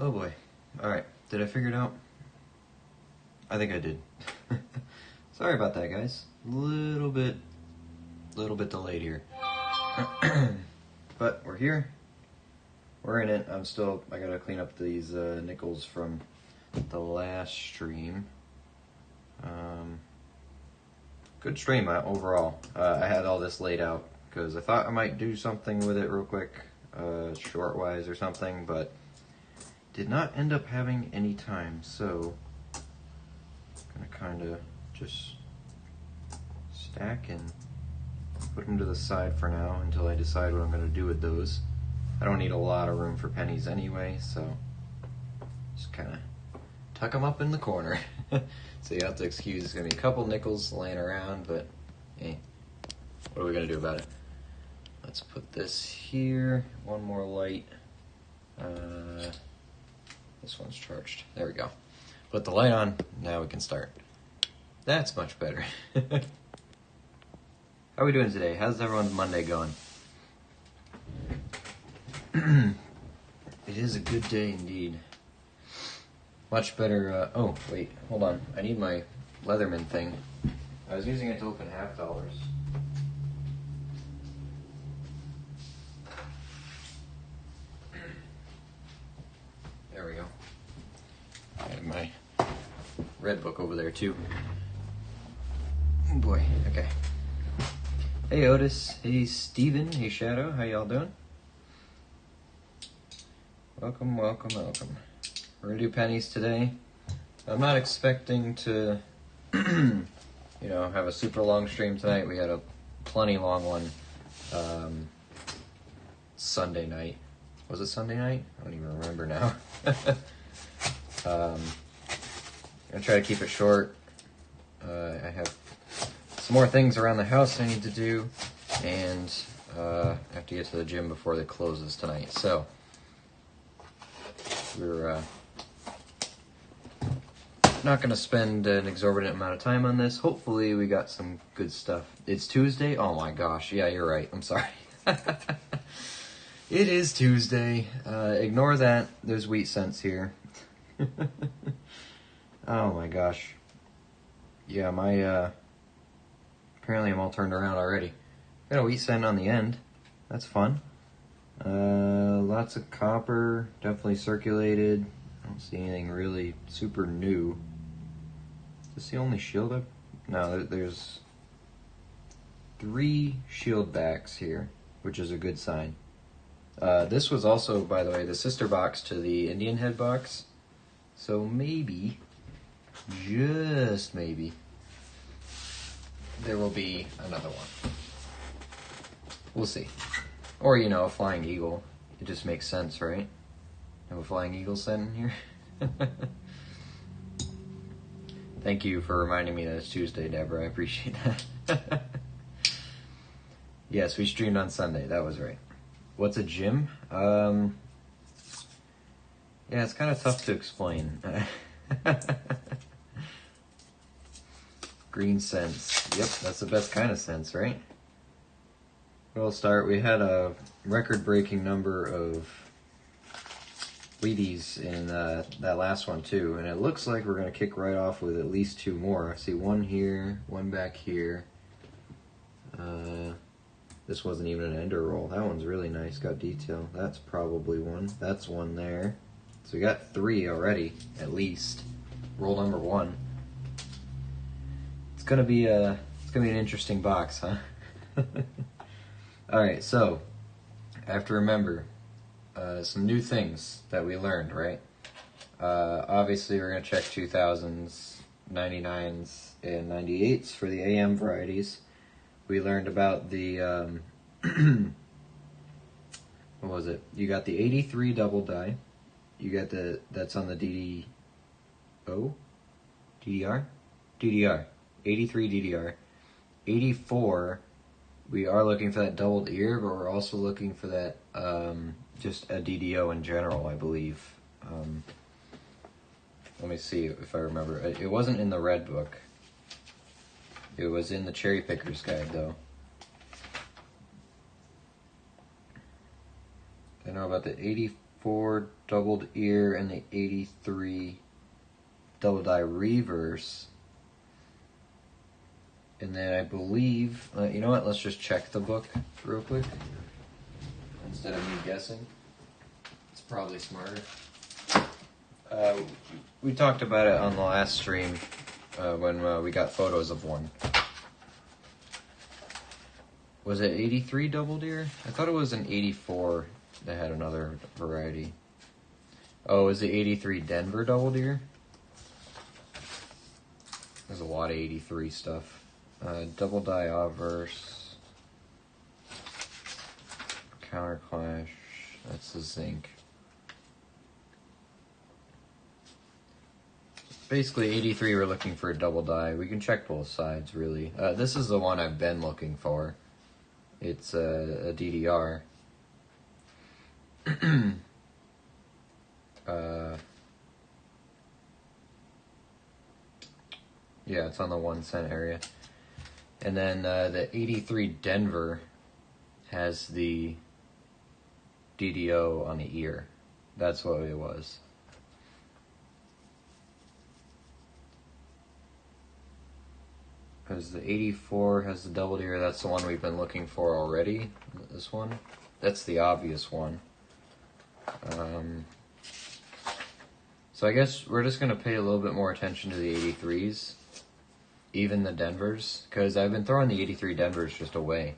Oh boy. Alright, did I figure it out? I think I did. Sorry about that, guys. Little bit delayed here. But we're here. We're in it. I gotta clean up these nickels from the last stream. Good stream overall. I had all this laid out because I thought I might do something with it real quick, short-wise or something, but did not end up having any time, so I'm gonna kind of just stack and put them to the side for now until I decide what I'm gonna do with those. I don't need a lot of room for pennies anyway, so just kind of tuck them up in the corner. So you have to excuse, there's gonna be a couple nickels laying around, but hey, what are we gonna do about it? Let's put this here, one more light. This one's charged, there we go. Put the light on, now we can start. That's much better. How are we doing today? How's everyone's Monday going? It is a good day indeed. Much better, oh, wait, hold on. I need my Leatherman thing. I was using it to open $50. There we go. I have my red book over there too. Oh boy, okay. Hey Otis, hey Steven, hey Shadow, how y'all doing? Welcome, welcome, welcome. We're gonna do pennies today. I'm not expecting to, have a super long stream tonight. We had a plenty long one Sunday night. Was it Sunday night? I don't even remember now. I'm gonna try to keep it short. I have some more things around the house I need to do, and I have to get to the gym before it closes tonight. So we're not going to spend an exorbitant amount of time on this. Hopefully we got some good stuff. It's Tuesday? Oh my gosh. Yeah, you're right. I'm sorry. It is Tuesday. Ignore that. There's wheat cents here. Oh my gosh. Yeah, my apparently I'm all turned around already. Got a wheat cent on the end. That's fun. Lots of copper, definitely circulated. I don't see anything really super new. Is this the only shield up? No, there's 3 shield backs here, which is a good sign. This was also, by the way, the sister box to the Indian head box. So maybe, just maybe, there will be another one. We'll see. Or, a flying eagle. It just makes sense, right? Have a flying eagle set in here? Thank you for reminding me that it's Tuesday, Deborah. I appreciate that. Yes, we streamed on Sunday. That was right. What's a gym? Yeah, it's kind of tough to explain. Green cents. Yep, that's the best kind of cents, right? We'll start. We had a record-breaking number of Oldies in that last one too, and it looks like we're going to kick right off with at least 2 more. I see one here, one back here. This wasn't even an ender roll. That one's really nice, got detail. That's probably one. That's one there. So we got 3 already, at least. Roll number 1. It's gonna be an interesting box, huh? All right, so I have to remember some new things that we learned, right? Obviously, we're gonna check 2000s, 99s, and 98s for the AM varieties. We learned about the what was it? You got the 83 double die. You got that's on the DDR, 83 DDR, 84. We are looking for that doubled ear, but we're also looking for that just a DDO in general, I believe. Let me see if I remember. It wasn't in the red book. It was in the Cherry Picker's Guide, though. I know about the 84 84 doubled ear and the 83 double die reverse. And then I believe, you know what, let's just check the book real quick instead of me guessing. It's probably smarter. We talked about it on the last stream when we got photos of one. Was it 83 double deer? I thought it was an 84 that had another variety. Oh, is it 83 Denver double deer? There's a lot of 83 stuff. Double die obverse. Counter clash. That's the zinc. Basically, 83 we're looking for a double die. We can check both sides, really. This is the one I've been looking for. It's a DDR. Yeah, it's on the 1 cent area. And then the 83 Denver has the DDO on the ear. That's what it was. Because the 84 has the double ear, that's the one we've been looking for already. This one. That's the obvious one. So I guess we're just going to pay a little bit more attention to the 83s. Even the Denvers. Because I've been throwing the 83 Denvers just away.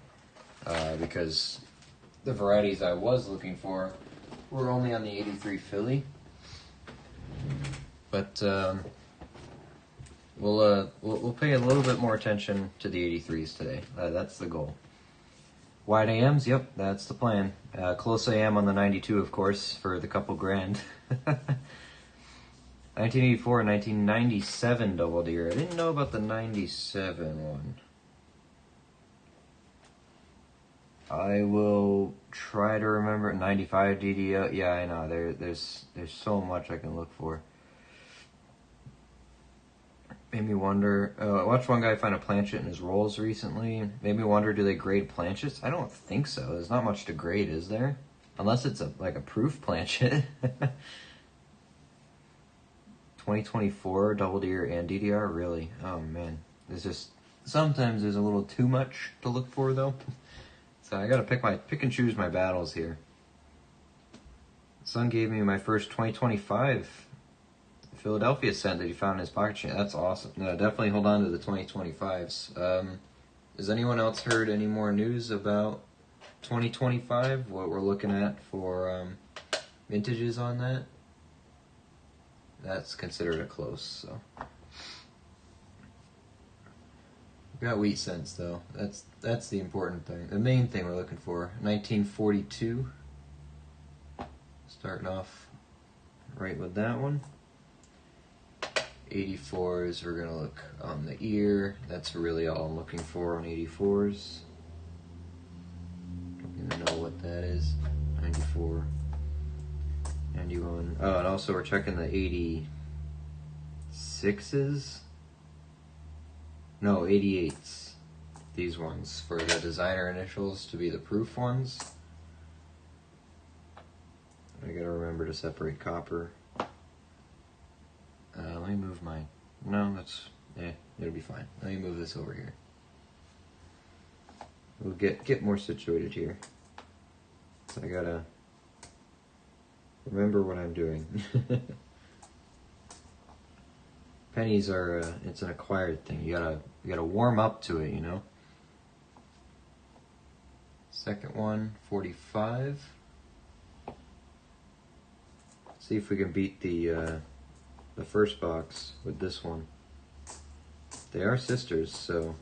Because the varieties I was looking for were only on the 83 Philly. But we'll pay a little bit more attention to the 83s today. That's the goal. Wide AMs, yep, that's the plan. Close AM on the 92, of course, for the couple grand. 1984 and 1997 double deer. I didn't know about the 97 one. I will try to remember. 95 DDO. Yeah, I know. There's so much I can look for. Made me wonder. I watched one guy find a planchet in his rolls recently. Made me wonder, do they grade planchets? I don't think so. There's not much to grade, is there? Unless it's like a proof planchet. 2024 double deer and DDR, really? Oh man, there's just sometimes there's a little too much to look for though. So I gotta pick and choose my battles here. Son gave me my first 2025 Philadelphia scent that he found in his pocket chain. That's awesome. No, definitely hold on to the 2025s. Has anyone else heard any more news about 2025? What we're looking at for vintages on that? That's considered a close, so. We got wheat scents though. That's the important thing. The main thing we're looking for. 1942. Starting off right with that one. 84s, we're gonna look on the ear. That's really all I'm looking for on 84s. Don't even know what that is. 94. 91. Oh, and also we're checking the 86s. No, 88s. These ones for the designer initials to be the proof ones. I gotta remember to separate copper. Let me move mine. No, that's it'll be fine. Let me move this over here. We'll get more situated here. So I gotta remember what I'm doing. Pennies are it's an acquired thing. You gotta warm up to it, you know. Second one, 45. See if we can beat the first box with this one. They are sisters, so.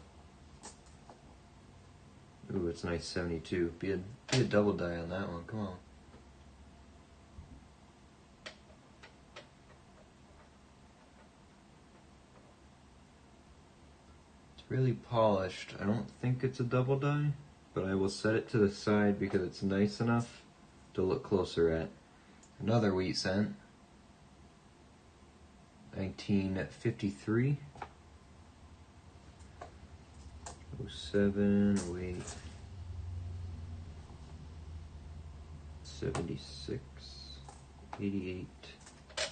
Ooh, it's nice 72. Be a double die on that one. Come on. It's really polished. I don't think it's a double die, but I will set it to the side because it's nice enough to look closer at. Another wheat scent. 1953. 07, 08. 76. 88. I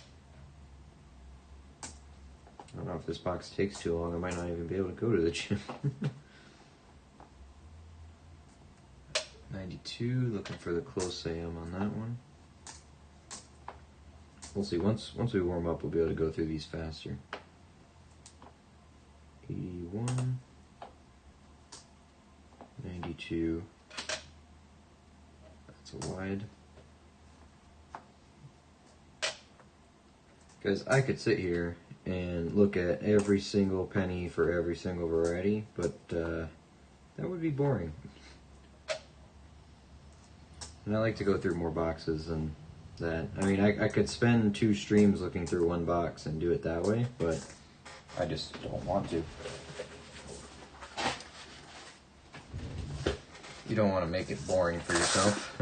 don't know if this box takes too long. I might not even be able to go to the gym. 92, looking for the close AM on that one. We'll see. Once we warm up, we'll be able to go through these faster. 81. 92. That's a wide. Guys, I could sit here and look at every single penny for every single variety, but that would be boring. And I like to go through more boxes than that. I mean, I could spend 2 streams looking through one box and do it that way, but I just don't want to. You don't want to make it boring for yourself.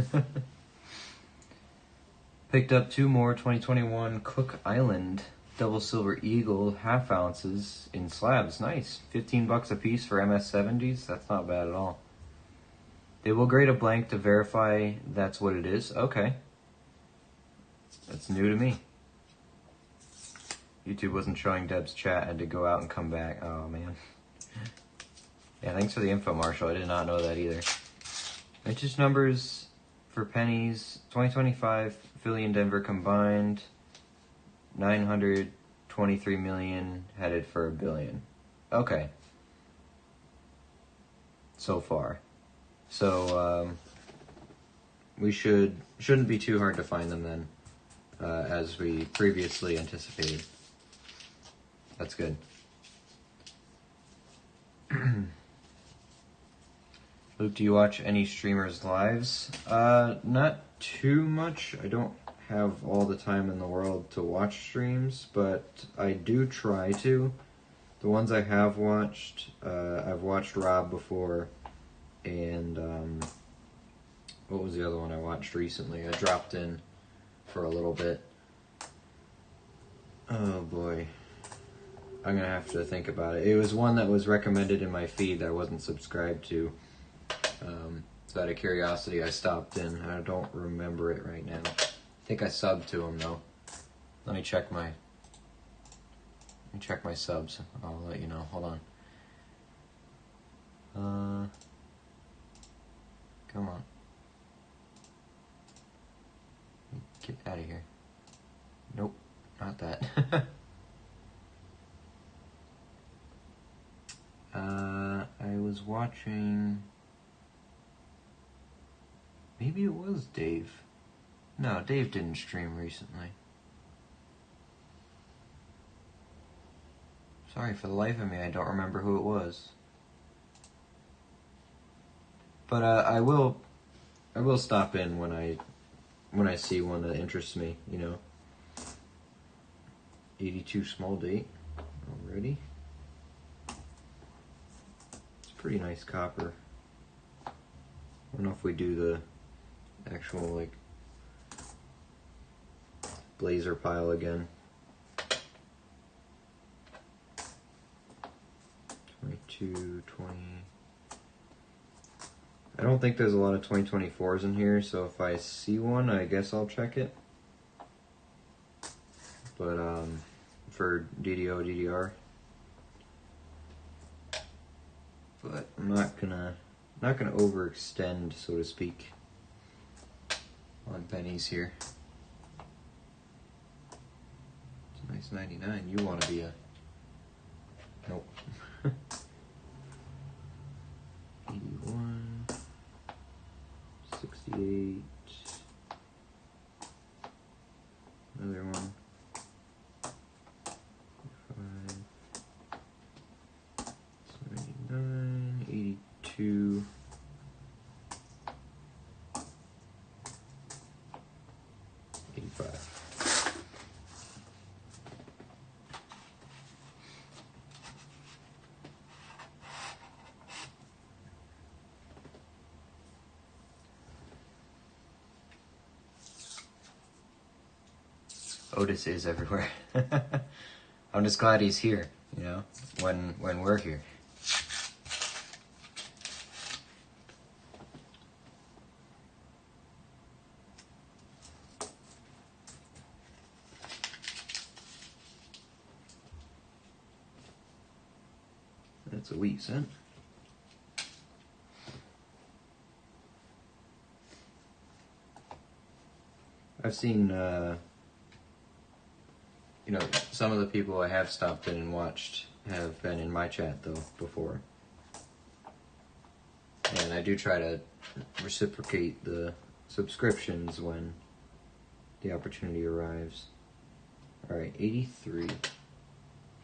Picked up 2 more 2021 Cook Island Double Silver Eagle half ounces in slabs. Nice. 15 bucks a piece for MS70s. That's not bad at all. They will grade a blank to verify that's what it is. Okay. That's new to me. YouTube wasn't showing Deb's chat. I had to go out and come back. Oh, man. Yeah, thanks for the info, Marshall. I did not know that either. Vintage numbers for pennies. 2025, Philly and Denver combined. 923 million, headed for $1 billion. Okay. So far. So, we shouldn't be too hard to find them then, as we previously anticipated. That's good. Luke, do you watch any streamers' lives? Not too much. I don't have all the time in the world to watch streams, but I do try to. The ones I have watched, I've watched Rob before, and what was the other one I watched recently? I dropped in for a little bit. Oh boy. I'm gonna have to think about it. It was one that was recommended in my feed that I wasn't subscribed to. So out of curiosity, I stopped in. I don't remember it right now. I think I subbed to him though. Let me check my subs. I'll let you know. Hold on. Come on. Get out of here. Nope, not that. I was watching. Maybe it was Dave. No, Dave didn't stream recently. Sorry, for the life of me, I don't remember who it was. But I will stop in when I see one that interests me, you know. 82 small date already. It's pretty nice copper. I don't know if we do the actual like blazer pile again. 22, 20. I don't think there's a lot of 2024s in here, so if I see one, I guess I'll check it. But for DDO, DDR. But I'm not gonna overextend, so to speak, on pennies here. It's a nice 99. You want to be a nope. 81, 68, another one. 79, 82, 85. Otis is everywhere. I'm just glad he's here, you know, when we're here. That's a wheat cent. I've seen, you know, some of the people I have stopped in and watched have been in my chat, though, before. And I do try to reciprocate the subscriptions when the opportunity arrives. Alright, 83.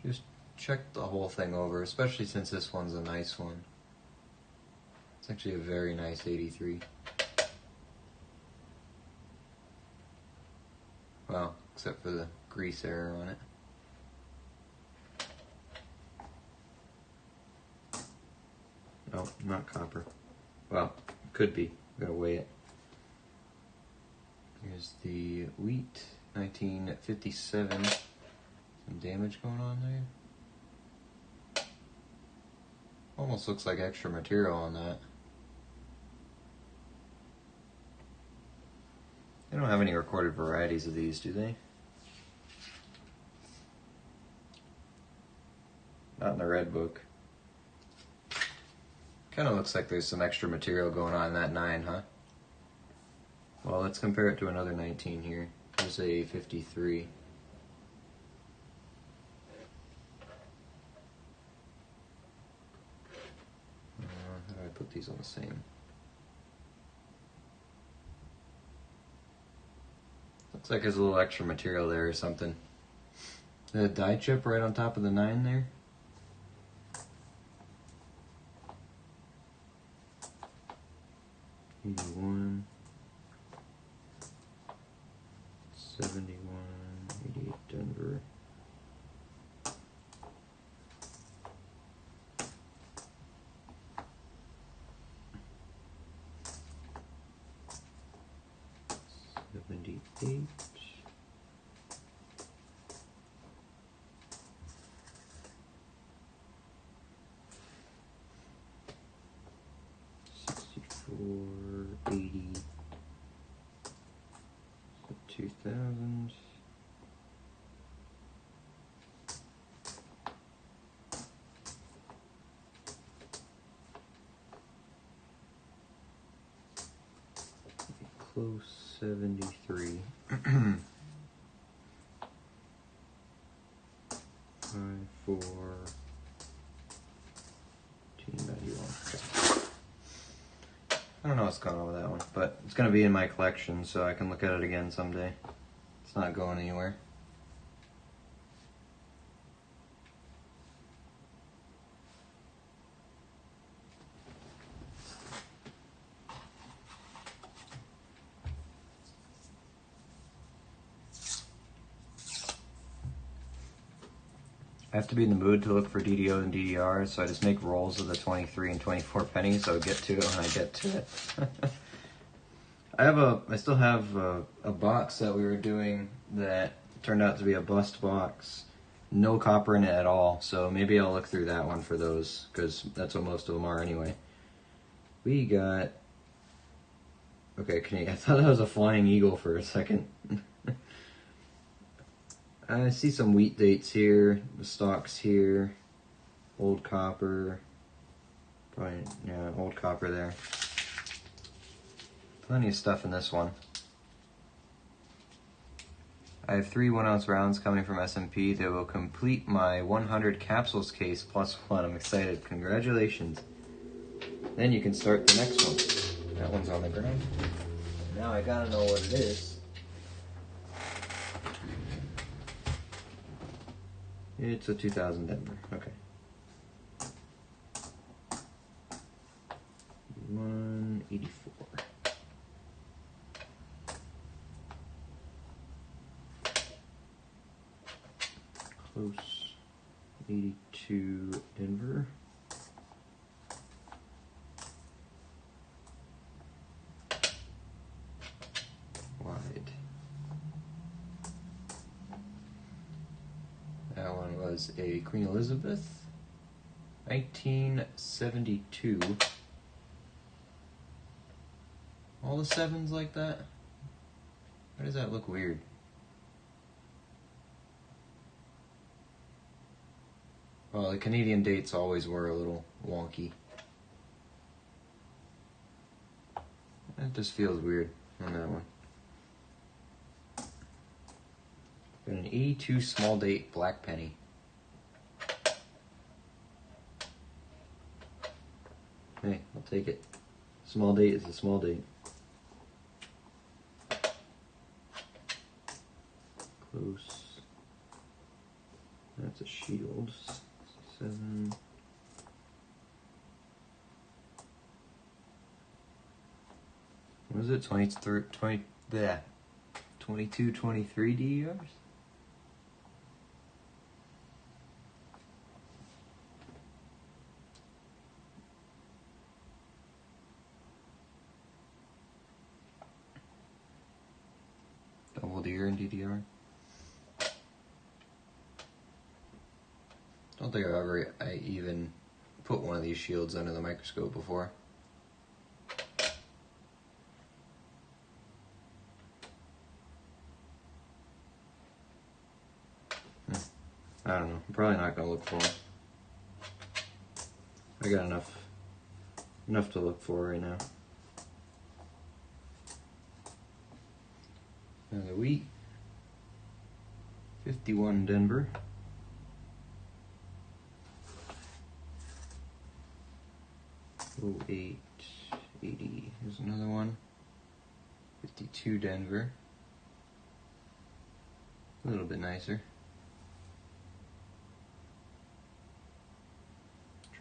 Just check the whole thing over, especially since this one's a nice one. It's actually a very nice 83. Well, except for the grease error on it. Oh, not copper. Well, could be. Gotta weigh it. Here's the wheat, 1957. Some damage going on there. Almost looks like extra material on that. They don't have any recorded varieties of these, do they? Not in the red book. Kind of looks like there's some extra material going on in that 9, huh? Well, let's compare it to another 19 here. There's a 53. How do I put these on the same? Looks like there's a little extra material there or something. The die chip right on top of the 9 there. '81, 71, 88 Denver. '78. '64, 80, 2000. Close 73. 54. 1991. Okay. I don't know what's going on with that one, but it's going to be in my collection, so I can look at it again someday. It's not going anywhere. I have to be in the mood to look for DDO and DDR, so I just make rolls of the 23 and 24 pennies, so I get to it when I get to it. I still have a box that we were doing that turned out to be a bust box. No copper in it at all, so maybe I'll look through that one for those, because that's what most of them are anyway. We got... Okay, I thought that was a flying eagle for a second. I see some wheat dates here, the stocks here, old copper, probably, yeah, old copper there. Plenty of stuff in this one. I have 3 1-ounce rounds coming from S&P that will complete my 100 capsules case plus 1. I'm excited. Congratulations. Then you can start the next one. That one's on the ground. Now I gotta know what it is. It's a 2000 Denver. Okay. 184. Close. 82 Denver. Wide. That one was a Queen Elizabeth, 1972. All the 7s like that? Why does that look weird? Well, the Canadian dates always were a little wonky. It just feels weird on that one. Got an 82 small date black penny. Hey, I'll take it. Small date is a small date. Close. That's a shield. 7. What was it? 22, 23 DERs? Double DR and DDR. Don't think I even put one of these shields under the microscope before. I don't know. I'm probably not gonna look for them. I got enough to look for right now. Now the wheat. 51 Denver. 08 80. Here's another one. 52 Denver. A little bit nicer.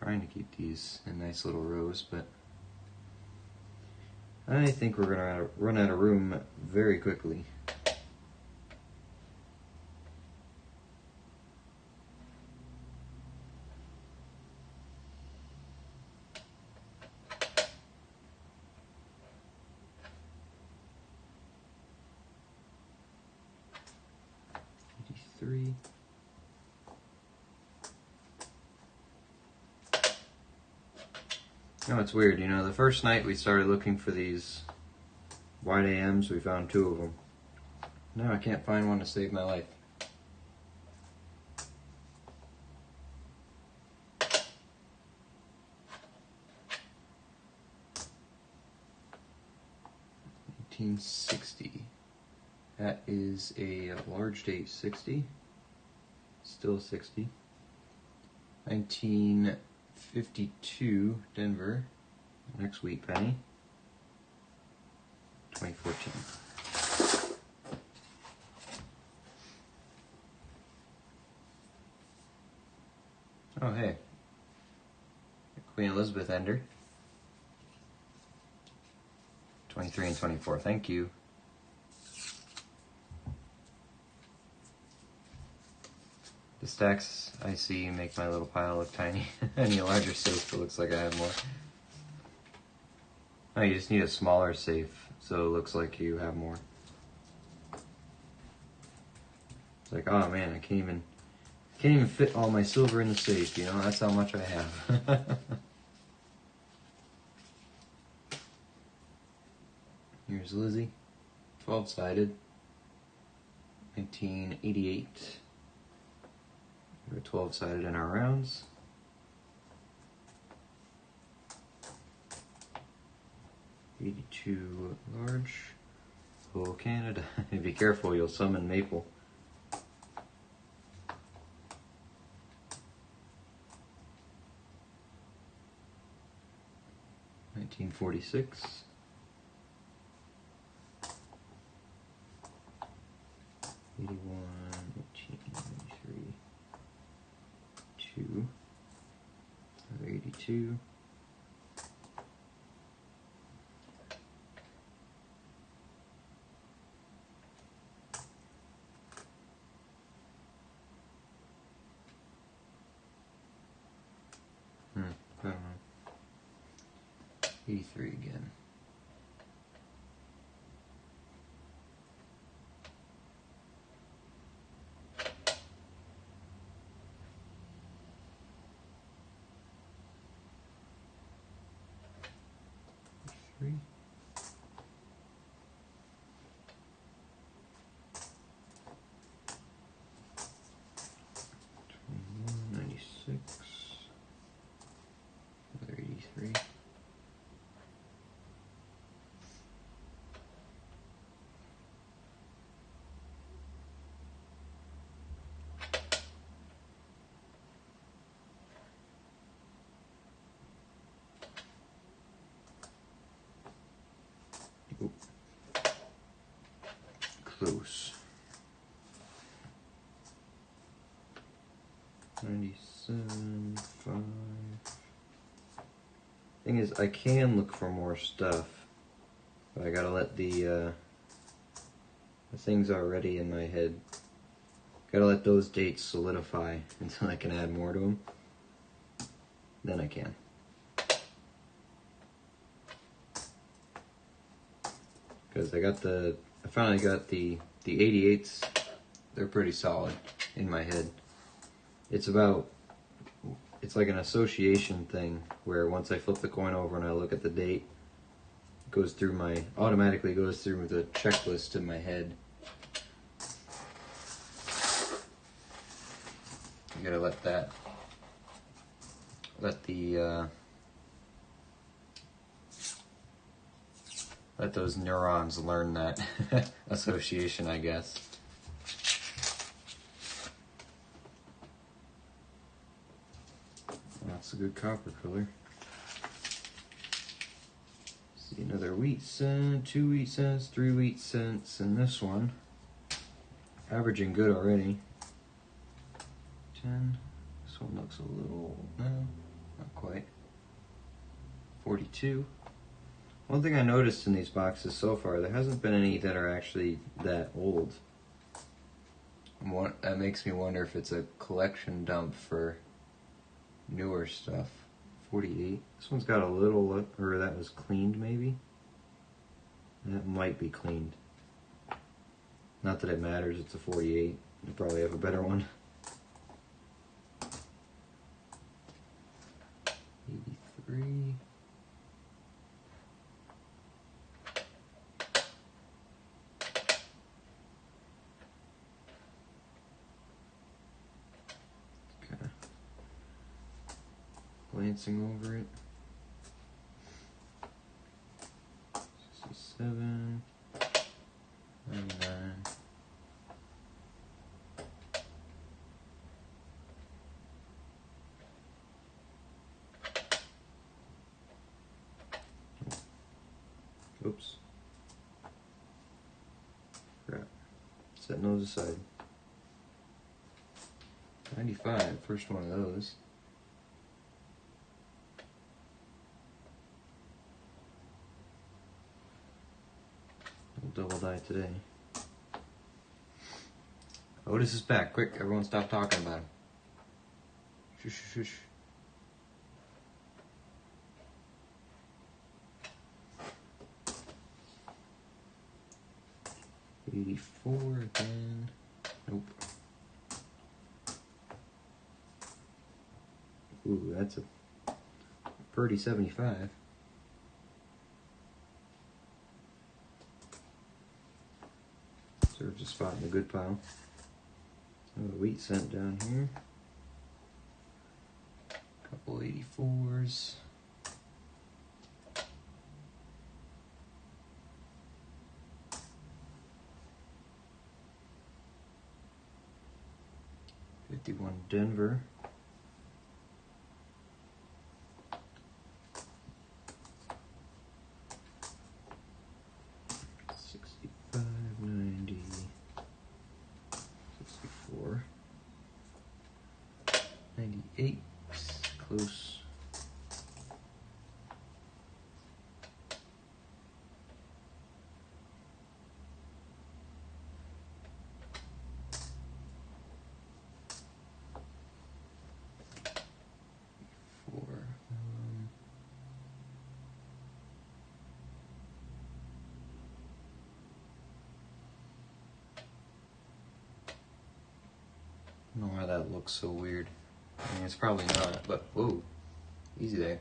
Trying to keep these in nice little rows, but I think we're gonna run out of room very quickly. Three. No, it's weird. You know, the first night we started looking for these white AMs, we found 2 of them. Now I can't find one to save my life. $18.60. That is a large date 60. Still 60. 1952 Denver. Next wheat penny. 2014. Oh hey. Queen Elizabeth Ender. 23 and 24. Thank you. The stacks I see make my little pile look tiny. Any larger safe, it looks like I have more. No, you just need a smaller safe, so it looks like you have more. It's like, oh man, I can't even fit all my silver in the safe, you know, that's how much I have. Here's Lizzie, 12-sided, 1988. We're 12-sided in our rounds. $82 large. Oh, Canada. Be careful, you'll summon Maple. $19.46. $81, $18.93. 2. Another 82. I don't know. 83 again. Three. 96. close. 97.5. Thing is, I can look for more stuff, but I gotta let the things already in my head. Gotta let those dates solidify until I can add more to them. Then I can. Because I finally got the 88s. They're pretty solid in my head. It's like an association thing where once I flip the coin over and I look at the date, it goes through automatically goes through the checklist in my head. You gotta let those neurons learn that association, I guess. That's a good copper color. See, another wheat cent, 2 wheat cents, 3 wheat cents, and this one. Averaging good already. 10. This one looks a little, no, not quite. 42. One thing I noticed in these boxes so far, there hasn't been any that are actually that old. That makes me wonder if it's a collection dump for newer stuff. 48. This one's got a little, or that was cleaned maybe? That might be cleaned. Not that it matters, it's a 48. You probably have a better one. 83. Okay. Glancing over it. 67. 99. Oops. Crap. Setting those aside. 95, first one of those. Double die today. Otis is back. Quick, everyone stop talking about him. Shush, shush, shush. $84 again. Nope. Ooh, that's a pretty 75. Serves a spot in the good pile. Another wheat cent down here. Couple 84s. $51 Denver. Close. I don't know why that looks so weird. I mean, it's probably not, but whoa, easy there.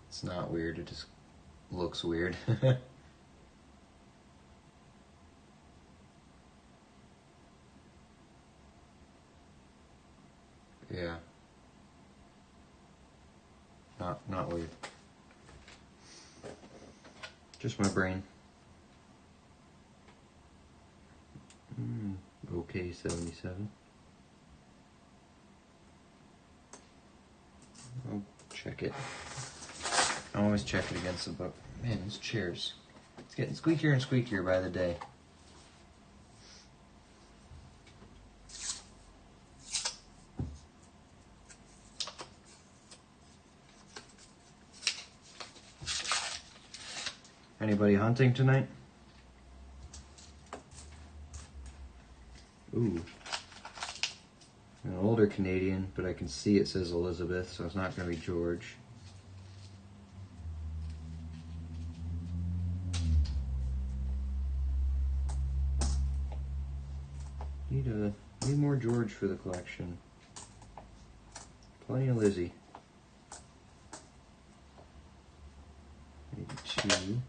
It's not weird, it just looks weird. Yeah. Not weird. Just my brain. Okay, 77. I'll check it. I always check it against the book. Man, these chairs. It's getting squeakier and squeakier by the day. Anybody hunting tonight? Ooh. An older Canadian, but I can see it says Elizabeth, so it's not going to be George. Need more George for the collection. Plenty of Lizzie. Maybe 2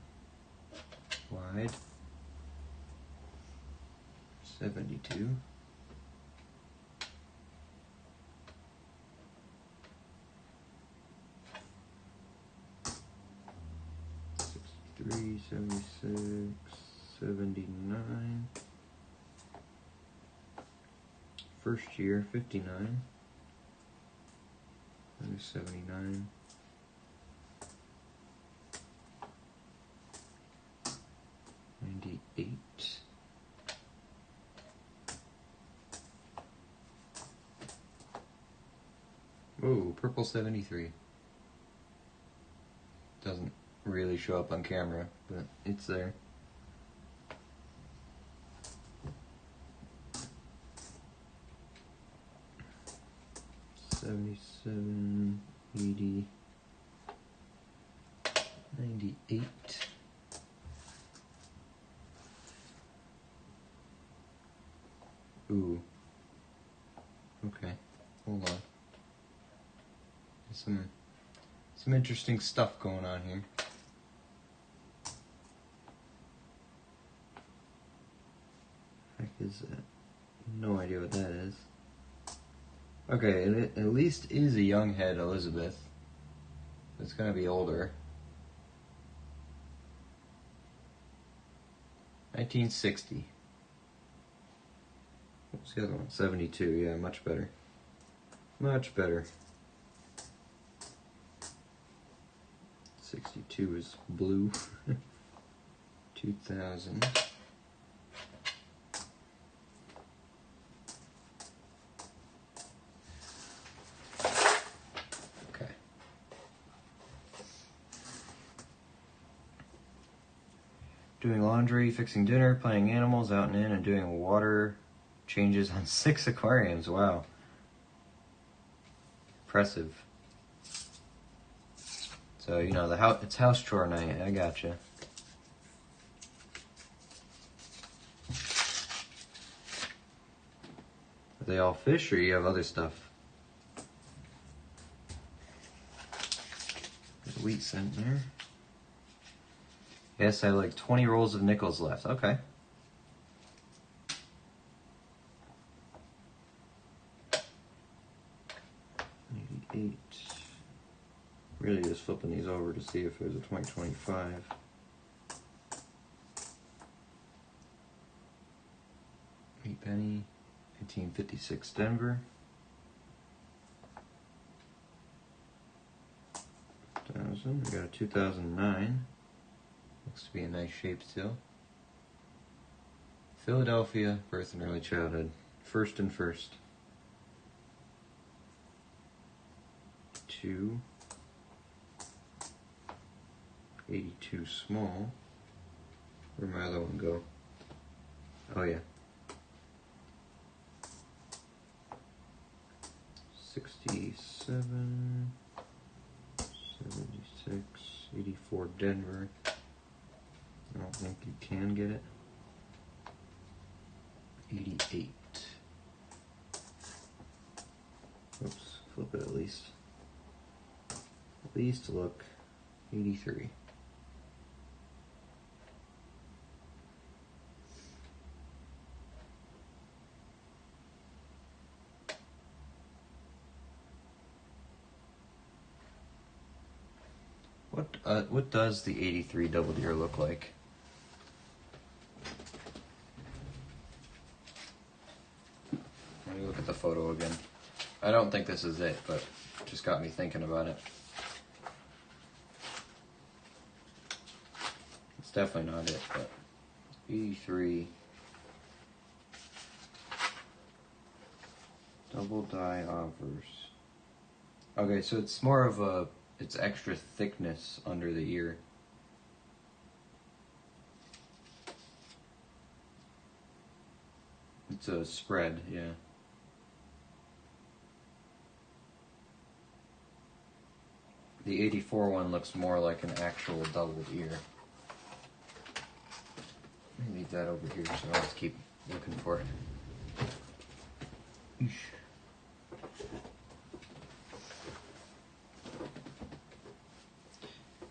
wide. 72. 63, 76, 79. First year, 59. There's 79. 98. Whoa, purple 73. Doesn't really show up on camera, but it's there. $77, $80, $98. Ooh. Okay, hold on. There's some interesting stuff going on here. Heck is that? No idea what that is. Okay, it at least is a young head Elizabeth. It's gonna be older. 1960. What's the other one? 72, yeah, much better. Much better. 62 is blue. 2000. Okay. Doing laundry, fixing dinner, playing animals out and in, and doing water changes on 6 aquariums. Wow. Impressive. So, you know, it's house chore night. I gotcha. Are they all fish, or you have other stuff? There's wheat cent there. Yes, I have like 20 rolls of nickels left. Okay. $88. Really just flipping these over to see if there's a 2025. $8 penny, 1956 Denver. 2000. We got a 2009. Looks to be in nice shape still. Philadelphia, birth and early childhood. First and first. 2. 82 small. Where'd my other one go? Oh yeah. 67, 76, 84 Denver. I don't think you can get it. 88. Oops, flip it at least. At least look. 83. What does the 83 double deer look like? Let me look at the photo again. I don't think this is it, but it just got me thinking about it. definitely not it, but 83. Double die offers. Okay, so it's more of a, it's extra thickness under the ear. It's a spread, yeah. The 84 one looks more like an actual doubled ear. Let me leave that over here so I don't have to keep looking for it. Eesh.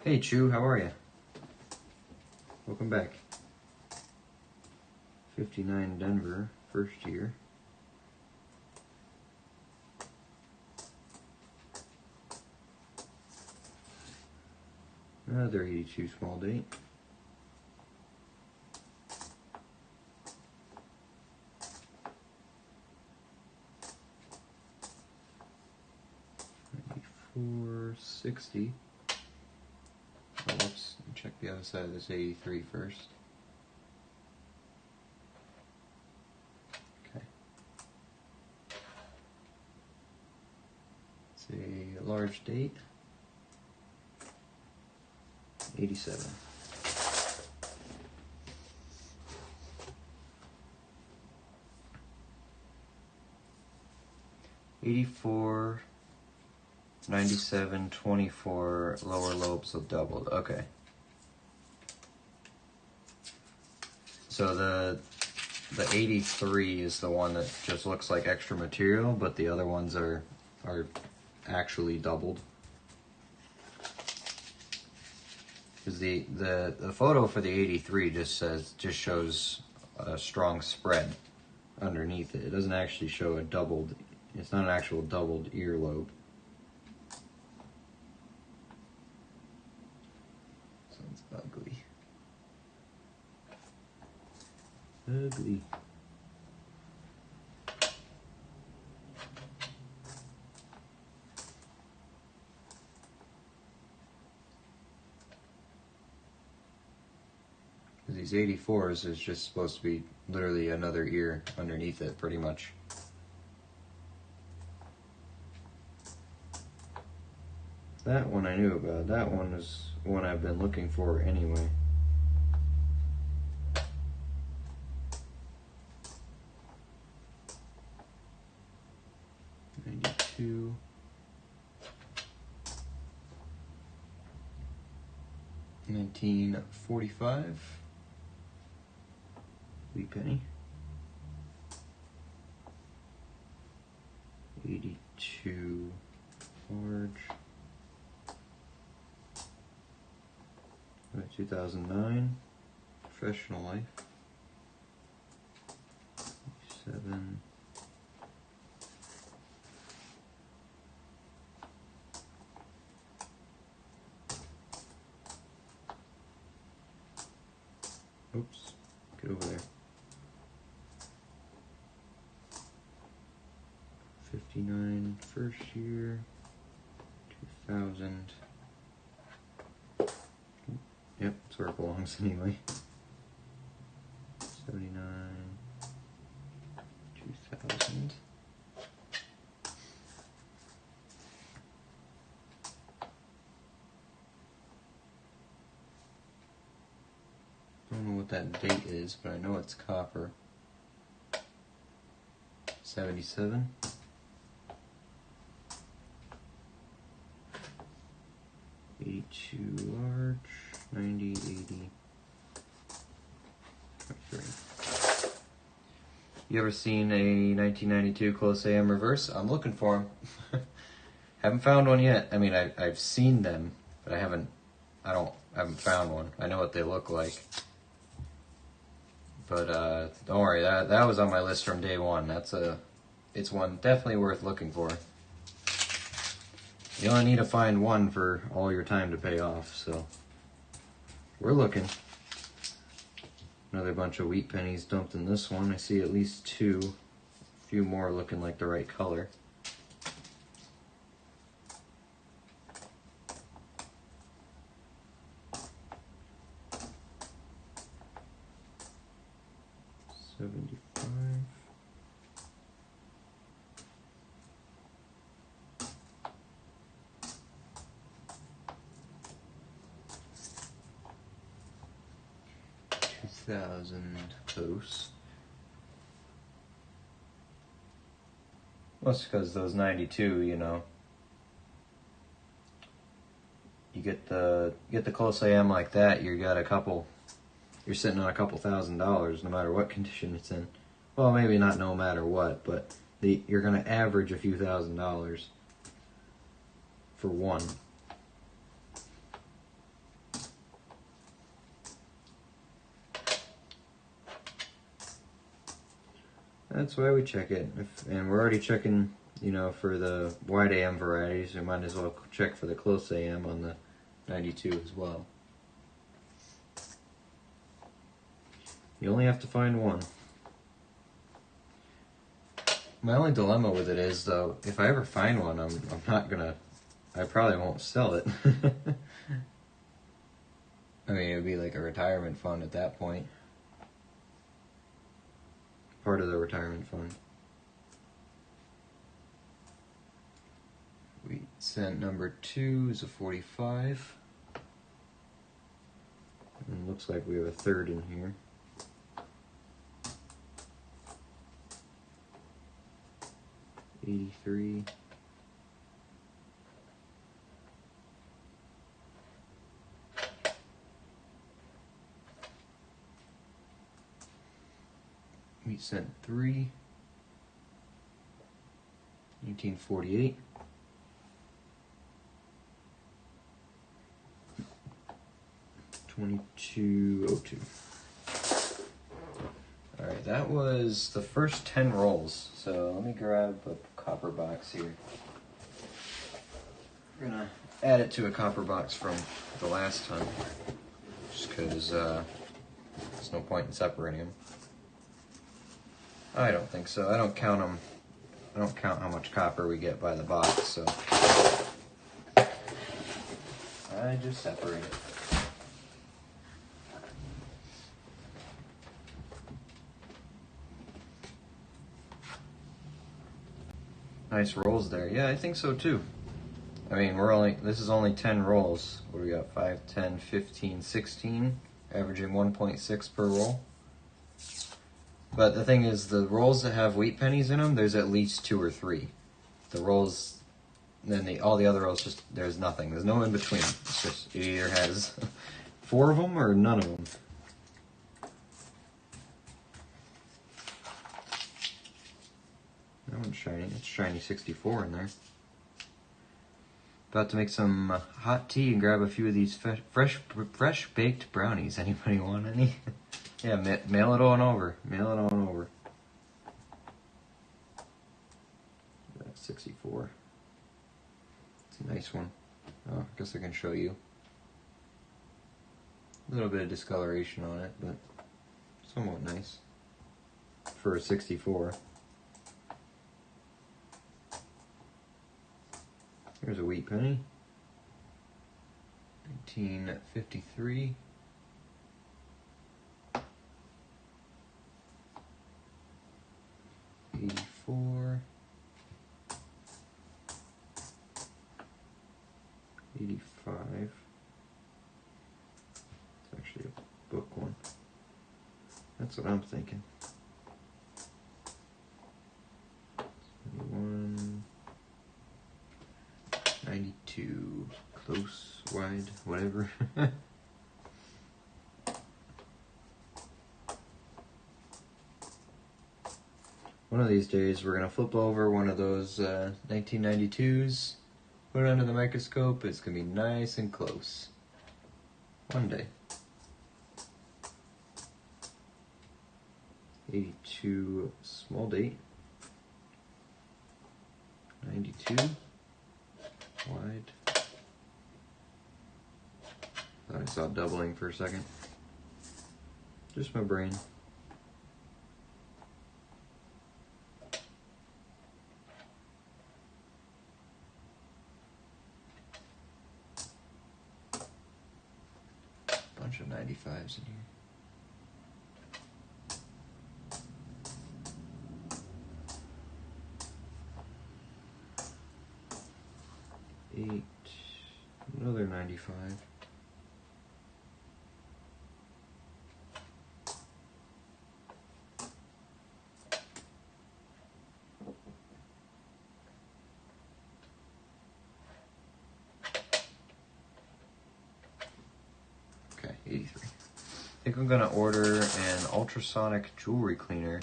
Hey Chew, how are you? Welcome back. 59 Denver, first year. Another 82 small date. $94.60. Oh, whoops. Check the other side of this 83 first. Okay. It's a large date. 87. $84, 97, 24 lower lobes of doubled. Okay. So the 83 is the one that just looks like extra material, but the other ones are actually doubled. Because the photo for the 83 just shows a strong spread underneath it. It doesn't actually show a doubled. It's not an actual doubled earlobe. Sounds ugly. Ugly. These 84s is just supposed to be literally another ear underneath it, pretty much. That one I knew about. That one is one I've been looking for anyway. $92. $19.45. Wheat penny. 82 large. 2009 professional life. 7. Oops, get over there. 59 first year. 2000. Yep, that's where it belongs anyway. 79. 2000. Don't know what that date is, but I know it's copper. 77. 82 large. 90, 80. 23. You ever seen a 1992 Close AM reverse? I'm looking for them. Haven't found one yet. I mean, I've seen them, but I haven't found one. I know what they look like. But don't worry, that was on my list from day one. It's one definitely worth looking for. You only need to find one for all your time to pay off, so we're looking. Another bunch of wheat pennies dumped in this one. I see at least 2. A few more looking like the right color. 2,000 close. Well, it's because those 92, you know, you get the close AM like that, you're sitting on a couple $1,000s no matter what condition it's in. Well, maybe not no matter what, but you're going to average a few $1,000s for one. That's why we check it. And we're already checking, you know, for the wide AM varieties. We might as well check for the close AM on the 92 as well. You only have to find one. My only dilemma with it is, though, if I ever find one, I probably won't sell it. I mean, it would be like a retirement fund at that point. Part of the retirement fund. Wheat cent number 2 is a 45. And it looks like we have a third in here. $83. Wheat cent 3. 1948. $22.02. Alright, that was the first 10 rolls. So let me grab a copper box here. We're gonna add it to a copper box from the last time, just because there's no point in separating them. I don't think so. I don't count them. I don't count how much copper we get by the box, so I just separate it. Nice rolls there. Yeah, I think so too. I mean, this is only 10 rolls. What do we got? 5, 10, 15, 16, averaging 1.6 per roll. But the thing is, the rolls that have wheat pennies in them, there's at least 2 or 3. The rolls, then all the other rolls, there's nothing. There's no in between. It's just, it either has 4 of them or none of them. That one's shiny. It's shiny 64 in there. About to make some hot tea and grab a few of these fresh baked brownies. Anybody want any? Yeah, mail it on over. Mail it on over. That's 64. It's a nice one. Oh, I guess I can show you. A little bit of discoloration on it, but somewhat nice for a 64. Here's a wheat penny. 1953. $84. $85. It's actually a book one. That's what I'm thinking. 21. 92. Close, wide, whatever. One of these days we're going to flip over one of those 1992s, put it under the microscope, it's going to be nice and close. One day. 82 small date. 92 wide. Thought I saw doubling for a second. Just my brain. Bunch of 95s in here. Eight, another 95. think I'm gonna order an ultrasonic jewelry cleaner.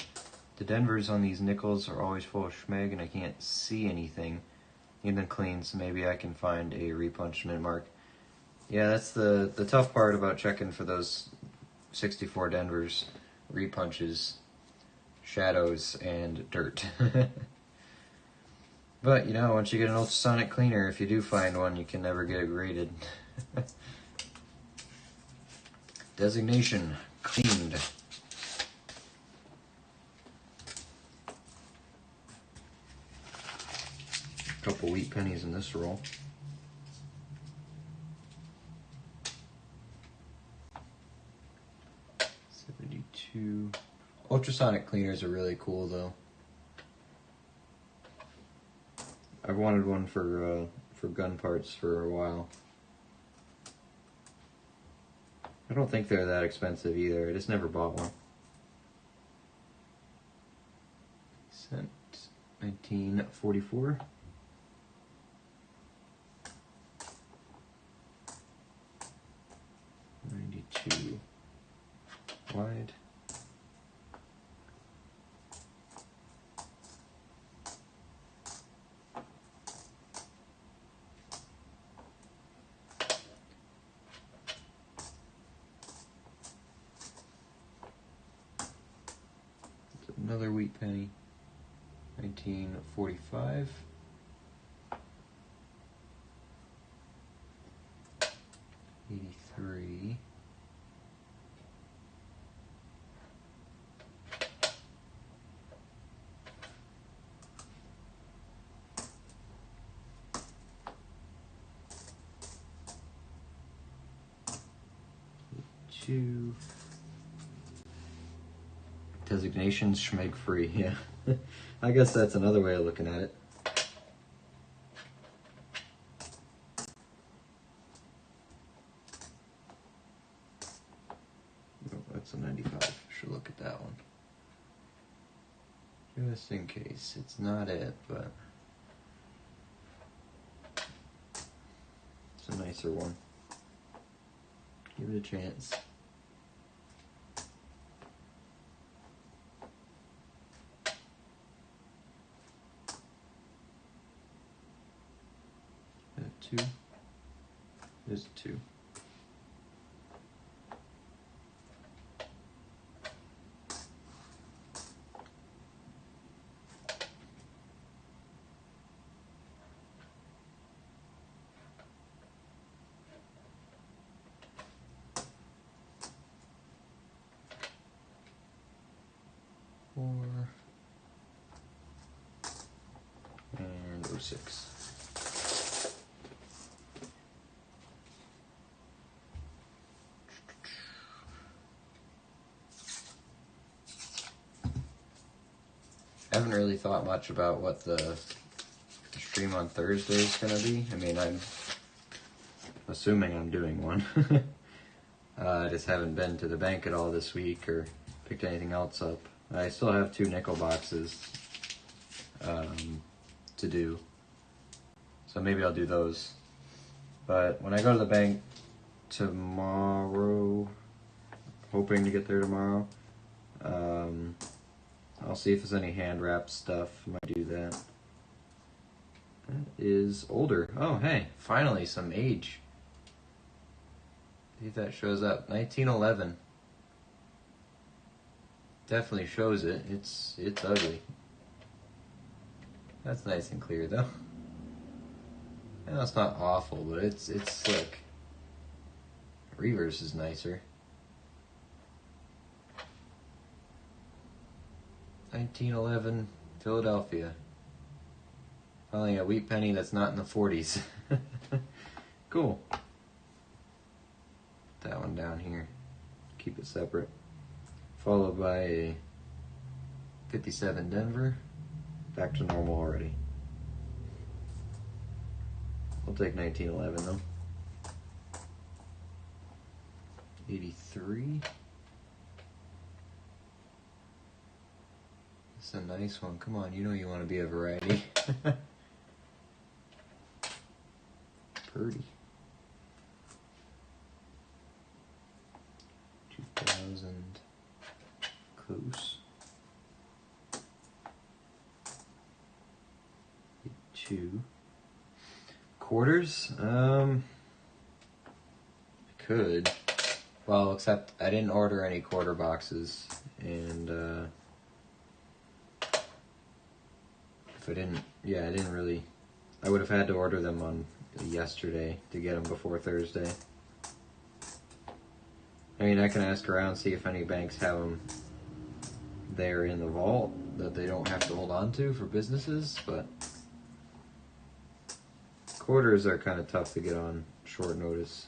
The Denvers on these nickels are always full of schmeg and I can't see anything. Need them clean, so maybe I can find a repunched mint mark. Yeah, that's the tough part about checking for those 64 Denvers. Repunches, shadows, and dirt. But, you know, once you get an ultrasonic cleaner, if you do find one, you can never get it graded. Designation, cleaned. Couple wheat pennies in this roll. $72. Ultrasonic cleaners are really cool, though. I've wanted one for gun parts for a while. I don't think they're that expensive either. I just never bought one. Cent 1944. $92 wide. Another wheat penny, 1945. $83. $2. Designations schmeg free, yeah. I guess that's another way of looking at it. Oh, that's a 95. Should look at that one. Just in case. It's not it, but it's a nicer one. Give it a chance. Two. There's 2. Four. And 06. I haven't really thought much about what the stream on Thursday is going to be. I mean, I'm assuming I'm doing one. I just haven't been to the bank at all this week or picked anything else up. I still have 2 nickel boxes to do, so maybe I'll do those. But when I go to the bank tomorrow, hoping to get there tomorrow, I'll see if there's any hand wrap stuff. I might do that. That is older. Oh, hey, finally some age. See if that shows up. 1911. Definitely shows it. It's ugly. That's nice and clear though. I know it's not awful, but it's slick. Reverse is nicer. 1911 Philadelphia. Finally a wheat penny that's not in the 40s. Cool. Put that one down here. Keep it separate. Followed by a 57 Denver. Back to normal already. I'll take 1911 though. 83. It's a nice one. Come on, you know you want to be a variety. Purdy. 2000. 72. Quarters? I could. Well, except I didn't order any quarter boxes, and if I didn't, I didn't really. I would have had to order them on yesterday to get them before Thursday. I mean, I can ask around, see if any banks have them there in the vault that they don't have to hold on to for businesses, but quarters are kind of tough to get on short notice.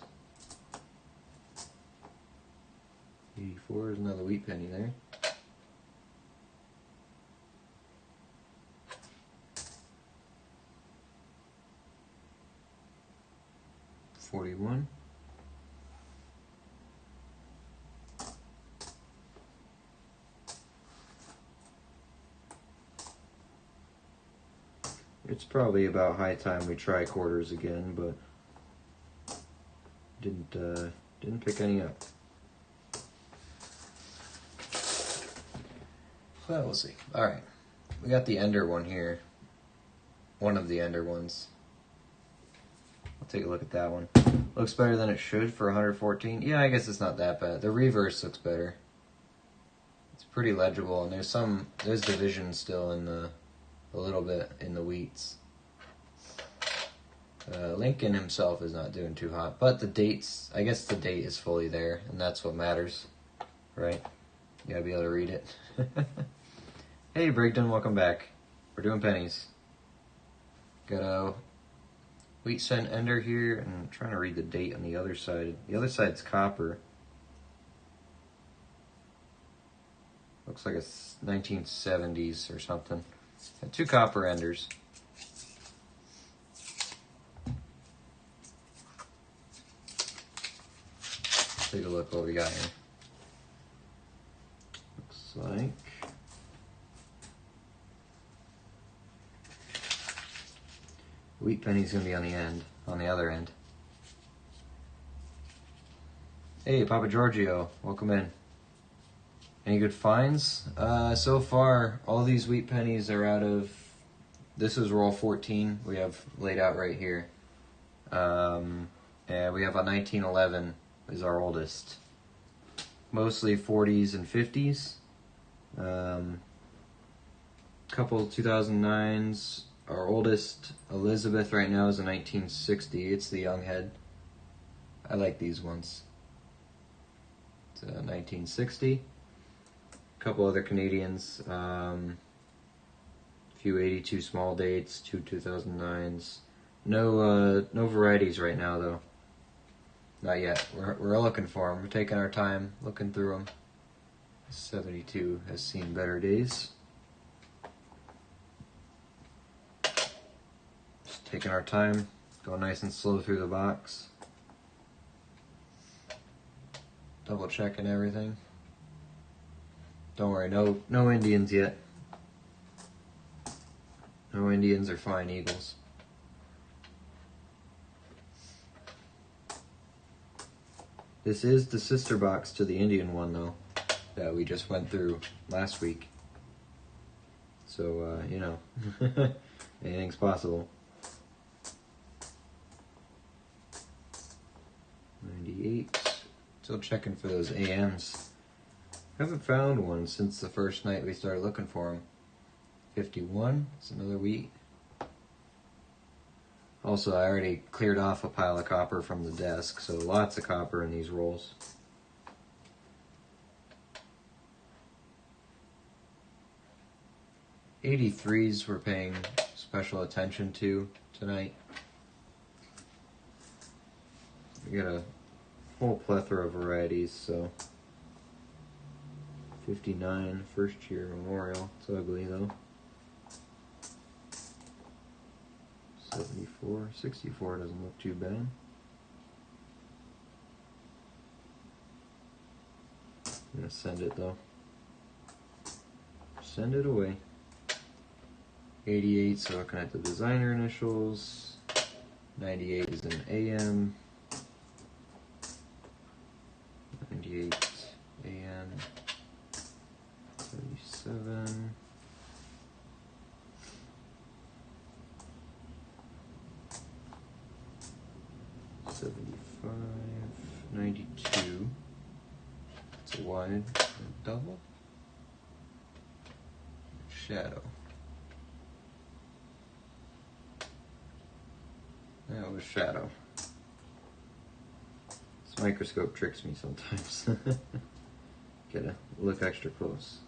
84 is another wheat penny there. $41. It's probably about high time we try quarters again, but didn't pick any up. Well, we'll see. All right, we got the Ender one here. One of the Ender ones. I'll take a look at that one. Looks better than it should for 114. Yeah, I guess it's not that bad. The reverse looks better. It's pretty legible, and there's division still in a little bit in the wheats. Lincoln himself is not doing too hot, but the dates, I guess the date is fully there, and that's what matters, right? You gotta be able to read it. Hey, Brigden, welcome back. We're doing pennies. Got a wheat cent Ender here, and I'm trying to read the date on the other side. The other side's copper. Looks like it's 1970s or something. Got two copper Enders. Take a look what we got here. Looks like wheat penny's gonna be on the end, on the other end. Hey, Papa Giorgio, welcome in. Any good finds? So far, all these wheat pennies are out of. This is roll 14. We have laid out right here, and we have a 1911 is our oldest. Mostly 40s and 50s. Couple 2009s. Our oldest, Elizabeth, right now is a 1960. It's the young head. I like these ones. It's a 1960. Couple other Canadians. Few 82 small dates, two 2009s. No varieties right now though. Not yet. We're looking for them. We're taking our time looking through them. 72 has seen better days. Just taking our time, going nice and slow through the box. Double checking everything. Don't worry, no Indians yet. No Indians or flying eagles. This is the sister box to the Indian one, though, that we just went through last week. So, you know, anything's possible. 98. Still checking for those AMs. Haven't found one since the first night we started looking for them. 51. It's another wheat. Also, I already cleared off a pile of copper from the desk, so lots of copper in these rolls. '83s we're paying special attention to tonight. We got a whole plethora of varieties, so 59, first year memorial. It's ugly though. 74, 64 doesn't look too bad. I'm gonna send it though. Send it away. 88, so looking at the designer initials. 98 is an AM. 98 AM. 77. 75, 92. It's a wide double. Shadow. That was shadow. This microscope tricks me sometimes. Gotta look extra close.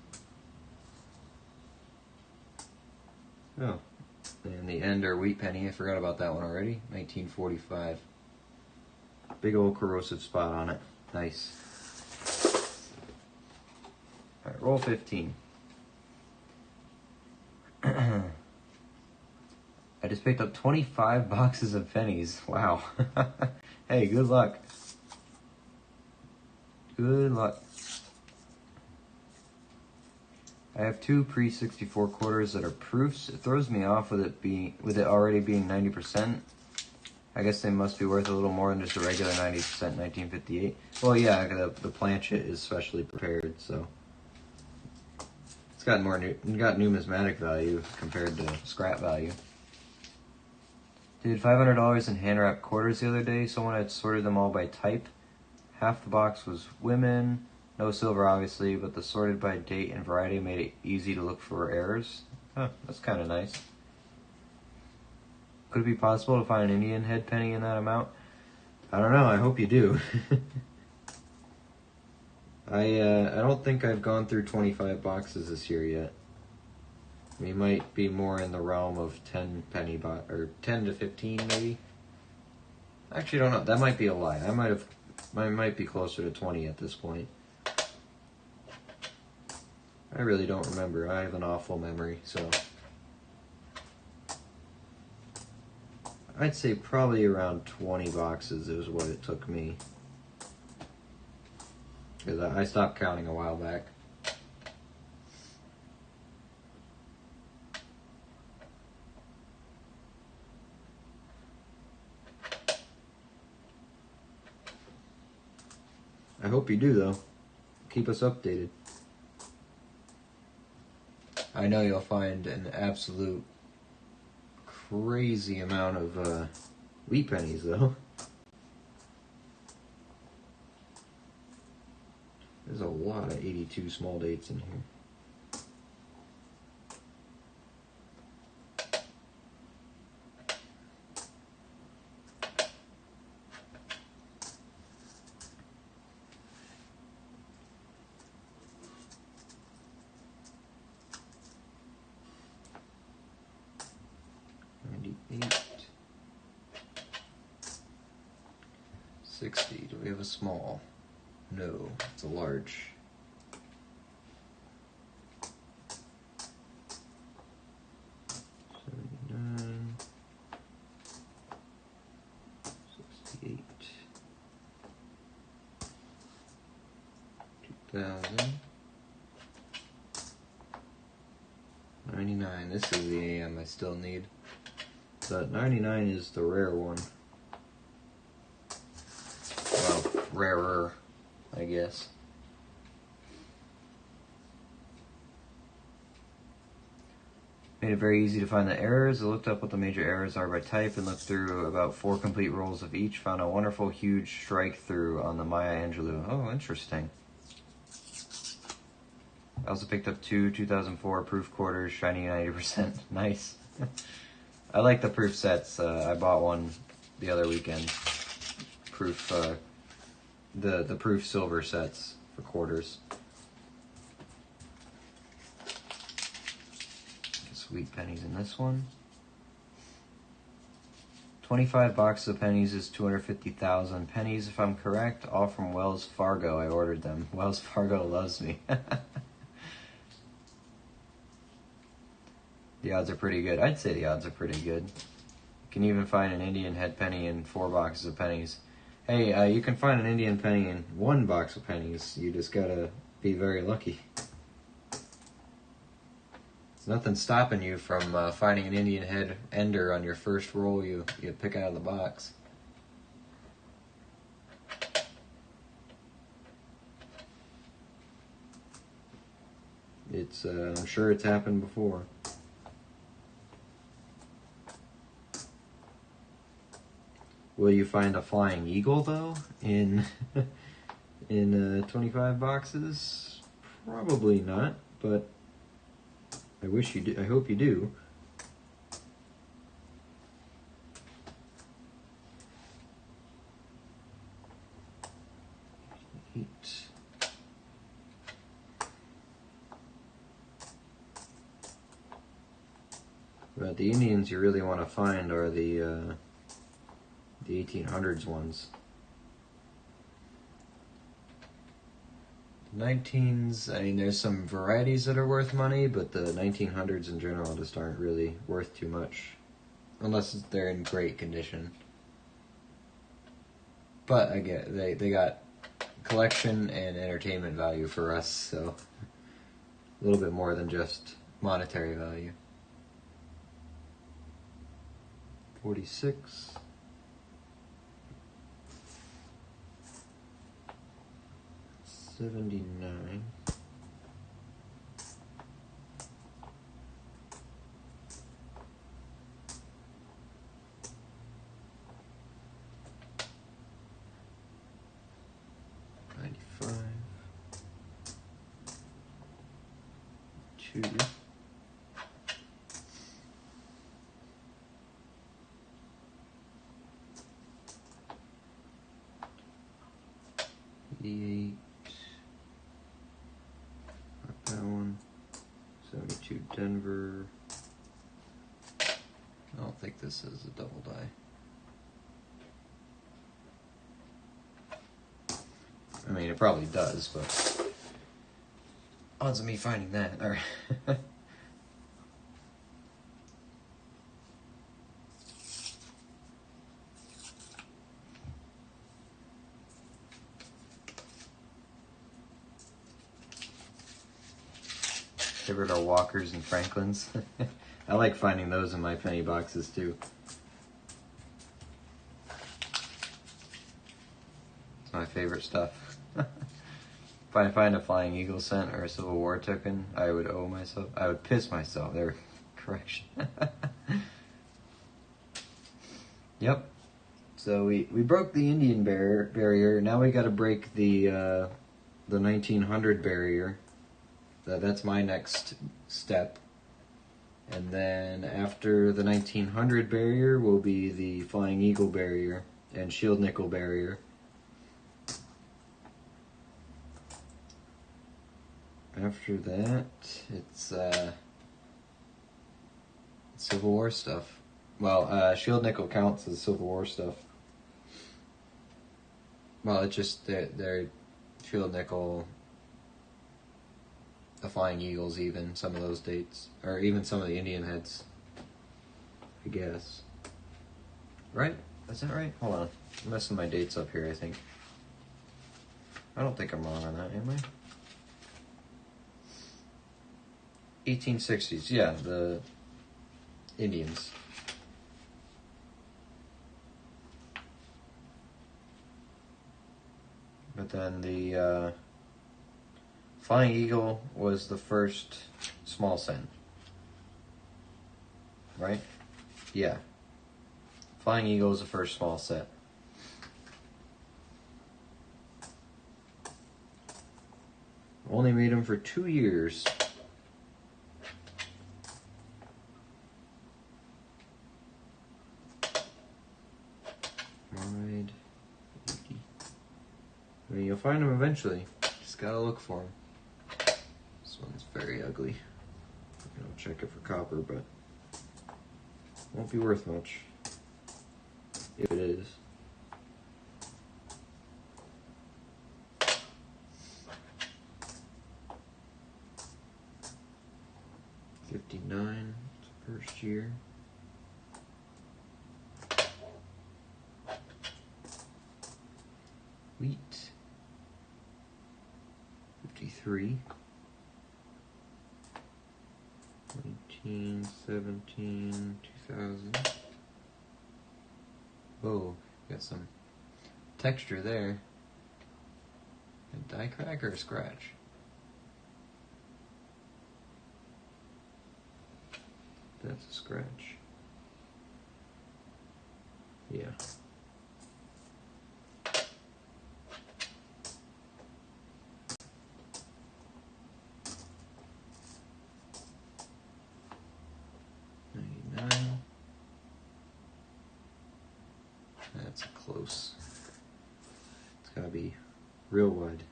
Oh, and the end are wheat penny. I forgot about that one already. 1945. Big old corrosive spot on it. Nice. Alright, roll 15. I just picked up 25 boxes of pennies. Wow. Hey, good luck. Good luck. I have two pre-64 quarters that are proofs. It throws me off with it already being 90%. I guess they must be worth a little more than just a regular 90% 1958. Well, yeah, the planchet is specially prepared, so it's got numismatic value compared to scrap value. Did $500 in hand wrapped quarters the other day. Someone had sorted them all by type. Half the box was women. No silver, obviously, but the sorted by date and variety made it easy to look for errors. Huh, that's kind of nice. Could it be possible to find an Indian head penny in that amount? I don't know. I hope you do. I don't think I've gone through 25 boxes this year yet. We might be more in the realm of 10 penny or 10 to 15 maybe. Actually, I don't know. That might be a lie. I might be closer to 20 at this point. I really don't remember. I have an awful memory, so I'd say probably around 20 boxes is what it took me. Because I stopped counting a while back. I hope you do, though. Keep us updated. I know you'll find an absolute crazy amount of wheat pennies, though. There's a lot of 82 small dates in here. Do we have a small? No, it's a large. $79, $68, $2,000, $99. This is the AM I still need. The 99 is the rare one. Well, rarer, I guess. Made it very easy to find the errors. I looked up what the major errors are by type and looked through about 4 complete rolls of each. Found a wonderful huge strike through on the Maya Angelou. Oh, interesting. I also picked up 2 2004 proof quarters, shiny 90%. Nice. I like the proof sets. I bought one the other weekend. Proof, the proof silver sets for quarters. Sweet pennies in this one. 25 boxes of pennies is 250,000 pennies, if I'm correct. All from Wells Fargo. I ordered them. Wells Fargo loves me. The odds are pretty good. I'd say the odds are pretty good. You can even find an Indian head penny in 4 boxes of pennies. Hey, you can find an Indian penny in 1 box of pennies. You just gotta be very lucky. There's nothing stopping you from finding an Indian head ender on your first roll you pick out of the box. It's I'm sure it's happened before. Will you find a flying eagle though in in 25 boxes? Probably not, but I wish you do. I hope you do. But the Indians you really want to find are the 1800s ones. The 19s, I mean, there's some varieties that are worth money, but the 1900s in general just aren't really worth too much, unless they're in great condition. But I get they got collection and entertainment value for us, so a little bit more than just monetary value. 46. 79. 95. 2. 88. Not that one. 72 Denver. I don't think this is a double die. I mean, it probably does, but odds of me finding that are favorite are Walkers and Franklins. I like finding those in my penny boxes too. It's my favorite stuff. If I find a Flying Eagle cent or a Civil War token, I would owe myself. I would piss myself. There, correction. Yep. So we broke the Indian barrier. Now we got to break the 1900 barrier. That's my next step. And then after the 1900 barrier will be the Flying Eagle barrier and Shield Nickel barrier. After that, it's Civil War stuff. Well, Shield Nickel counts as Civil War stuff. Well, it's just they're Shield Nickel, the Flying Eagles, even some of those dates, or even some of the Indian heads, I guess. Right? Is that right? Hold on, I'm messing my dates up here. I think. I don't think I'm wrong on that, am I? 1860s, yeah, the Indians. But then the Flying Eagle was the first small cent. Right? Yeah. Flying Eagle is the first small set. Only made them for 2 years. Wide. I mean, you'll find them eventually. Just gotta look for them. This one's very ugly. I'll check it for copper, but won't be worth much. If it is. $59, it's the first year. Wheat. 53. 1917, 2000. Whoa, got some texture there. A die crack or a scratch? That's a scratch. Yeah. That's close. It's gotta be real wide.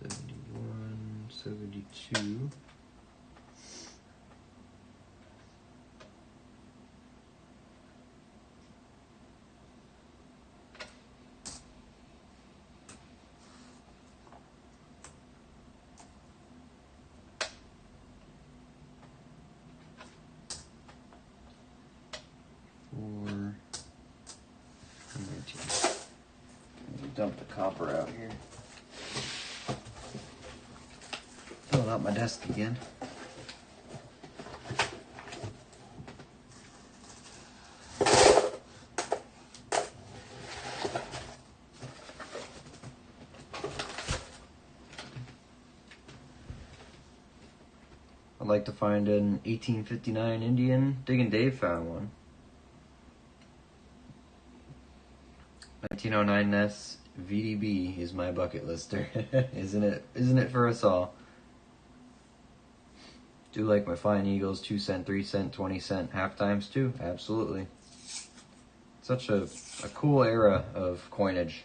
$71, $72. Dump the copper out here. Fill out my desk again. I'd like to find an 1859 Indian. Diggin' Dave found one. 1909 Ness VDB is my bucket lister. Isn't it for us all? Do like my Flying Eagles, 2 cent, 3 cent, 20 cent, half times too. Absolutely. Such a cool era of coinage,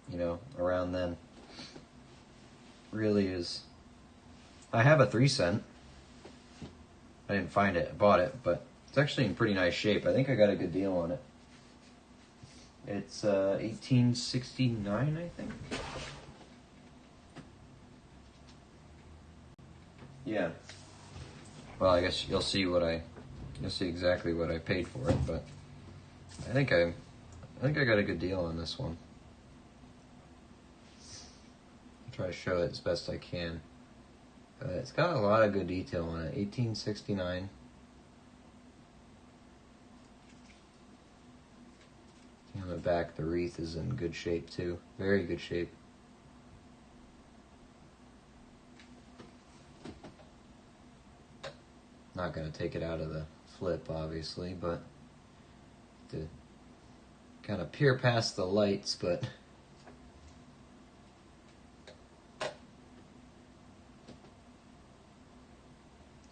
you know, around then. Really is. I have a 3 cent. I didn't find it, I bought it, but it's actually in pretty nice shape. I think I got a good deal on it. It's 1869, I think. Yeah. Well, I guess you'll see exactly what I paid for it, but I think I got a good deal on this one. I'll try to show it as best I can. It's got a lot of good detail on it. 1869. On the back, the wreath is in good shape too. Very good shape. Not going to take it out of the flip, obviously, but to kind of peer past the lights, but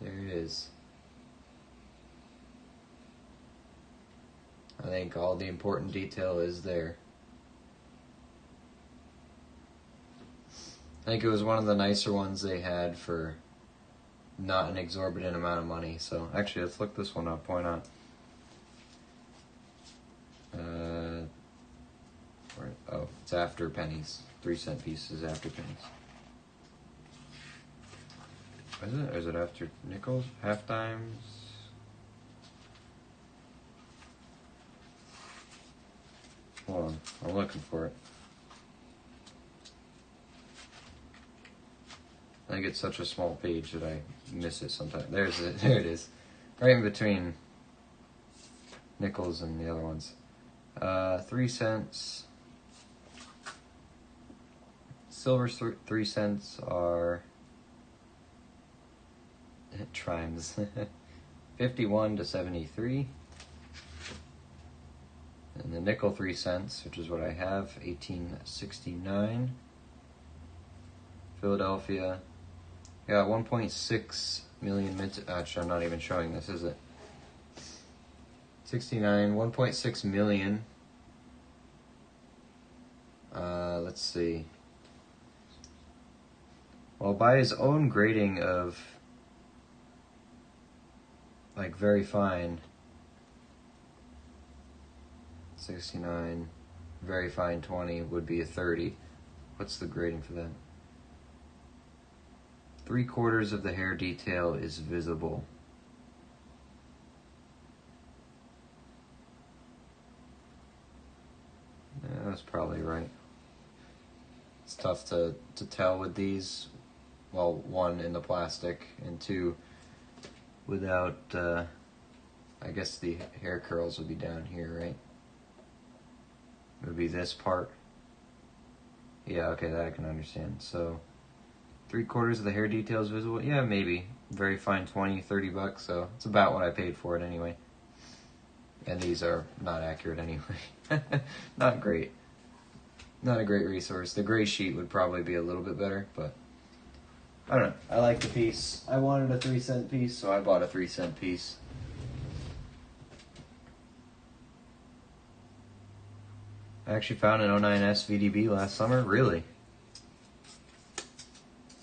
there it is. I think all the important detail is there. I think it was one of the nicer ones they had for not an exorbitant amount of money. So actually, let's look this one up. Why not? Oh, it's after pennies. 3 cent pieces after pennies. Is it? Or is it after nickels? Half dimes? Hold on, I'm looking for it. I think it's such a small page that I miss it sometimes. There it is. Right in between nickels and the other ones. 3 cents. Silver's 3 cents are trimes. 51 to 73. And the nickel 3 cents, which is what I have, 1869. Philadelphia. Got 1.6 million mint. Actually, I'm not even showing this, is it? 69, 1.6 million. Let's see. Well, by his own grading of, like, very fine, 69, very fine 20 would be a 30. What's the grading for that? 3/4 of the hair detail is visible. Yeah, that's probably right. It's tough to tell with these. Well, one, in the plastic, and two, without, I guess the hair curls would be down here, right? It would be this part. Yeah, okay, that I can understand. So 3/4 of the hair detail is visible. Yeah, maybe. Very fine 20, 30 bucks, so it's about what I paid for it anyway. And these are not accurate anyway. Not great. Not a great resource. The gray sheet would probably be a little bit better, but I don't know. I like the piece. I wanted a 3-cent piece, so I bought a 3-cent piece. I actually found an 09S VDB last summer. Really?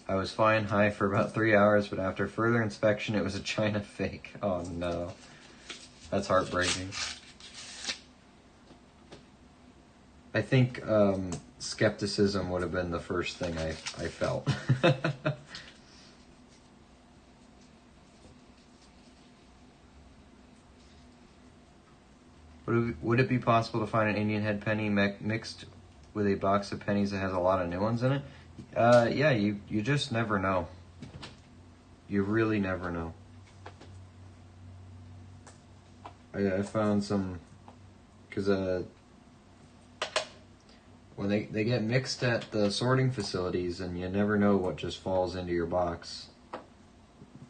I was flying high for about 3 hours, but after further inspection, it was a China fake. Oh no. That's heartbreaking. I think skepticism would have been the first thing I felt. Would it be possible to find an Indian head penny mixed with a box of pennies that has a lot of new ones in it? Yeah, you just never know. You really never know. I found some, because when they get mixed at the sorting facilities, and you never know what just falls into your box,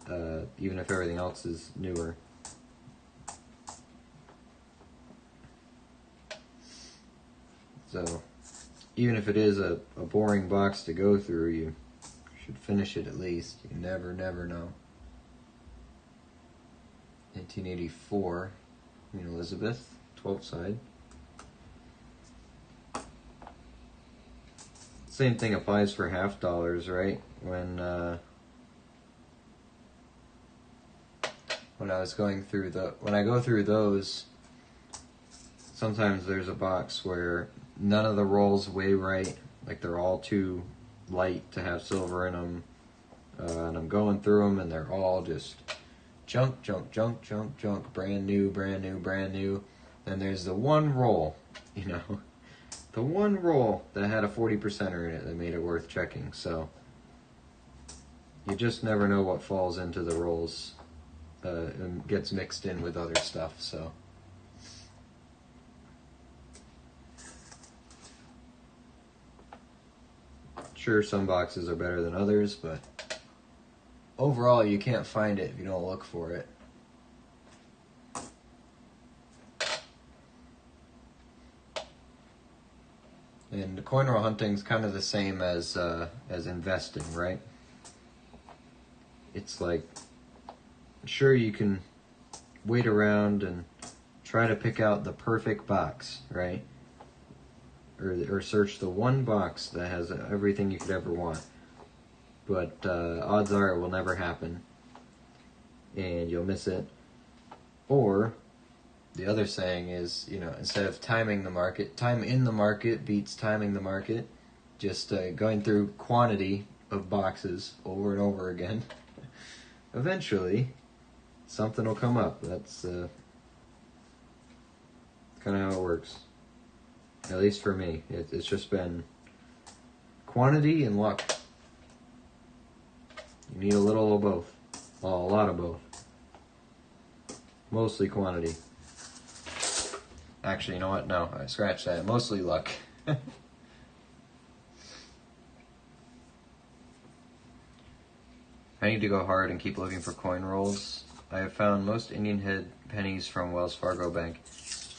even if everything else is newer. So, even if it is a boring box to go through, you should finish it at least. You never know. 1984, Queen Elizabeth, 12th side. Same thing applies for half dollars, right? When I was going through when I go through those, sometimes there's a box where none of the rolls weigh right, like they're all too light to have silver in them, and I'm going through them and they're all just junk, brand new. And there's the one roll, the one roll that had a 40%er in it that made it worth checking. So you just never know what falls into the rolls and gets mixed in with other stuff. So sure, some boxes are better than others, but overall you can't find it if you don't look for it. And coin roll hunting is kind of the same as investing, right? It's like, sure, you can wait around and try to pick out the perfect box, right? Or search the one box that has everything you could ever want. But odds are it will never happen, and you'll miss it. Or the other saying is, instead of timing the market, time in the market beats timing the market. Just going through quantity of boxes over and over again. Eventually, something will come up. That's kind of how it works. At least for me. It's just been quantity and luck. You need a little of both. Well, a lot of both. Mostly quantity. Actually, you know what? No, I scratched that. Mostly luck. I need to go hard and keep looking for coin rolls. I have found most Indian head pennies from Wells Fargo Bank.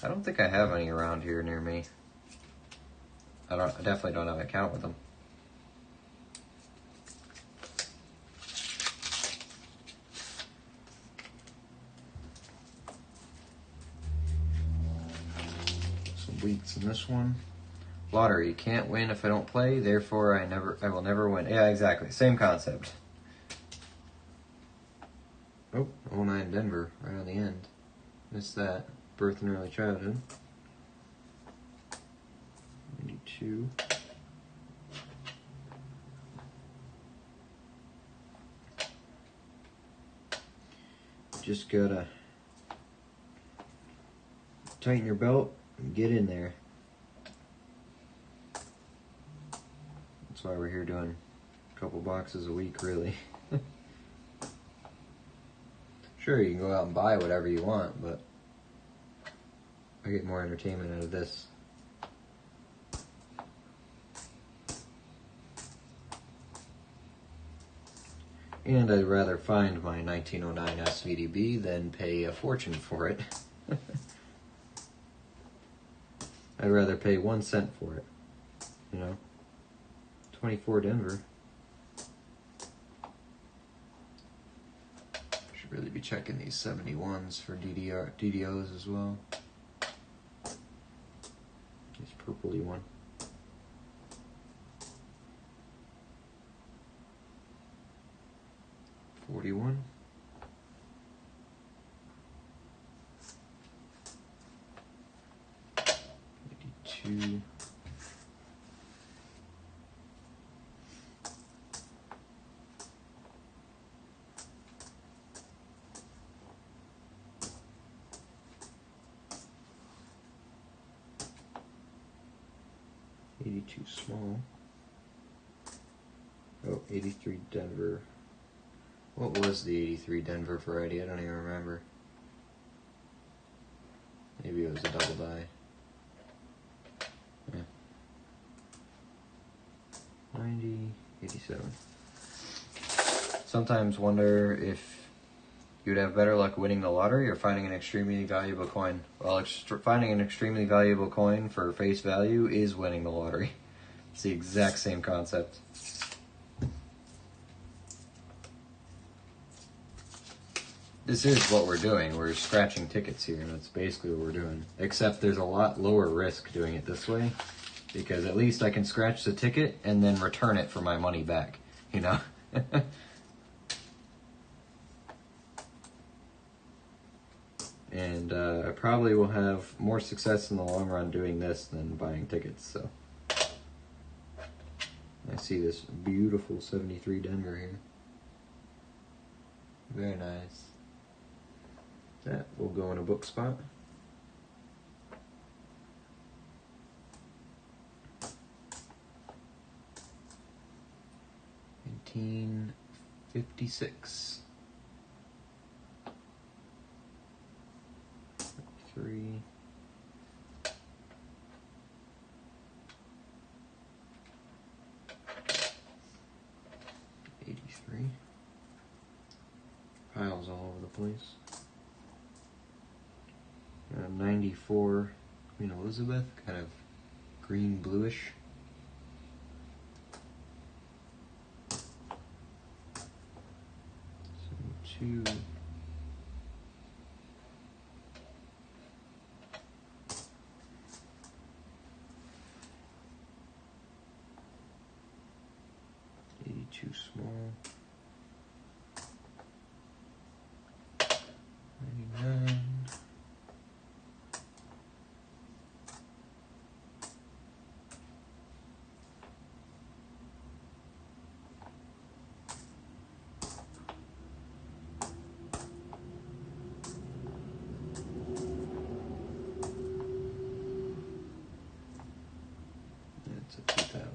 I don't think I have any around here near me. I definitely don't have an account with them. Some wheats in this one. Lottery, you can't win if I don't play, therefore I will never win. Yeah, exactly. Same concept. Oh, 09 Denver, right on the end. Missed that. Birth and early childhood. 92. Just gotta tighten your belt and get in there. That's why we're here doing a couple boxes a week, really. Sure, you can go out and buy whatever you want, but I get more entertainment out of this. And I'd rather find my 1909 SVDB than pay a fortune for it. I'd rather pay 1 cent for it. 24 Denver. Really be checking these 71s for DDOs as well. This purpley one. $41. $82. $82 small. Oh, 83 Denver. What was the 83 Denver variety? I don't even remember. Maybe it was a double die. Yeah. 90, 87. Sometimes wonder if you'd have better luck winning the lottery or finding an extremely valuable coin. Well, finding an extremely valuable coin for face value is winning the lottery. It's the exact same concept. This is what we're doing. We're scratching tickets here, and that's basically what we're doing. Except there's a lot lower risk doing it this way, because at least I can scratch the ticket and then return it for my money back, you know? And I probably will have more success in the long run doing this than buying tickets, so. I see this beautiful 73 Denver here. Very nice. That will go in a book spot. $19.56. 3. $83. Piles all over the place. 94 Queen Elizabeth, kind of green bluish. $72. $82 small. 99. That's a 2000.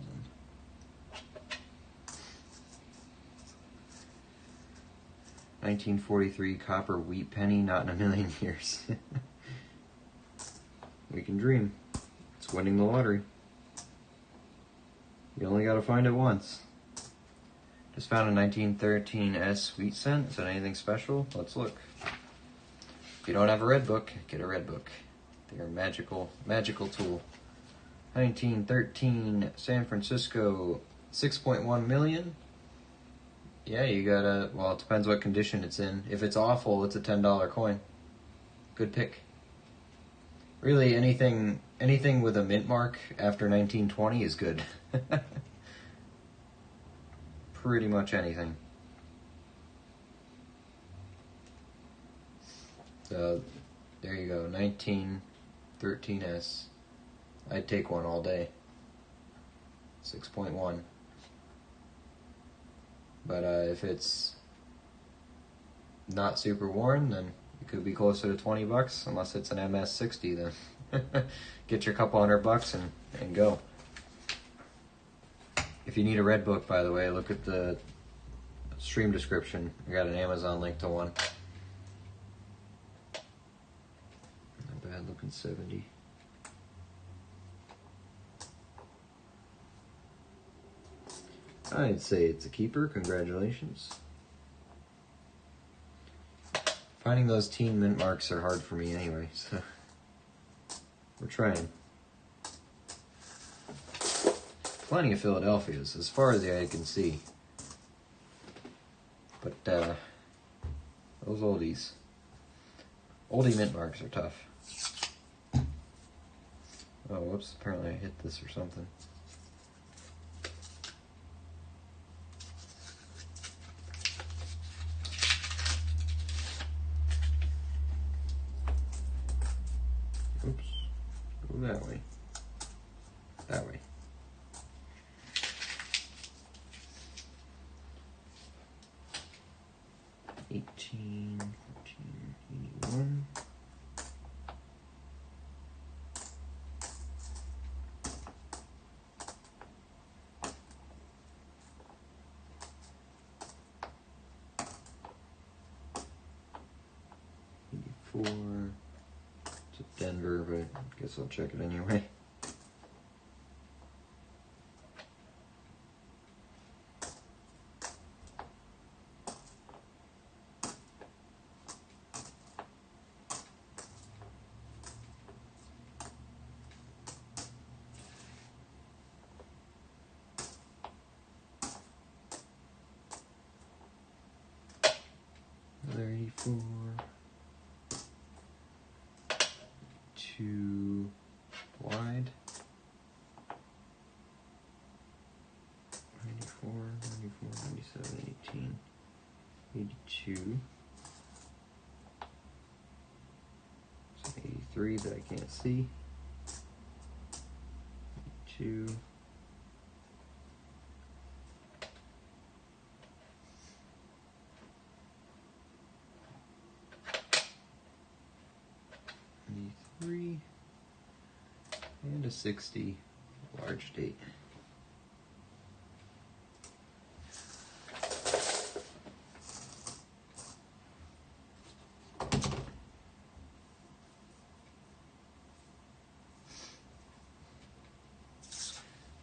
$1943 copper wheat penny, not in a million years. We can dream. It's winning the lottery. You only gotta find it once. Just found a 1913 S wheat cent. Is that anything special? Let's look. If you don't have a red book, get a red book. They're a magical tool. 1913 San Francisco, 6.1 million. Yeah, you gotta, well, it depends what condition it's in. If it's awful, it's a $10 coin. Good pick. Really, anything with a mint mark after 1920 is good. Pretty much anything. So, there you go, 1913S. I'd take one all day. 6.1. But if it's not super worn, then it could be closer to $20, unless it's an MS60, then get your couple $100 and go. If you need a red book, by the way, look at the stream description. I got an Amazon link to one. Not bad looking 70. I'd say it's a keeper. Congratulations. Finding those teen mint marks are hard for me anyway, so we're trying. Plenty of Philadelphias, as far as the eye can see. But Those oldies. Oldie mint marks are tough. Oh, whoops, apparently I hit this or something. Oops. Go that way. That way. $18, $14, $81. It's a Denver, but I guess I'll check it anyway. Another 84. Too wide. 94, 94, 97, 18, 82. So 83 that I can't see. 82. 3 and a 60 large date.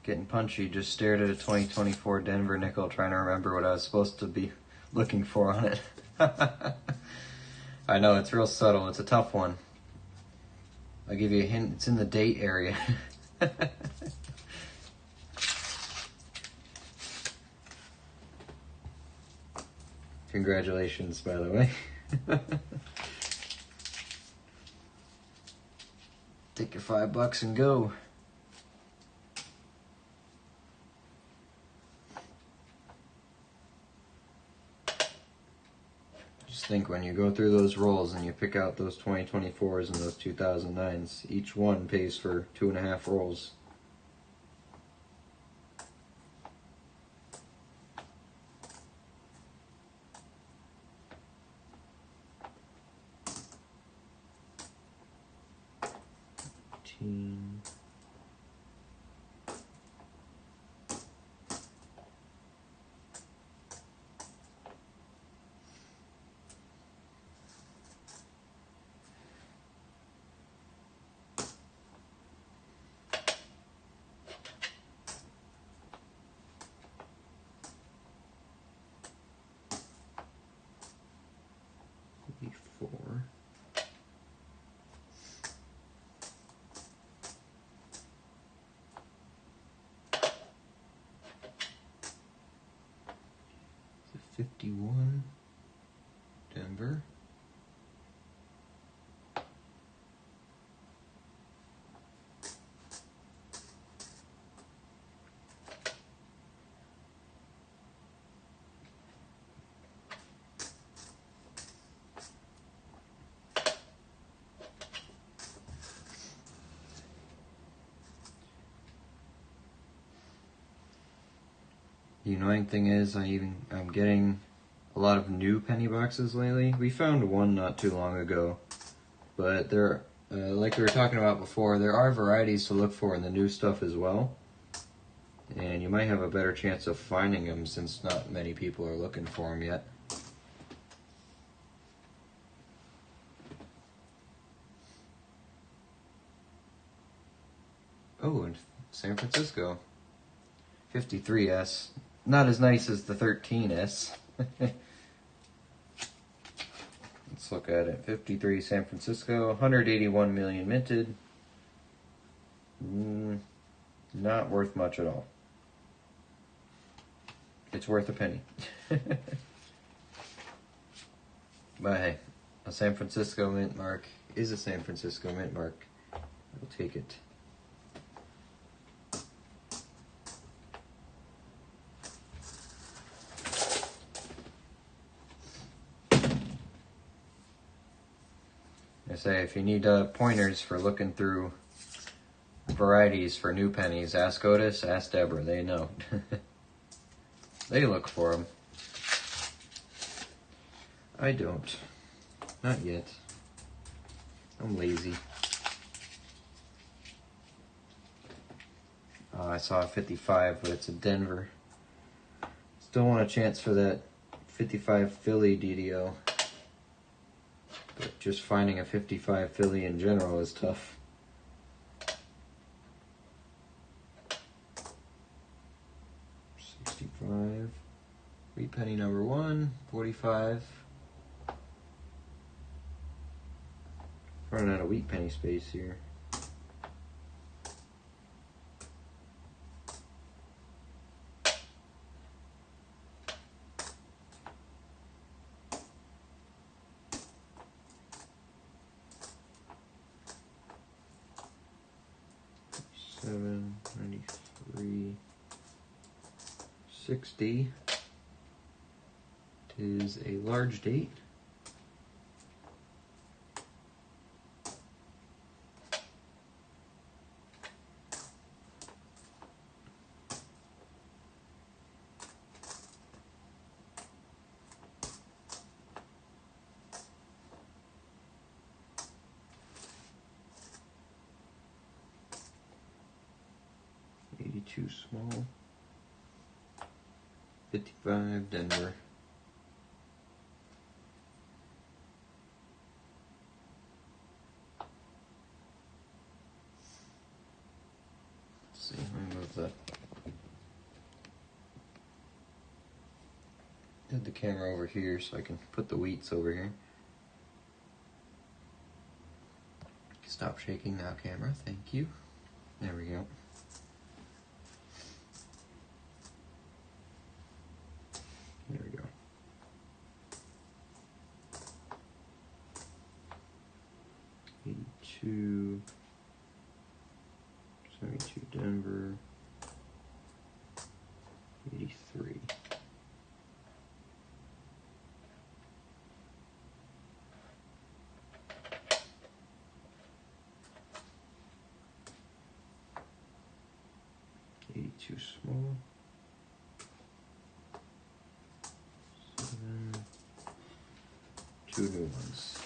Getting punchy, just stared at a 2024 Denver nickel trying to remember what I was supposed to be looking for on it. I know, it's real subtle, it's a tough one. I'll give you a hint, it's in the date area. Congratulations, by the way. Take your $5 and go. Just think, when you go through those rolls and you pick out those 2024s and those 2009s, each one pays for 2.5 rolls. $18. 4. It's a 51. Denver. The annoying thing is I'm getting a lot of new penny boxes lately. We found one not too long ago, but there, like we were talking about before, there are varieties to look for in the new stuff as well. And you might have a better chance of finding them since not many people are looking for them yet. Oh, and San Francisco. 53S. Not as nice as the 13S. Let's look at it. 53 San Francisco, 181 million minted. Not worth much at all. It's worth a penny. But hey, a San Francisco mint mark is a San Francisco mint mark. I'll take it. I say, if you need pointers for looking through varieties for new pennies, ask Otis, ask Deborah. They know. They look for them. I don't. Not yet. I'm lazy. I saw a 55, but it's a Denver. Still want a chance for that 55 Philly DDO. But just finding a 55 Philly in general is tough. $65. Wheat penny number 1, 45. Running out of wheat penny space here. $7.93. 60 is a large date. $82 small. 55 Denver. Let's see, let me move that. Get the camera over here so I can put the wheats over here. Stop shaking now, camera. Thank you. There we go. There we go. $82, 72 Denver, 83. $82 small. 7, 2 new ones.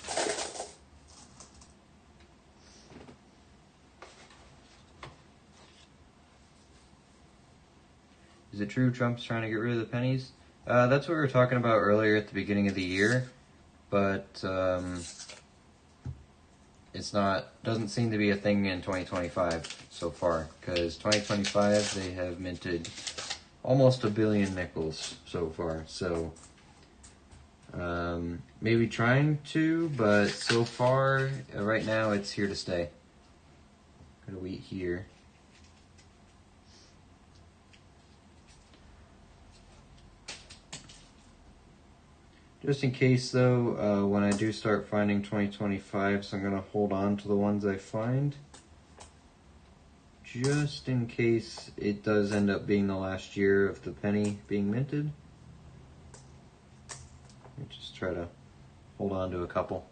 Is it true Trump's trying to get rid of the pennies? That's what we were talking about earlier at the beginning of the year, but it's not, doesn't seem to be a thing in 2025 so far, because 2025 they have minted almost 1 billion nickels so far, so maybe trying to, but so far, right now it's here to stay. Got a wheat here. Just in case though, when I do start finding 2025s, I'm going to hold on to the ones I find. Just in case it does end up being the last year of the penny being minted. I just try to hold on to a couple.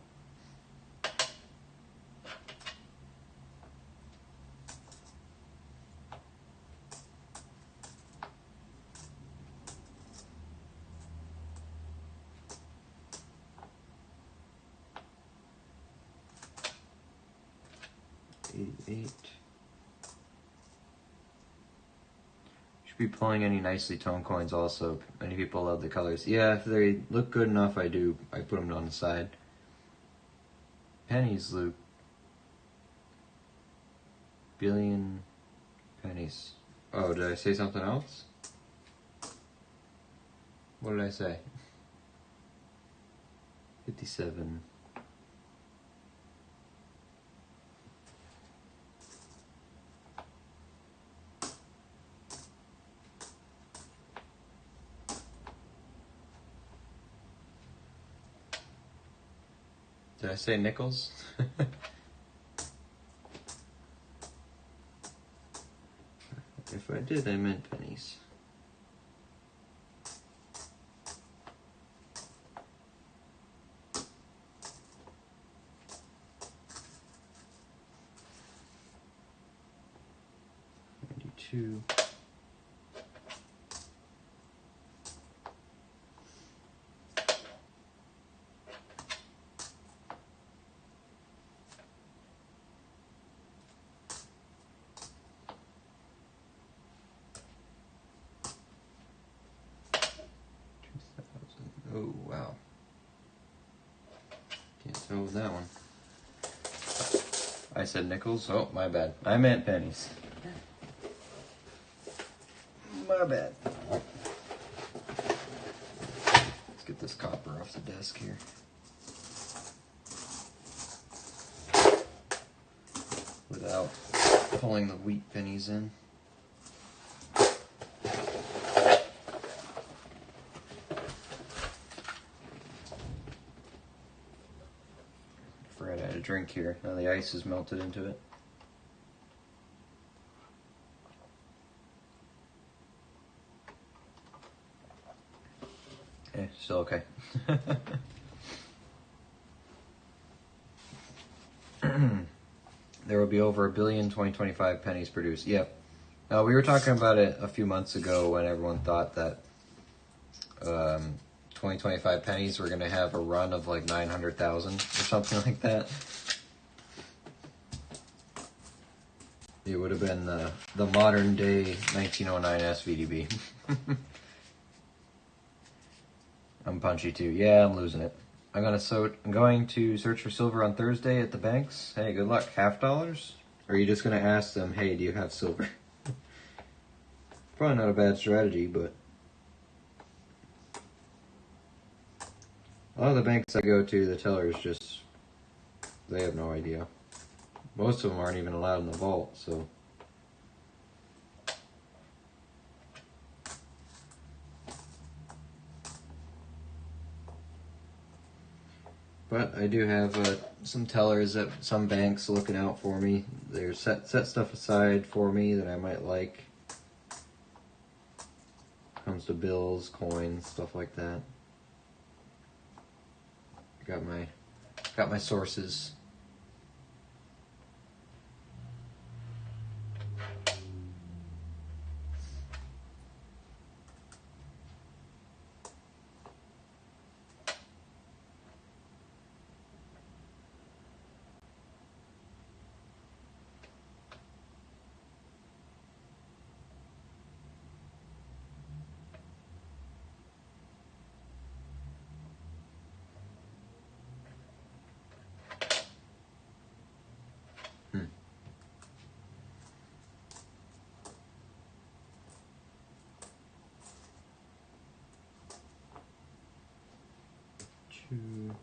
$88. Should be pulling any nicely toned coins also. Many people love the colors. Yeah, if they look good enough, I put them on the side. Pennies, Luke. Billion pennies. Oh, did I say something else? What did I say? 57. Did I say nickels? If I did, I meant pennies. $92. Oh, wow. Can't tell with that one. I said nickels. Oh, my bad. I meant pennies. My bad. Let's get this copper off the desk here. Without pulling the wheat pennies in. Forgot I had a drink here. Now the ice is melted into it. Still okay. There will be over 1 billion 2025 pennies produced. Yep. Now we were talking about it a few months ago when everyone thought that 2025 pennies were going to have a run of like 900,000 or something like that. It would have been the modern day 1909 SVDB. I'm punchy too. Yeah, I'm losing it. I'm going to search for silver on Thursday at the banks. Hey, good luck. $half? Or are you just going to ask them, hey, do you have silver? Probably not a bad strategy, but a lot of the banks I go to, the tellers just, they have no idea. Most of them aren't even allowed in the vault, so. But I do have some tellers at some banks looking out for me. They're set stuff aside for me that I might like. Comes to bills, coins, stuff like that. Got my sources. Two.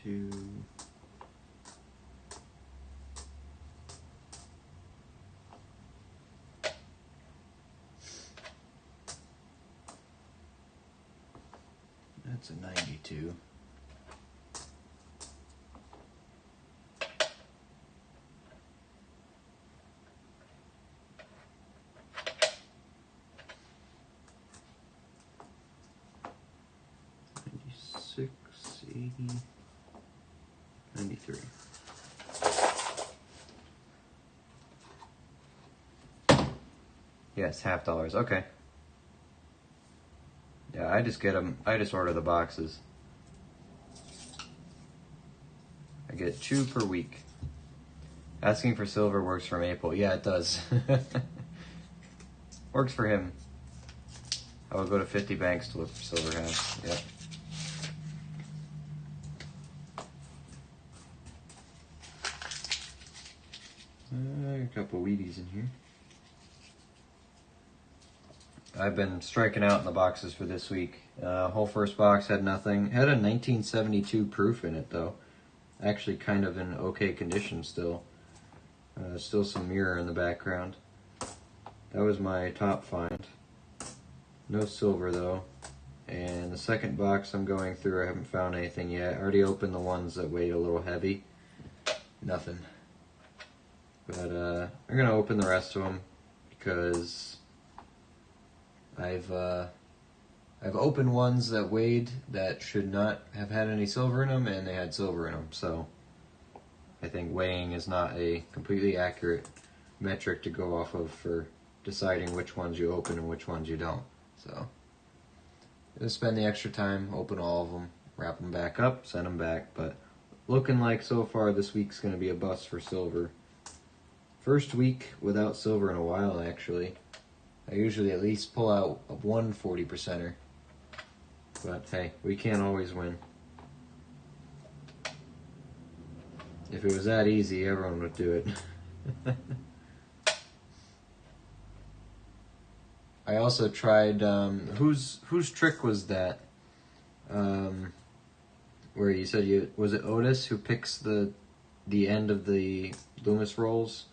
$62. That's a 92. $96, $80, $93. Yes, $half. Okay. Yeah, I just get them. I just order the boxes. I get 2 per week. Asking for silver works for Maple. Yeah, it does. Works for him. I will go to 50 banks to look for silver halves. Yep. A couple Wheaties in here. I've been striking out in the boxes for this week. Whole first box had nothing. Had a 1972 proof in it though. Actually kind of in okay condition still. Still some mirror in the background. That was my top find. No silver though. And the second box I'm going through, I haven't found anything yet. I already opened the ones that weighed a little heavy. Nothing. But I'm going to open the rest of them because I've opened ones that weighed that should not have had any silver in them, and they had silver in them. So I think weighing is not a completely accurate metric to go off of for deciding which ones you open and which ones you don't. So just spend the extra time, open all of them, wrap them back up, send them back. But looking like so far this week's going to be a bust for silver. First week without silver in a while, actually. I usually at least pull out one 40%er. But hey, we can't always win. If it was that easy, everyone would do it. I also tried, whose trick was that? Where you said was it Otis who picks the end of the Loomis rolls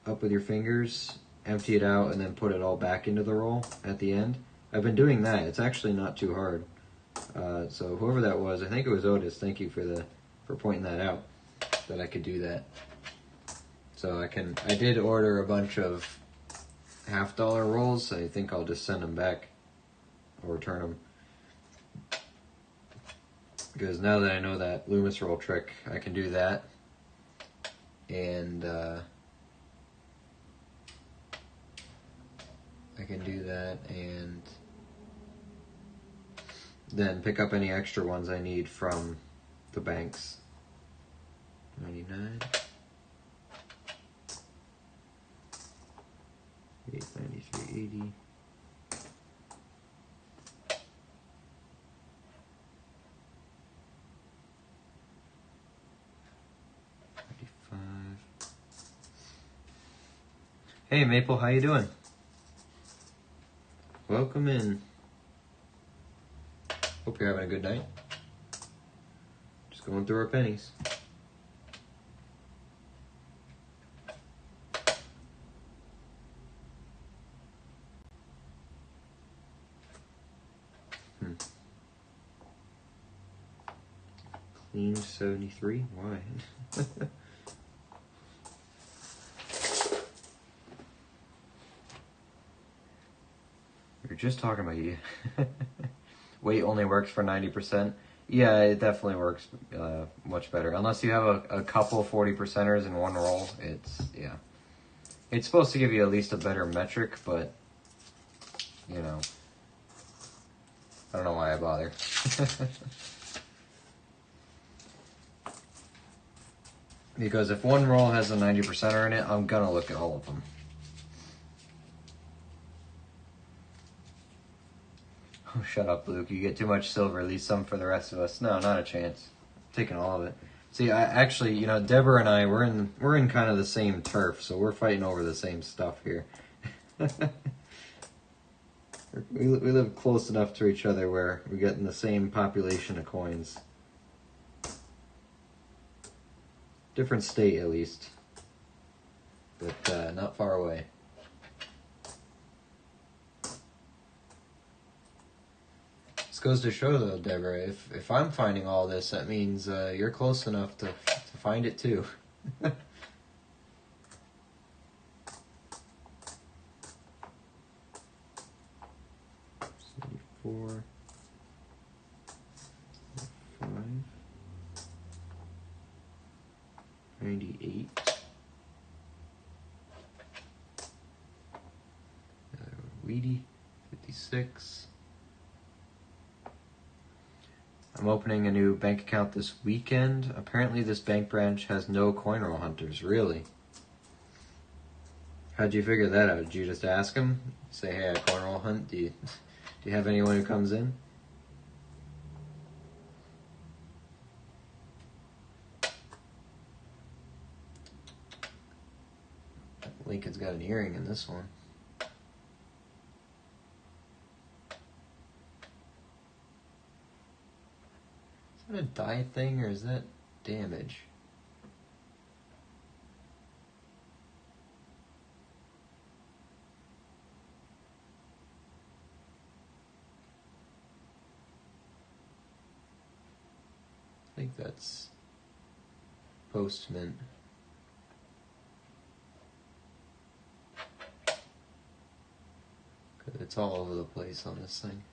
up with your fingers, empty it out, and then put it all back into the roll at the end? I've been doing that. It's actually not too hard. So whoever that was, I think it was Otis. Thank you for pointing that out, that I could do that. So I did order a bunch of $half rolls. I think I'll just send them back or return them. Because now that I know that Loomis roll trick, I can do that. And I can do that and then pick up any extra ones I need from the banks. 99. 893.80. Hey Maple, how you doing? Welcome in. Hope you're having a good night. Just going through our pennies. Clean 73? Why? We were just talking about you. Weight only works for 90%. Yeah, it definitely works much better. Unless you have a couple 40%ers in one roll, yeah. It's supposed to give you at least a better metric, but, you know, I don't know why I bother. Because if one roll has a 90%er in it, I'm gonna look at all of them. Oh, shut up, Luke. You get too much silver. Leave some for the rest of us. No, not a chance. I'm taking all of it. See, I actually, you know, Deborah and I, we're in kind of the same turf, so we're fighting over the same stuff here. we live close enough to each other where we get in the same population of coins. Different state, at least. But not far away. This goes to show, though, Deborah, if I'm finding all this, that means you're close enough to find it, too. 74, 5, 98. Weedy, 56. I'm opening a new bank account this weekend. Apparently this bank branch has no coin roll hunters. Really? How'd you figure that out? Did you just ask them? Say, hey, I coin roll hunt. Do you have anyone who comes in? Lincoln's got an earring in this one. that a die thing or is that damage? I think that's post-mint. It's all over the place on this thing.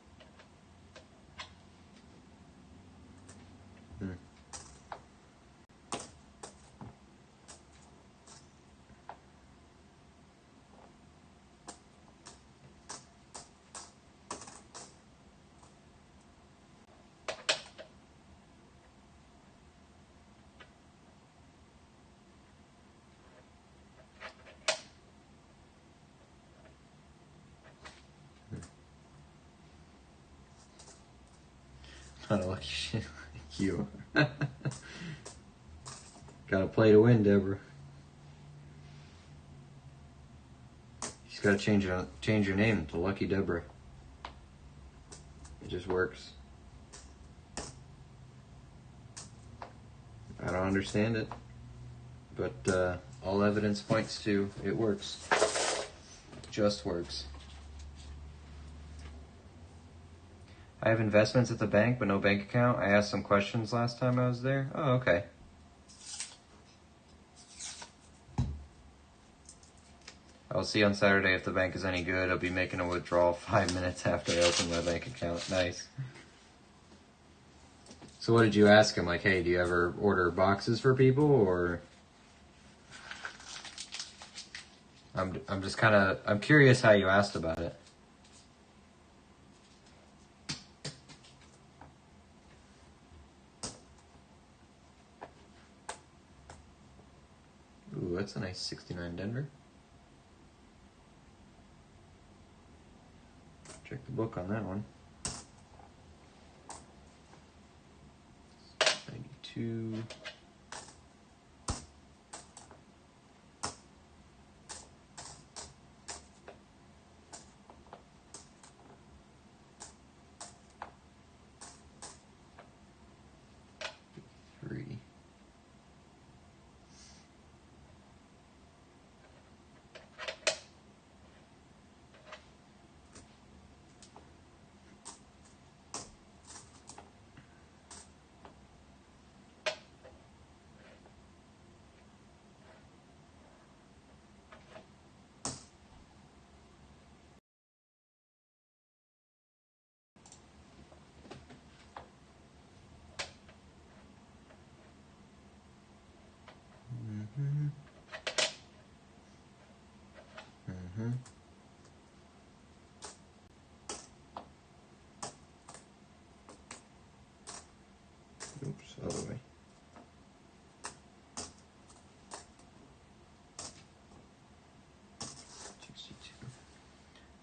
Not a lucky shit like you. Gotta play to win, Deborah. You just gotta change your name to Lucky Deborah. It just works. I don't understand it, but all evidence points to it works. Just works. I have investments at the bank, but no bank account. I asked some questions last time I was there. Oh, okay. I'll see on Saturday if the bank is any good. I'll be making a withdrawal 5 minutes after I open my bank account. Nice. So what did you ask him? Like, hey, do you ever order boxes for people, or? I'm just kind of, I'm curious how you asked about it. Ooh, that's a nice 69 Denver. Check the book on that one. 92. Oops, other way.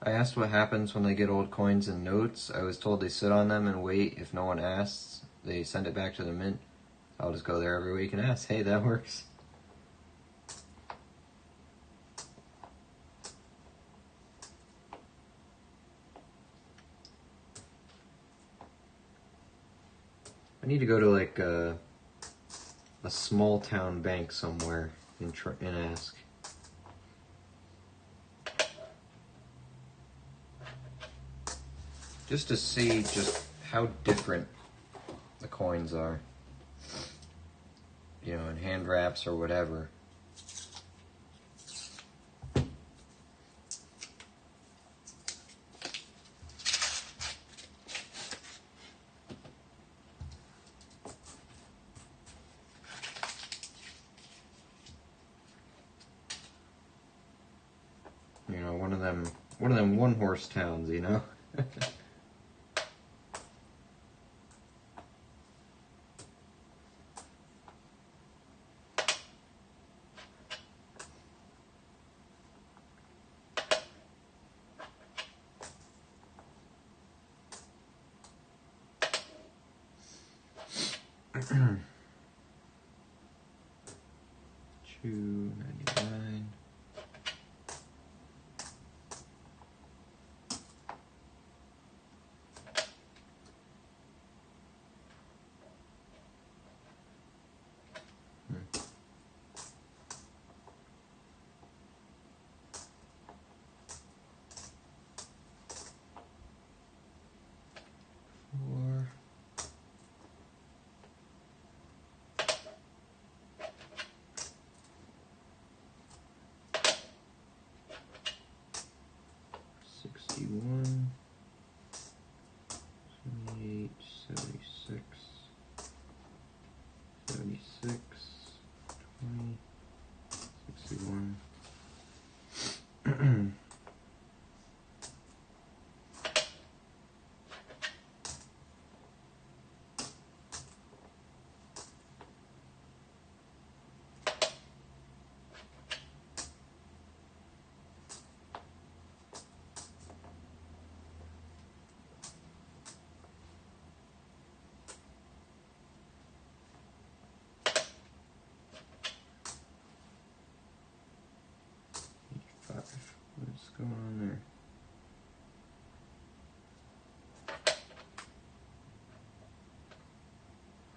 I asked what happens when they get old coins and notes. I was told they sit on them and wait. If no one asks, they send it back to the mint. I'll just go there every week and ask. Hey, that works. I need to go to like a small town bank somewhere and ask. Just to see just how different the coins are. You know, in hand wraps or whatever. You know, one of them one-horse towns, you know? $2.99. 61, 78, 76, 76, 20, 61. 85. What's going on there?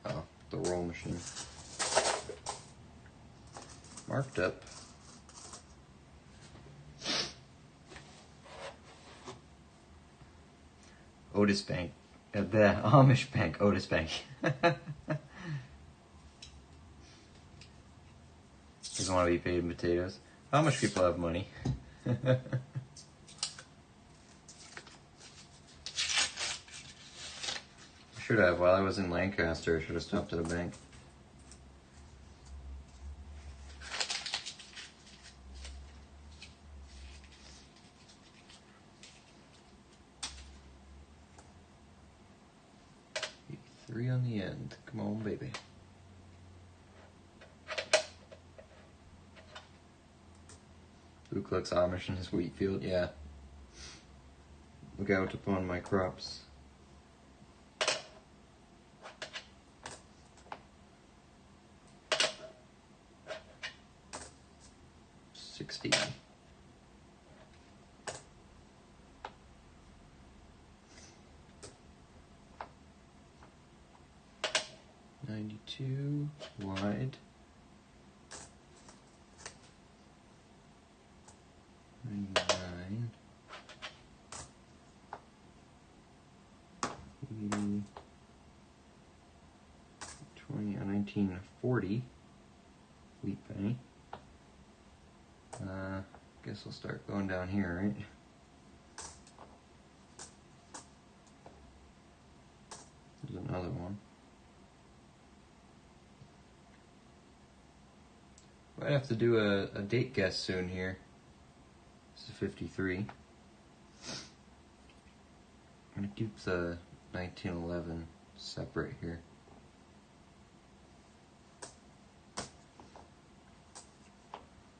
Oh, the roll machine. Marked up. Otis Bank. The Amish Bank. Otis Bank. Doesn't want to be paid in potatoes. Amish people have money. Should have. While I was in Lancaster, I should have stopped at a bank. Three on the end. Come on, baby. Luke looks Amish in his wheat field. Yeah. Look out upon my crops. 60. 92 wide. 99. 80. 20, 1940 wheat penny. Guess we'll start going down here, right? There's another one. Might have to do a date guess soon here. This is 53. I'm gonna keep the 1911 separate here.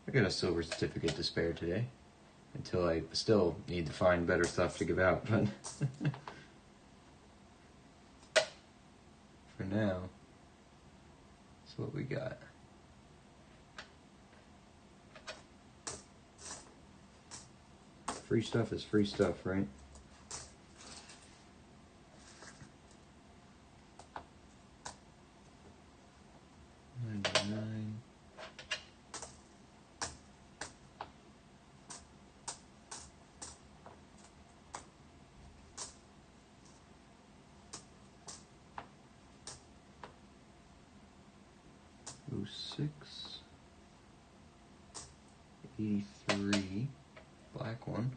I got a silver certificate to spare today, until I still need to find better stuff to give out, but for now, that's what we got. Free stuff is free stuff, right? Oh, 06, 83, black one.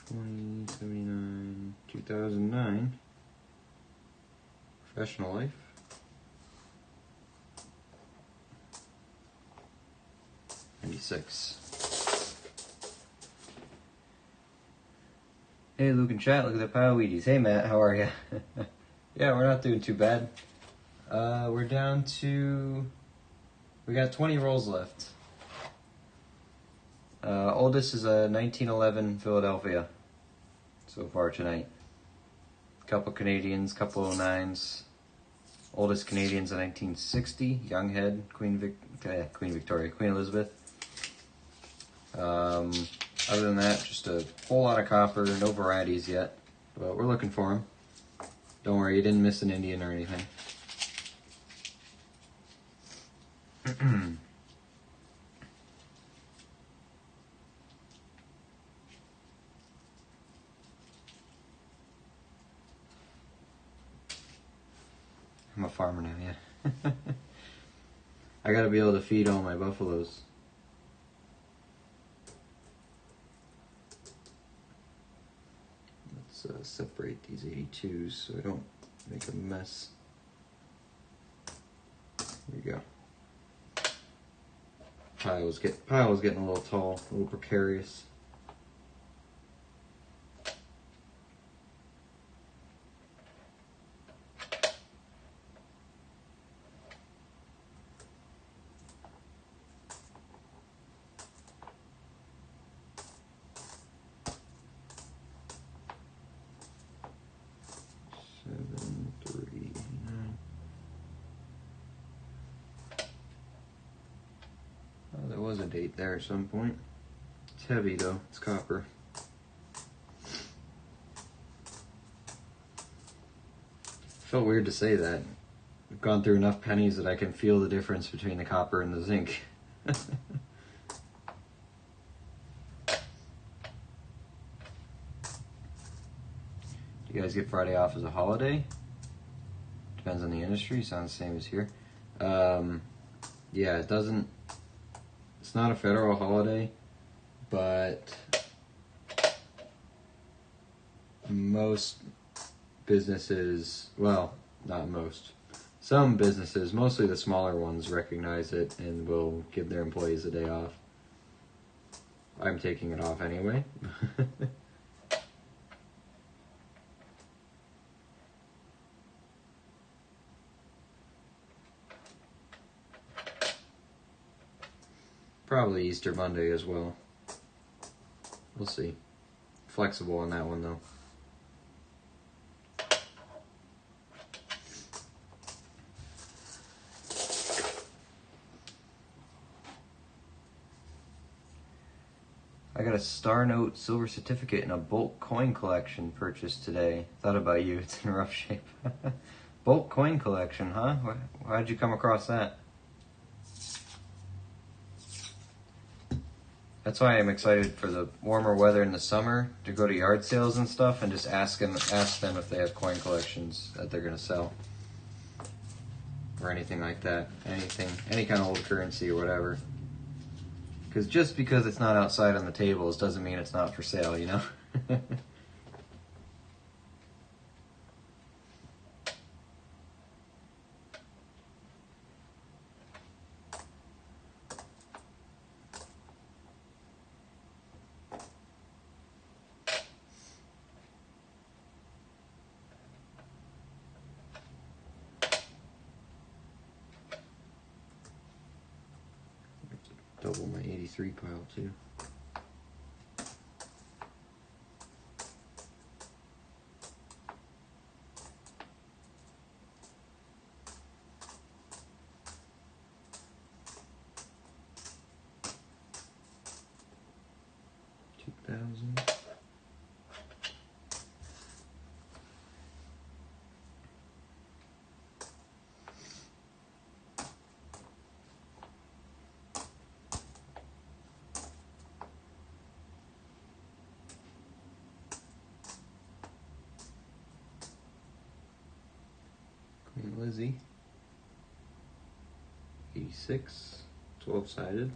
2079, 2009, professional life. 96. Hey, Luke and chat, look at the pile of Wheaties. Hey, Matt, how are you? Yeah, we're not doing too bad. We're down to... We got 20 rolls left. Oldest is a 1911 Philadelphia so far tonight. Couple Canadians, couple 09s. Oldest Canadian's a 1960, young head, Queen Victoria, Queen Elizabeth. Other than that, just a whole lot of copper, no varieties yet, but we're looking for them. Don't worry, you didn't miss an Indian or anything. I'm a farmer now, yeah. I gotta be able to feed all my buffaloes. Let's separate these 82s so I don't make a mess. There you go. Pile was getting a little tall, a little precarious. There was a date there at some point. It's heavy though, it's copper. Felt weird to say that. I've gone through enough pennies that I can feel the difference between the copper and the zinc. Do you guys get Friday off as a holiday? Depends on the industry, sounds the same as here. Yeah, it doesn't. It's not a federal holiday, but most businesses, well, not most, some businesses, mostly the smaller ones, recognize it and will give their employees a day off. I'm taking it off anyway. Probably Easter Monday as well. We'll see. Flexible on that one though. I got a Star Note silver certificate in a bulk coin collection purchased today. Thought about you, it's in rough shape. Bulk coin collection, huh? How'd you come across that? That's why I'm excited for the warmer weather in the summer to go to yard sales and stuff and just ask them if they have coin collections that they're gonna sell. Or anything like that. Any kind of old currency or whatever. Because just because it's not outside on the tables doesn't mean it's not for sale, you know? Double my 83 pile too. $2,000. Queen Lizzie, 86, 12-sided.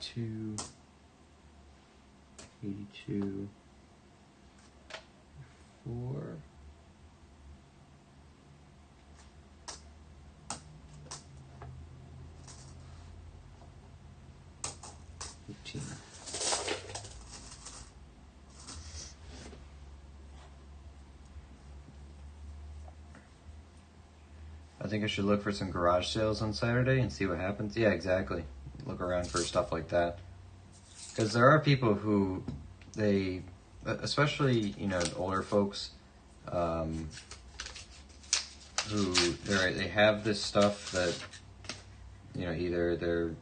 Two, 82, 4. I think I should look for some garage sales on Saturday and see what happens. Yeah, exactly. Look around for stuff like that. Because there are people who, especially, older folks, who they have this stuff that, either their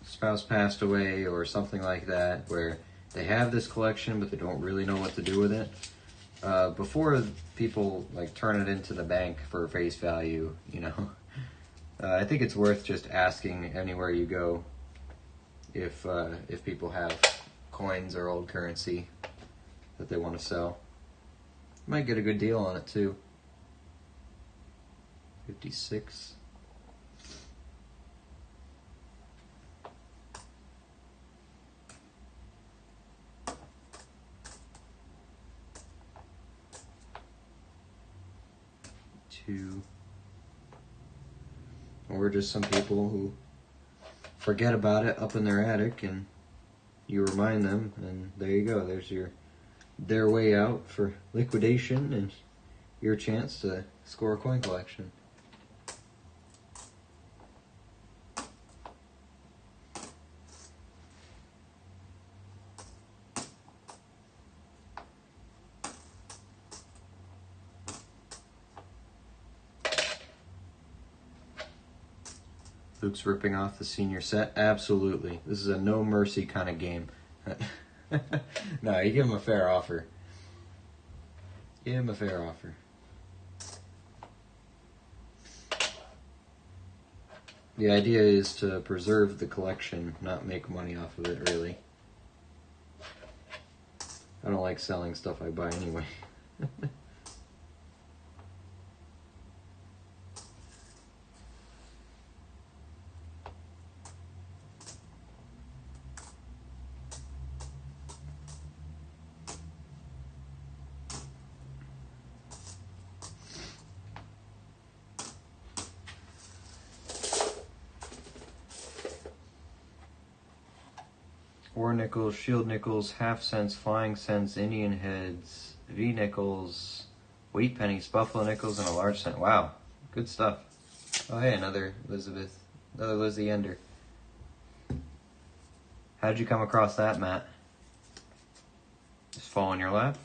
spouse passed away or something like that, where they have this collection but they don't really know what to do with it. Before people turn it into the bank for face value, I think it's worth just asking anywhere you go if people have coins or old currency that they want to sell. Might get a good deal on it too. 56. Or just some people who forget about it up in their attic and you remind them, and there you go, there's their way out for liquidation and your chance to score a coin collection. Luke's ripping off the senior set. Absolutely. This is a no mercy kind of game. No, you give him a fair offer. Give him a fair offer. The idea is to preserve the collection, not make money off of it, really. I don't like selling stuff I buy anyway. War nickels, shield nickels, half cents, flying cents, Indian heads, V nickels, wheat pennies, buffalo nickels, and a large cent. Wow, good stuff. Oh hey, another Lizzie Ender. How'd you come across that, Matt? Just fall in your lap?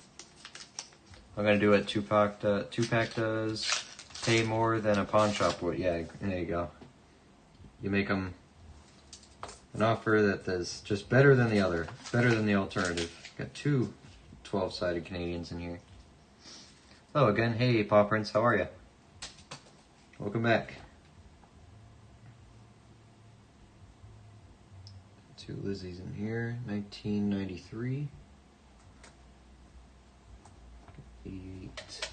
I'm gonna do what Tupac does. Pay more than a pawn shop would. Yeah, there you go. You make them an offer that is just better than the other, better than the alternative. Got two 12-sided Canadians in here. Hello again. Hey, Paw Prince, how are you? Welcome back. Two Lizzies in here. 1993. 88.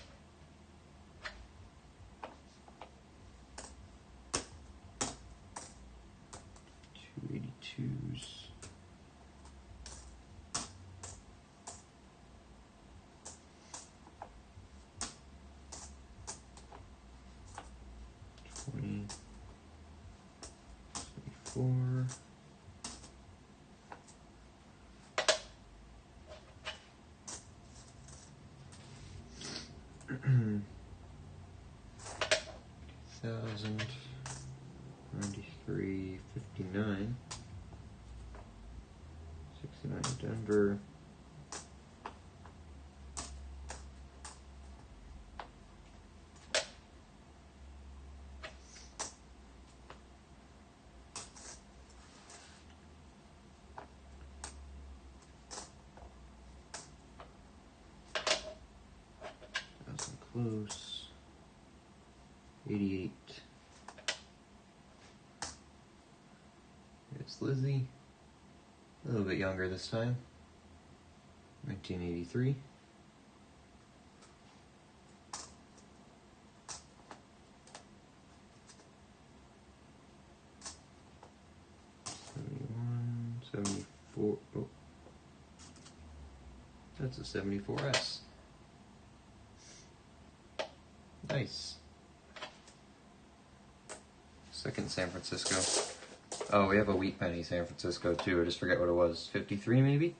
$282s. $20. $74. $1,000. 93, 59, 69 Denver, thousand close, 88. It's Lizzie, a little bit younger this time, 1983. '71, '74. Oh, that's a 74S. Nice. Second San Francisco. Oh, we have a wheat penny San Francisco too. I just forget what it was. 53 maybe?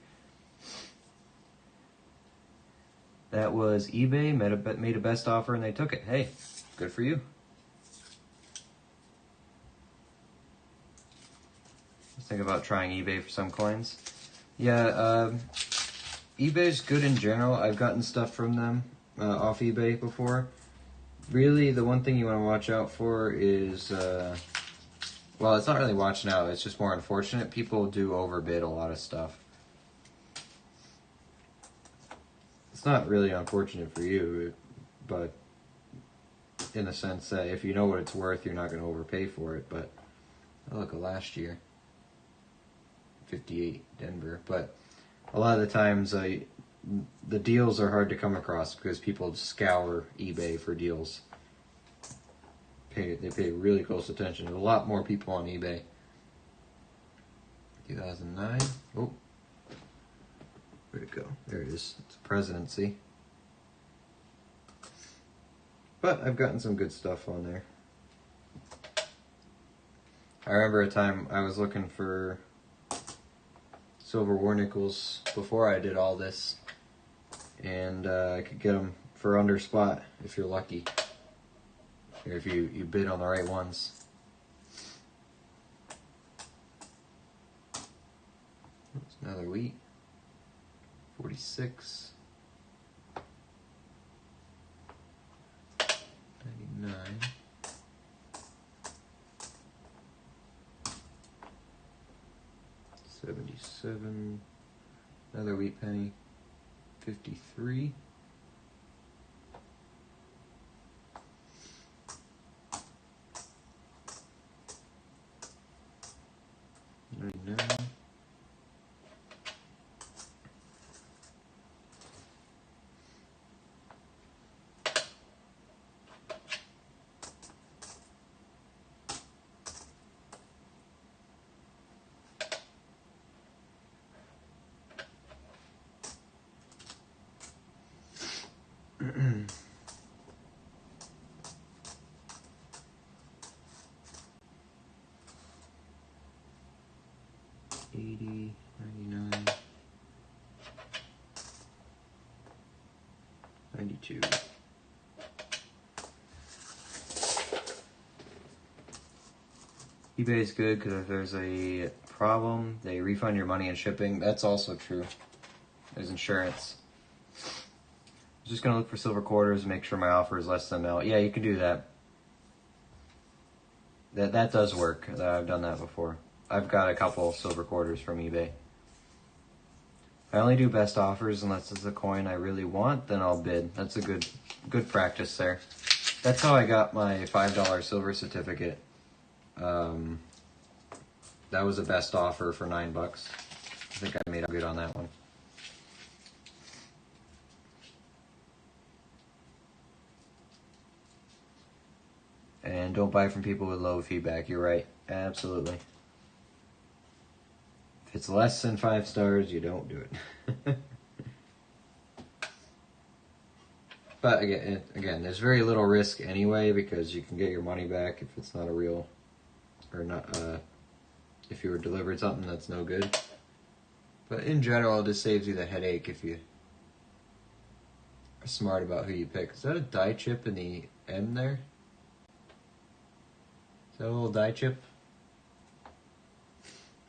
That was eBay, made a best offer and they took it. Hey, good for you. Let's think about trying eBay for some coins. Yeah, eBay's good in general. I've gotten stuff from them off eBay before. Really, the one thing you want to watch out for is... well, it's not really watching out, it's just more unfortunate. People do overbid a lot of stuff. It's not really unfortunate for you, but in the sense that if you know what it's worth, you're not going to overpay for it. But look at last year. 58 Denver. But a lot of the times, the deals are hard to come across because people scour eBay for deals. They pay really close attention. There's a lot more people on eBay. 2009. Oh, where'd it go? There it is. It's a presidency. But I've gotten some good stuff on there. I remember a time I was looking for silver war nickels before I did all this, and I could get them for under spot if you're lucky, or if you bid on the right ones. Oops, another wheat. 46. 99. 77. Another wheat penny. 53. 99. $80, $99, $92. eBay is good because if there's a problem, they refund your money and shipping. That's also true. There's insurance. I'm just going to look for silver quarters and make sure my offer is less than mil. Yeah, you can do that. That does work. I've done that before. I've got a couple silver quarters from eBay. I only do best offers unless it's a coin I really want, then I'll bid. That's a good practice there. That's how I got my $5 silver certificate. That was a best offer for $9. I think I made up good on that one. And don't buy from people with low feedback. You're right. Absolutely. If it's less than 5 stars, you don't do it. But again, there's very little risk anyway because you can get your money back if it's not a real, or not, if you were delivered something that's no good. But in general, it just saves you the headache if you are smart about who you pick. Is that a die chip in the M there? Is that a little die chip?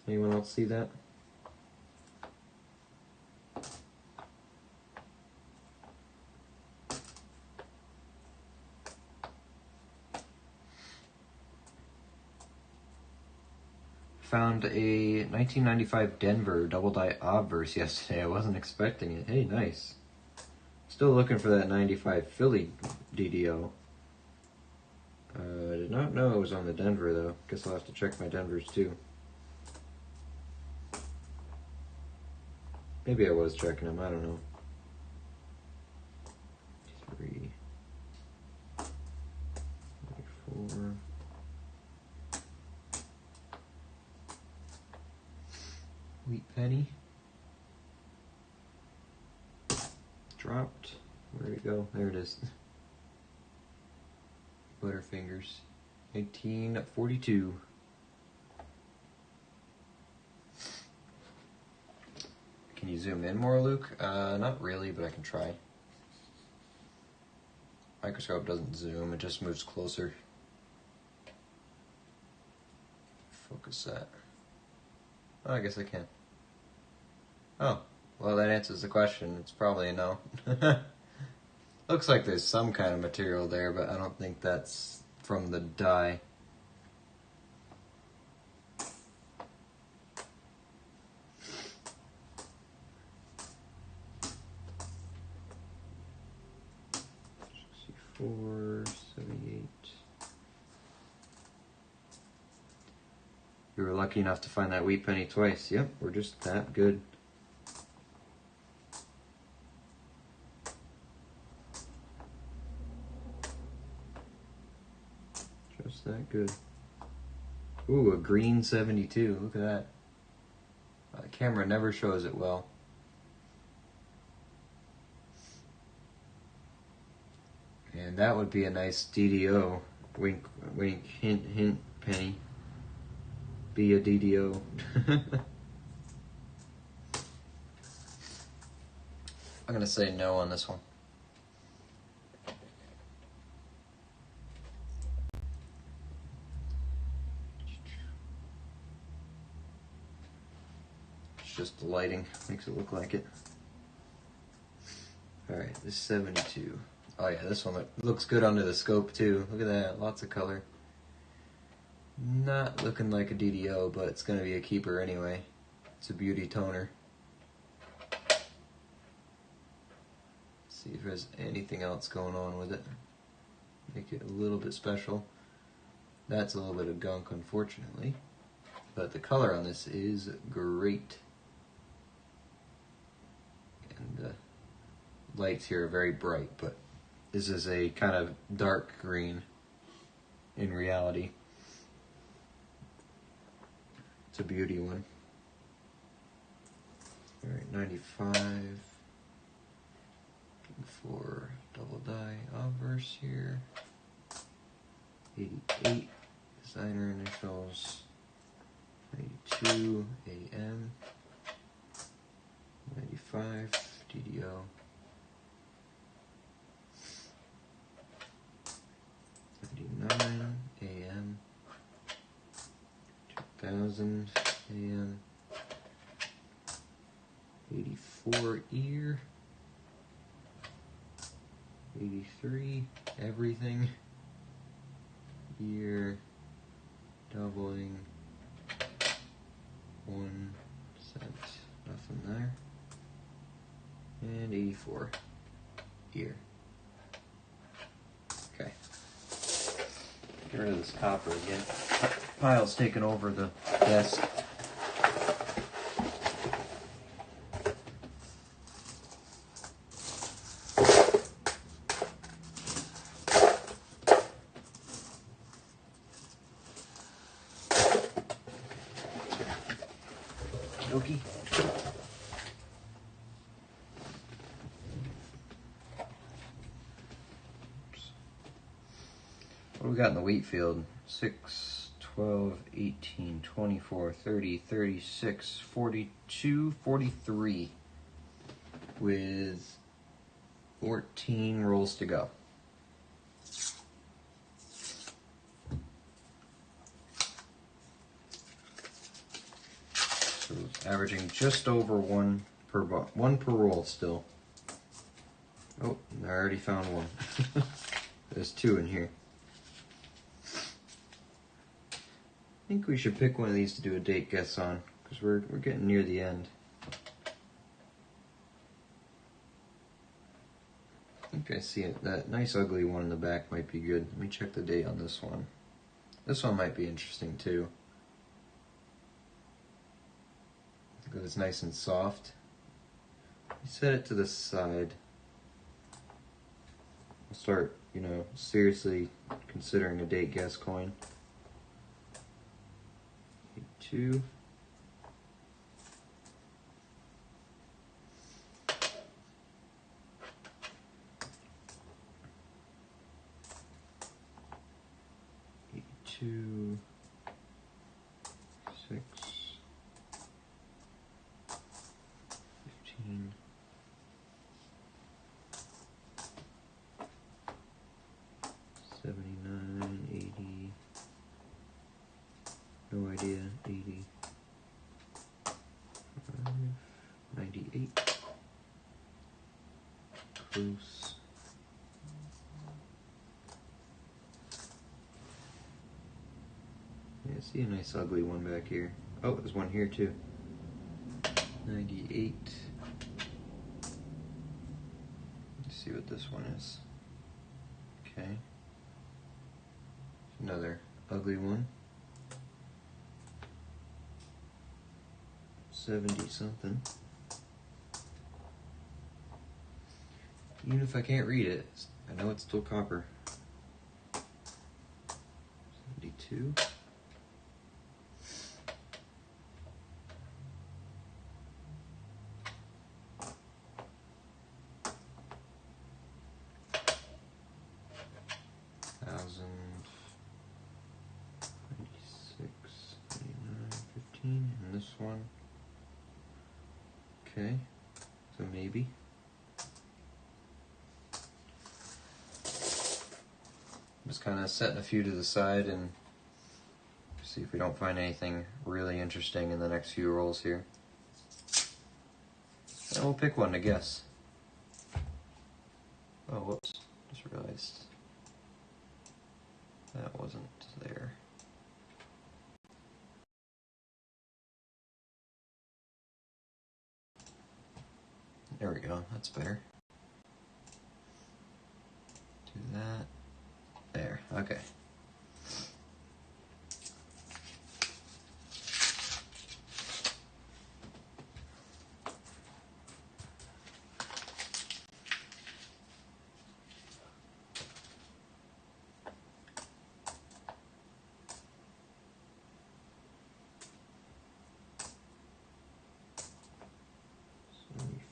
Anyone else see that? Found a 1995 Denver double die obverse yesterday. I wasn't expecting it. Hey, nice. Still looking for that 95 Philly DDO. I did not know it was on the Denver though. Guess I'll have to check my Denvers too. Maybe I was checking them, I don't know. 3, 4. Wheat penny. Dropped. Where'd it go? There it is. Butterfingers. 1942. Can you zoom in more, Luke? Not really, but I can try. Microscope doesn't zoom, it just moves closer. Focus that. Oh, I guess I can. Oh, well that answers the question. It's probably a no. Looks like there's some kind of material there, but I don't think that's from the die. $4.78. You were lucky lucky enough to find that wheat penny twice. Yep, we're just that good. Just that good. Ooh, a green 72. Look at that. The camera never shows it well. And that would be a nice DDO. Wink, wink, hint, hint, penny. Be a DDO. I'm gonna say no on this one. It's just the lighting makes it look like it. Alright, this 72. Oh yeah, this one looks good under the scope too. Look at that, lots of color. Not looking like a DDO, but it's gonna be a keeper anyway. It's a beauty toner. See if there's anything else going on with it. Make it a little bit special. That's a little bit of gunk, unfortunately. But the color on this is great. And the lights here are very bright, but this is a kind of dark green in reality. It's a beauty one. Alright, 95. For double die obverse here. 88 designer initials. 92 AM. 95 DDO. 99 AM. 2000 AM. 84 ear. 83, everything, year, doubling, 1 cent, nothing there, and 84, year. Okay, get rid of this copper again. Pile's taking over the desk. Okay. What do we got in the wheat field? 6, 12, 18, 24, 30, 36, 42, 43 with 14 rolls to go. So averaging just over one per roll still. Oh, I already found one. There's 2 in here. I think we should pick one of these to do a date guess on, because we're getting near the end. I think I see it. That nice ugly one in the back might be good. Let me check the date on this one. This one might be interesting too. Because it's nice and soft. Set it to the side. I'll start, seriously considering a date guess coin. 2. Two, 6, 15, 79, 80, no idea, 80, 98, close. Yeah, I see a nice ugly one back here. Oh, there's one here too. 98. Let's see what this one is. Okay. Another ugly one. 70 something. Even if I can't read it, I know it's still copper. 72. And this one. Okay, so maybe. I'm just kind of setting a few to the side and see if we don't find anything really interesting in the next few rolls here. And we'll pick one to guess. Oh, whoops, just realized that wasn't there. There we go, that's better. Do that. There, okay.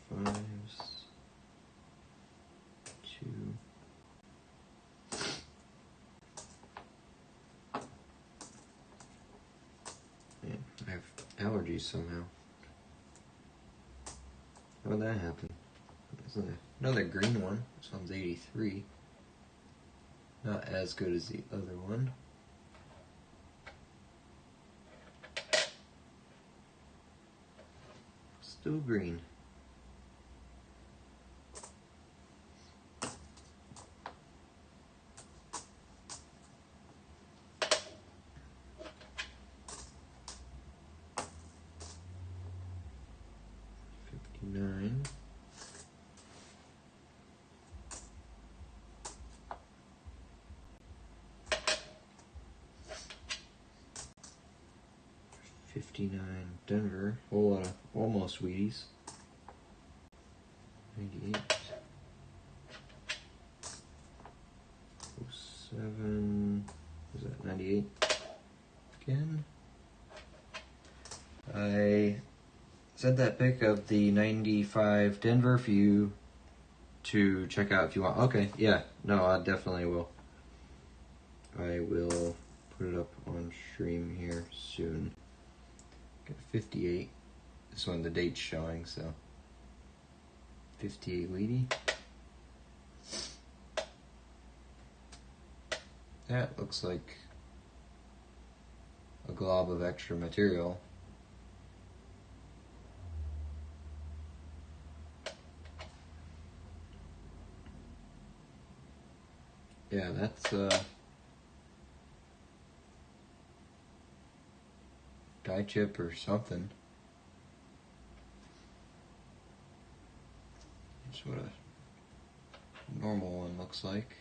Fives, 2. Man, I have allergies somehow. How would that happen? There's another green one. This one's 83. Not as good as the other one. Still green. $59. $59 Denver. Whole lot of almost Wheaties. 98. 07. Was that 98? Again. I sent that pic of the 95 Denver for you to check out if you want. Okay, yeah. No, I definitely will. I will put it up on stream here soon. Got 58. This one, the date's showing, so 58 Wheatie. That looks like a glob of extra material. Yeah, that's die chip or something. That's what a normal one looks like.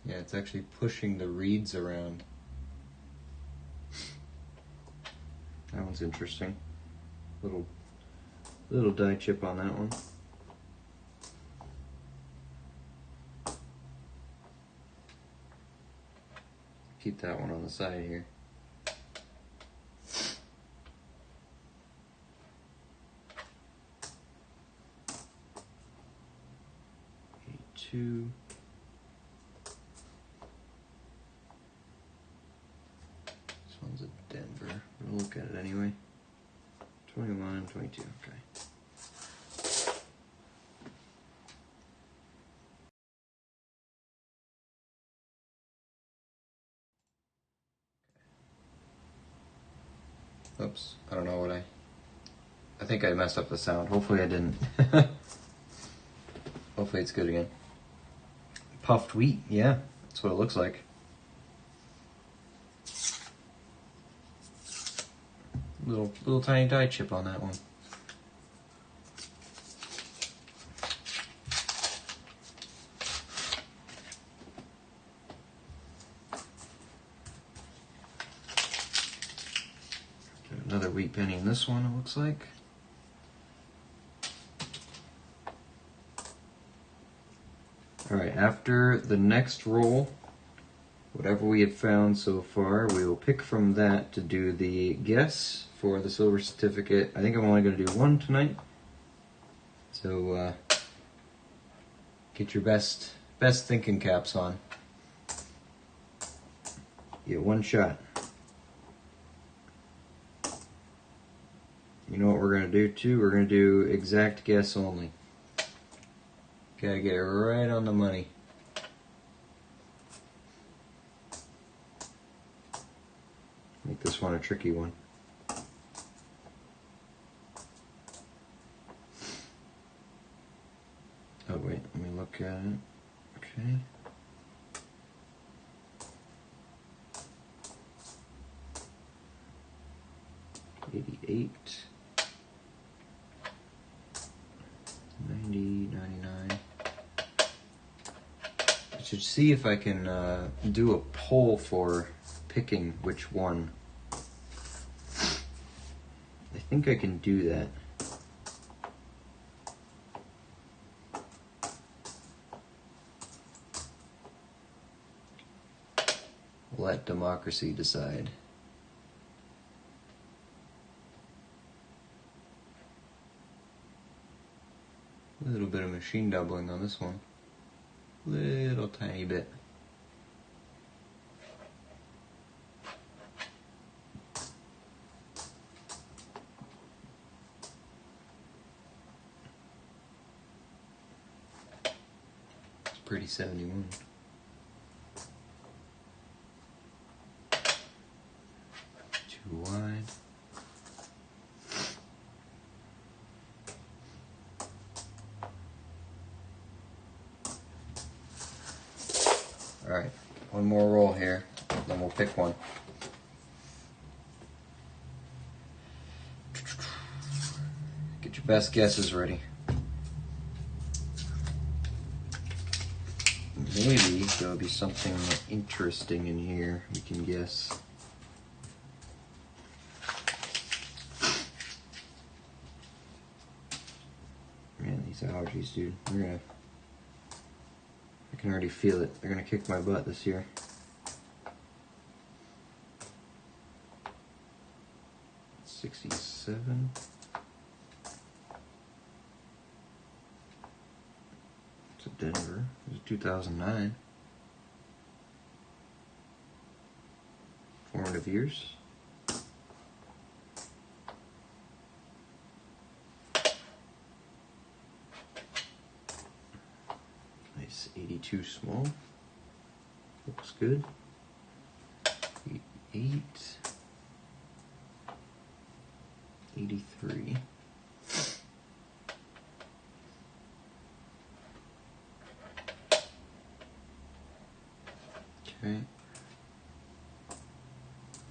Yeah, it's actually pushing the reeds around. That one's interesting. Little die chip on that one. Keep that one on the side here. $82. This one's a Denver. We'll look at it anyway. 21, 22, okay. Oops, I don't know what I think I messed up the sound. Hopefully I didn't. Hopefully it's good again. Puffed wheat, yeah, that's what it looks like. Little tiny die chip on that one. wheat penny in this one, it looks like. Alright, after the next roll, whatever we have found so far, we will pick from that to do the guess for the silver certificate. I think I'm only going to do one tonight. So get your best thinking caps on. Get one shot. You know what we're going to do too? We're going to do exact guess only. Gotta get it right on the money. Make this one a tricky one. Oh wait, let me look at it. Okay. $88, $90, $99. I should see if I can do a poll for picking which one. I think I can do that. Let democracy decide. A little bit of machine doubling on this one. Little tiny bit. It's pretty 71. Too wide. Alright, one more roll here, then we'll pick one. Get your best guesses ready. Maybe there'll be something interesting in here we can guess. Man, these allergies, dude. I can already feel it. They're gonna kick my butt this year. $67. It's a Denver. It was 2009. Formative years. Nice 82 small. Looks good. 88. 83. Okay.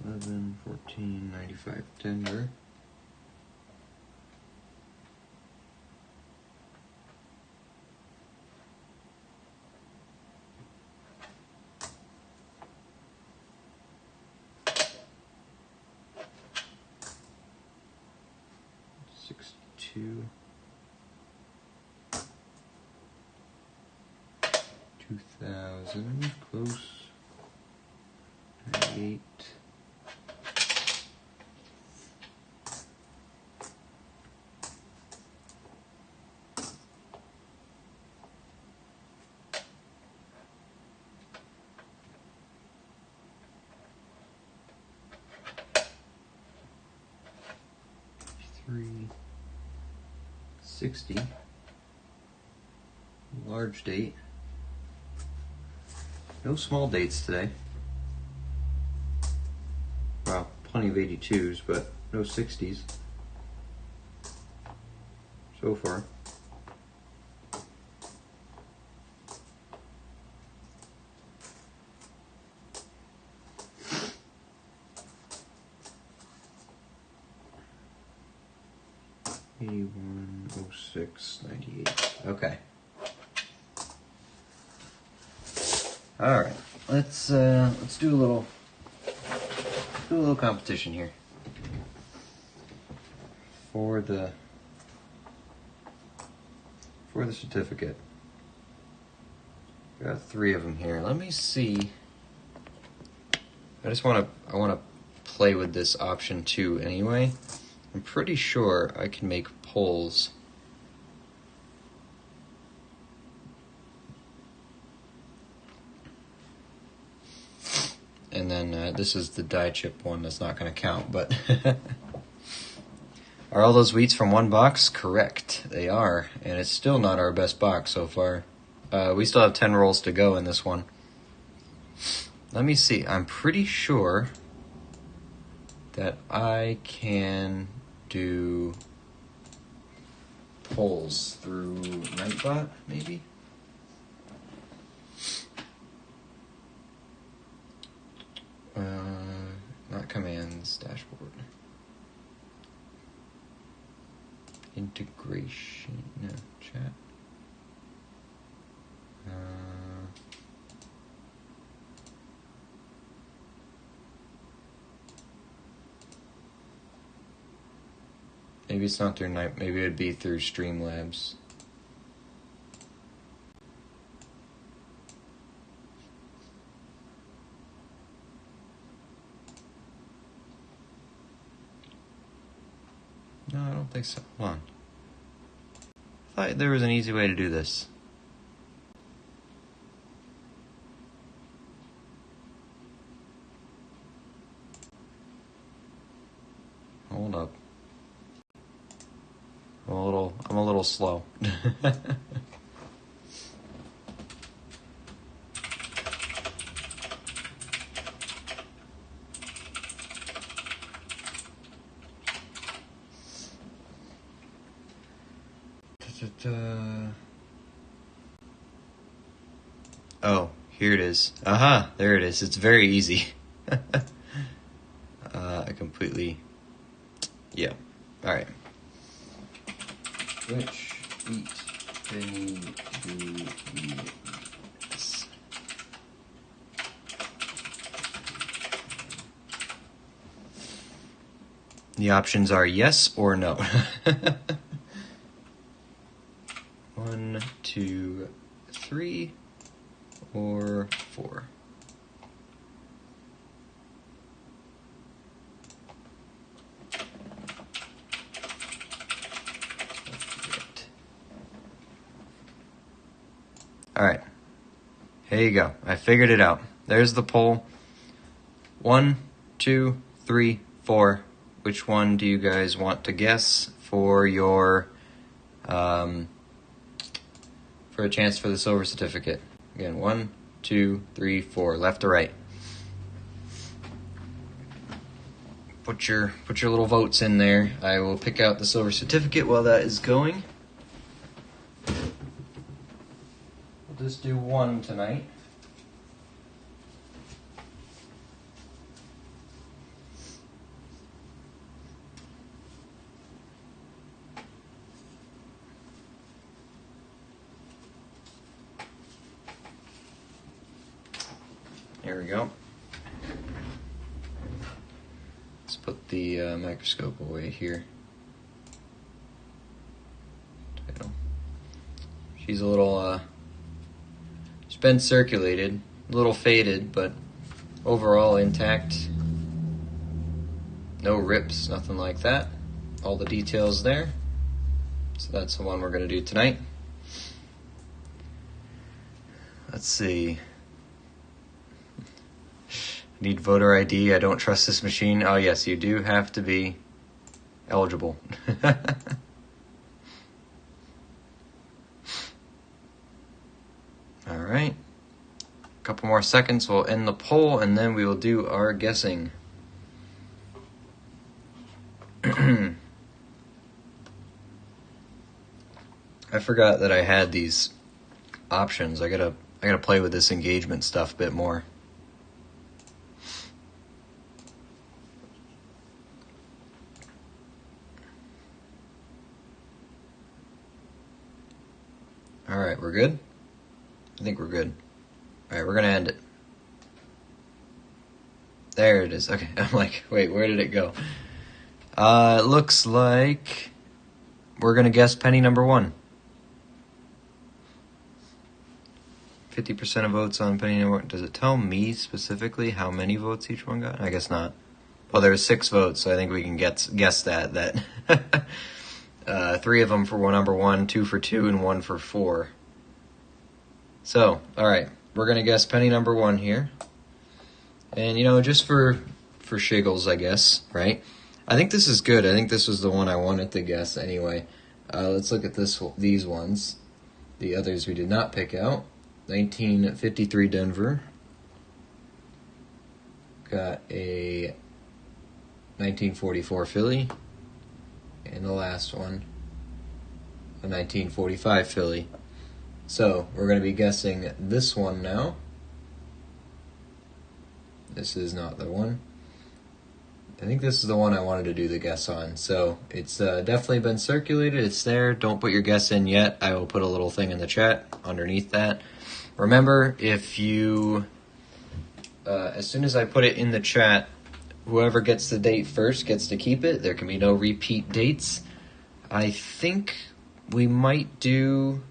11, 14, 95 Denver. $62. 2000, close. 98. Three. 60. Large date. No small dates today. Well, plenty of 82s, but no 60s so far. $81, $06, $98. Okay. All right. Let's do a little competition here. for the certificate. Got 3 of them here. Let me see. I want to play with this option 2 anyway. I'm pretty sure I can make pulls. And then this is the die chip one that's not going to count, but are all those wheats from one box? Correct, they are, and it's still not our best box so far. We still have 10 rolls to go in this one. Let me see, I'm pretty sure that I can do pulls through Nightbot, maybe? Not commands, dashboard. Integration, no, chat. Maybe it's not through Night, maybe it'd be through Streamlabs. No, I don't think so. Hold on. I thought there was an easy way to do this. Hold up. I'm a little slow. Oh, here it is. Aha, there it is. It's very easy. I completely... Yeah. All right. Which wheat penny do you use? The options are yes or no. 1, 2, 3, or 4. All right, here you go. I figured it out. There's the poll. 1, 2, 3, 4. Which one do you guys want to guess for your for a chance for the silver certificate? Again, 1, 2, 3, 4, left to right. Put your little votes in there. I will pick out the silver certificate while that is going. We'll just do 1 tonight. There we go. Let's put the microscope away here. Title. She's a little, she's been circulated, a little faded, but overall intact. No rips, nothing like that. All the details there. So that's the one we're going to do tonight. Let's see. Need voter ID. I don't trust this machine. Oh, yes, you do have to be eligible. All right. A couple more seconds. We'll end the poll, and then we will do our guessing. I forgot that I had these options. I gotta play with this engagement stuff a bit more. All right, we're good? I think we're good. All right, we're going to end it. There it is. Okay, I'm like, wait, where did it go? It looks like we're going to guess penny number 1. 50% of votes on penny number 1. Does it tell me specifically how many votes each one got? I guess not. Well, there were 6 votes, so I think we can guess that 3 of them for number 1, 2 for 2, and 1 for 4. So, all right, we're going to guess penny number 1 here. And, just for shiggles, I guess, right? I think this is good. I think this was the one I wanted to guess anyway. Let's look at these ones. The others we did not pick out. 1953 Denver. Got a 1944 Philly. And the last one, a 1945 Philly. So, we're going to be guessing this one now. This is not the one. I think this is the one I wanted to do the guess on. So it's definitely been circulated. It's there. Don't put your guess in yet. I will put a little thing in the chat underneath that. Remember, if you, as soon as I put it in the chat, whoever gets the date first gets to keep it. There can be no repeat dates. I think we might do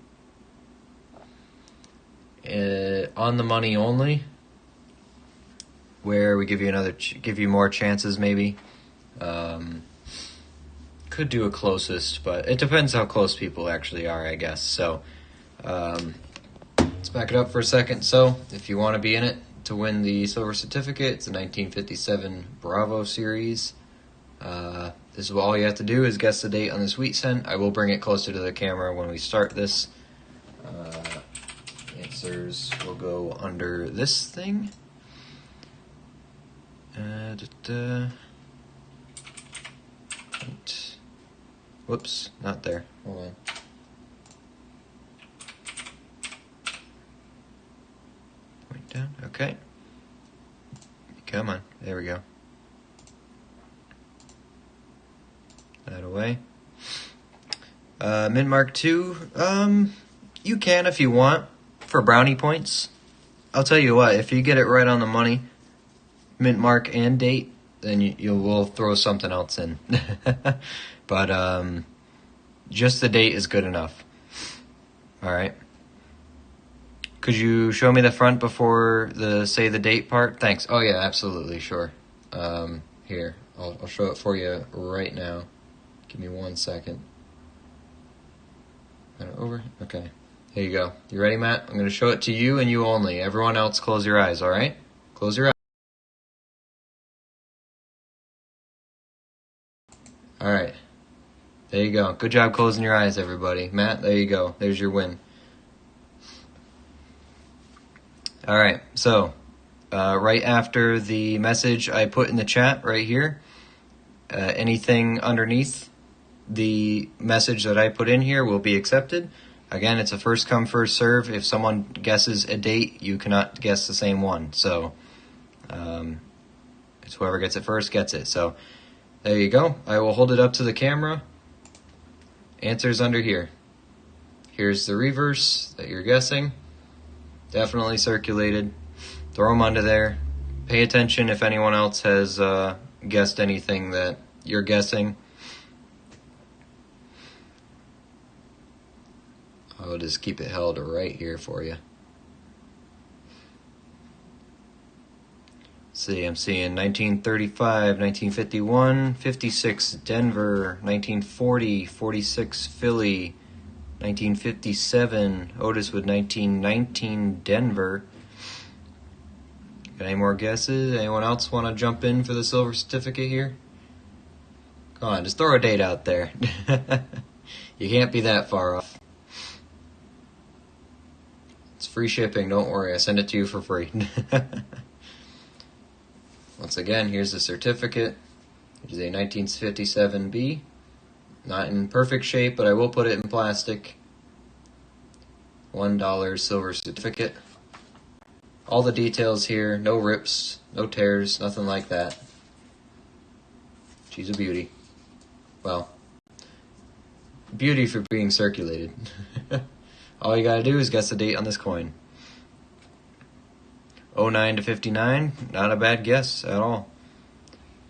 on the money only, where we give you more chances maybe. Could do a closest, but it depends how close people actually are, I guess. So let's back it up for a second. So if you want to be in it to win the silver certificate, it's a 1957 Bravo series. This is all you have to do is guess the date on this wheat cent. I will bring it closer to the camera when we start this. Answers will go under this thing. Whoops, not there. Hold on. Point down. Okay. Come on. There we go. That away. Mint Mark 2. You can if you want for brownie points. I'll tell you what, if you get it right on the money, mint mark and date, then we'll throw something else in. But just the date is good enough. All right. Could you show me the front before say the date part? Thanks. Oh yeah, absolutely, sure. Here, I'll show it for you right now. Give me 1 second. Over. Okay. Here you go. You ready, Matt? I'm going to show it to you and you only. Everyone else, close your eyes. All right? Close your eyes. All right. There you go. Good job closing your eyes, everybody. Matt, there you go. There's your win. All right. So, right after the message I put in the chat right here, anything underneath the message that I put in here will be accepted. Again, it's a first come, first serve. If someone guesses a date, you cannot guess the same one. So, it's whoever gets it first gets it. So, there you go. I will hold it up to the camera. Answers under here. Here's the reverse that you're guessing. Definitely circulated. Throw them under there. Pay attention if anyone else has guessed anything that you're guessing. I'll just keep it held right here for you. See, I'm seeing 1935, 1951, 56 Denver, 1940, 46 Philly, 1957 Otis with 1919 Denver. Got any more guesses? Anyone else want to jump in for the silver certificate here? Come on, just throw a date out there. You can't be that far off. It's free shipping, don't worry. I send it to you for free. Once again, here's the certificate. It is a 1957B. Not in perfect shape, but I will put it in plastic. $1 silver certificate. All the details here. No rips, no tears, nothing like that. She's a beauty. Well, beauty for being circulated. All you gotta do is guess the date on this coin. 09 to 59, not a bad guess at all.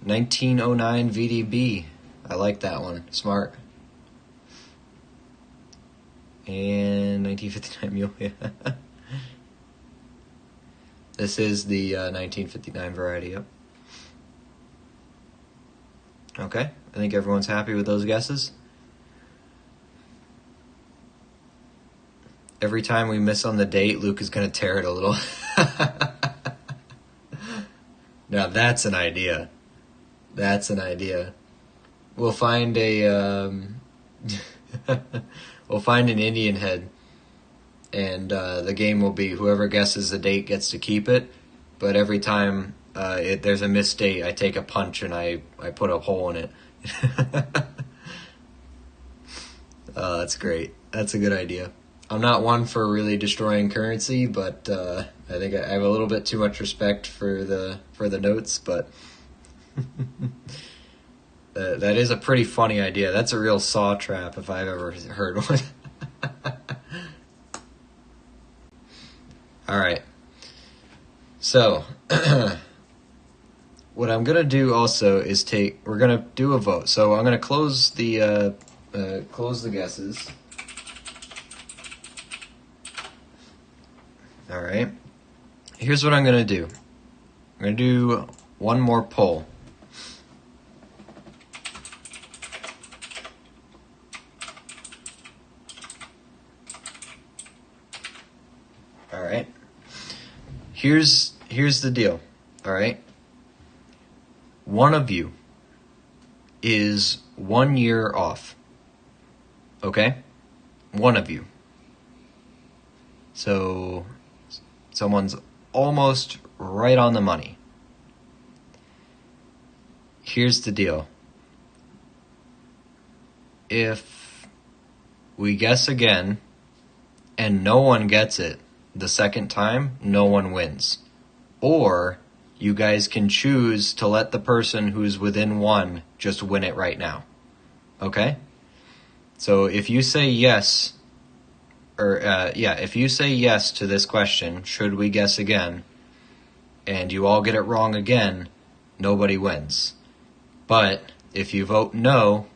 1909 VDB. I like that one. Smart. And 1959 mule. Yeah. This is the 1959 variety. Yep. Okay. I think everyone's happy with those guesses. Every time we miss on the date, Luke is going to tear it a little. Now that's an idea. That's an idea. We'll find a we'll find an Indian head, and the game will be whoever guesses the date gets to keep it. But every time there's a missed date, I take a punch and I put a hole in it. Oh, that's great. That's a good idea. I'm not one for really destroying currency, but I think I have a little bit too much respect for the notes. But that is a pretty funny idea. That's a real saw trap if I've ever heard one. All right. So what I'm gonna do also is we're gonna do a vote. So I'm gonna close the guesses. All right. Here's what I'm going to do. I'm going to do one more poll. All right. Here's the deal. All right. One of you is 1 year off. Okay? One of you. So someone's almost right on the money. Here's the deal. If we guess again and no one gets it the second time, no one wins. Or you guys can choose to let the person who's within one just win it right now. Okay? So if you say yes, if you say yes to this question, should we guess again, and you all get it wrong again, nobody wins. But if you vote no,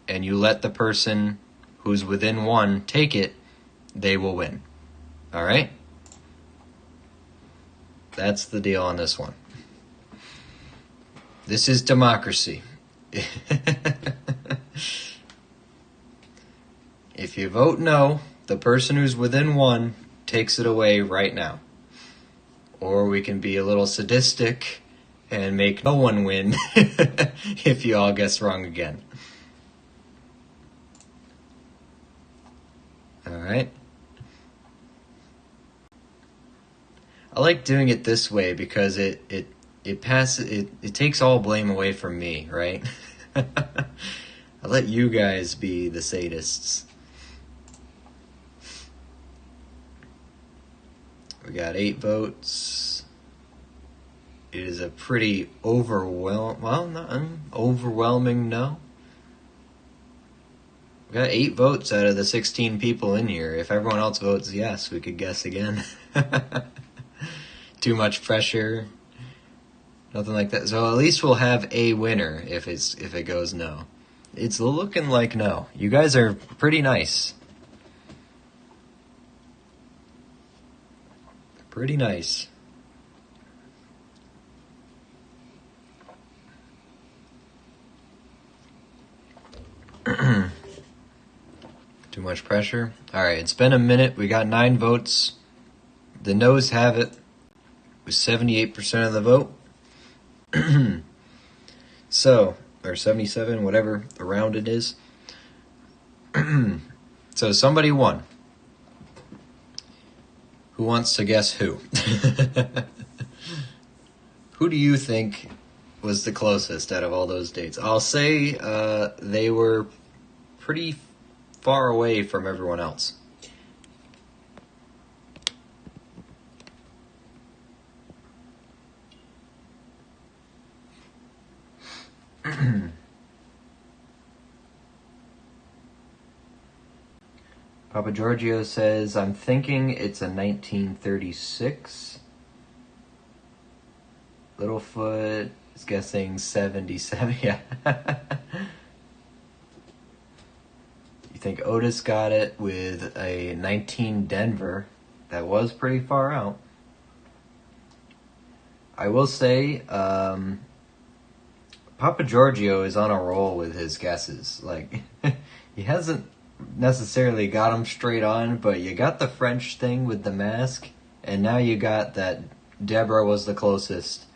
and you let the person who's within one take it, they will win. All right? That's the deal on this one. This is democracy. If you vote no, the person who's within one takes it away right now. Or we can be a little sadistic and make no one win if you all guess wrong again. All right. I like doing it this way because it takes all blame away from me, right? I let you guys be the sadists. We got 8 votes. It is a pretty overwhelming no. We got 8 votes out of the 16 people in here. If everyone else votes yes, we could guess again. Too much pressure. Nothing like that. So at least we'll have a winner if it goes no. It's looking like no. You guys are pretty nice. Pretty nice. Too much pressure. All right, it's been a minute. We got 9 votes. The no's have it with 78% of the vote. So, or 77, whatever the round it is. So somebody won. Who wants to guess who? Who do you think was the closest out of all those dates? I'll say they were pretty far away from everyone else. Papa Giorgio says, I'm thinking it's a 1936. Littlefoot is guessing 77. Yeah. You think Otis got it with a 19 Denver. That was pretty far out. I will say, Papa Giorgio is on a roll with his guesses. Like, he hasn't necessarily got them straight on, but you got the French thing with the mask, and now you got that Deborah was the closest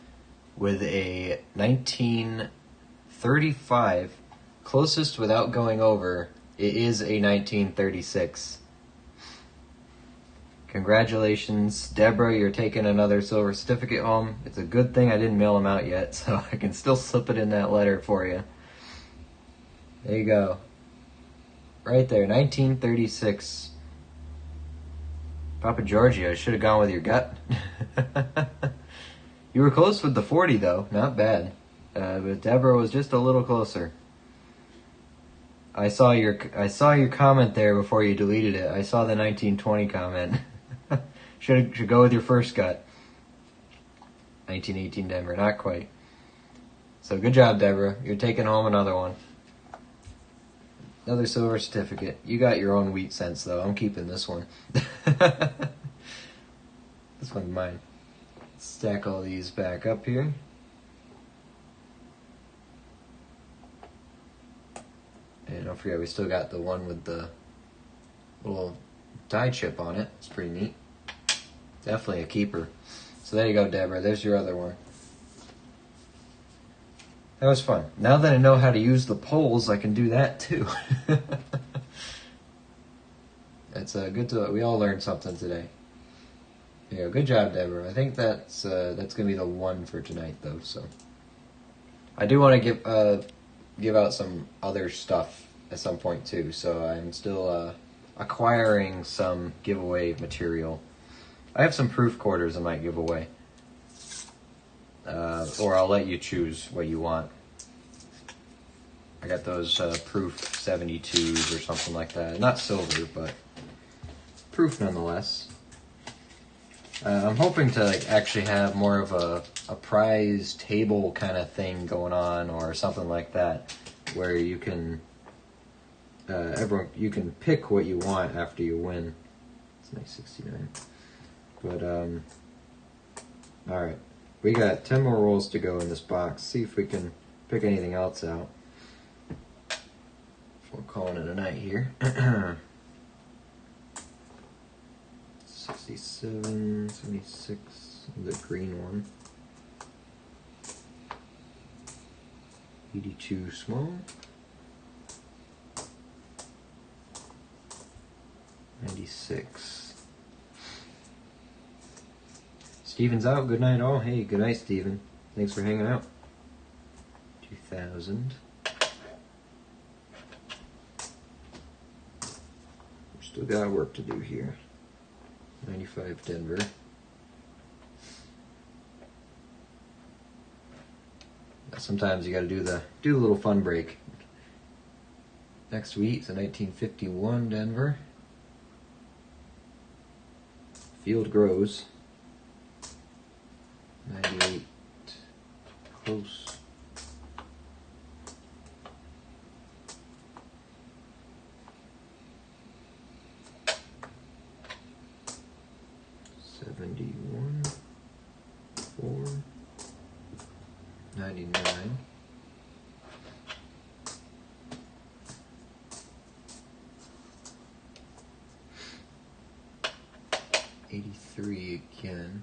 with a 1935. Closest without going over. It is a 1936. Congratulations, Deborah, you're taking another silver certificate home. It's a good thing I didn't mail them out yet, so I can still slip it in that letter for you. There you go. Right there, 1936. Papa Giorgio, should have gone with your gut. You were close with the 40, though. Not bad. But Deborah was just a little closer. I saw your comment there before you deleted it. I saw the 1920 comment. Should go with your first gut. 1918 Denver, not quite. So good job, Deborah. You're taking home another one. Another silver certificate. You got your own wheat cents, though. I'm keeping this one. This one's mine. Stack all these back up here. And don't forget, we still got the one with the little die chip on it. It's pretty neat. Definitely a keeper. So there you go, Deborah. There's your other one. That was fun. Now that I know how to use the poles, I can do that too. It's good to. We all learned something today. There you go. Good job, Deborah. I think that's gonna be the one for tonight, though. So I do want to give out some other stuff at some point too. So I'm still acquiring some giveaway material. I have some proof quarters I might give away. Or I'll let you choose what you want. I got those proof 72s or something like that. Not silver, but proof nonetheless. I'm hoping to actually have more of a prize table kind of thing going on, or something like that, where you can you can pick what you want after you win. It's nice 69. But all right, we got 10 more rolls to go in this box. See if we can pick anything else out. We're calling it a night here. 67, 76, the green one. 82 small. 96. Steven's out. Good night, all. Hey, good night, Steven. Thanks for hanging out. 2000. We still got work to do here. 95 Denver. Sometimes you got to do the little fun break. Next week is a 1951 Denver. Field grows. 98 close. $71, 4, 99, 83 again.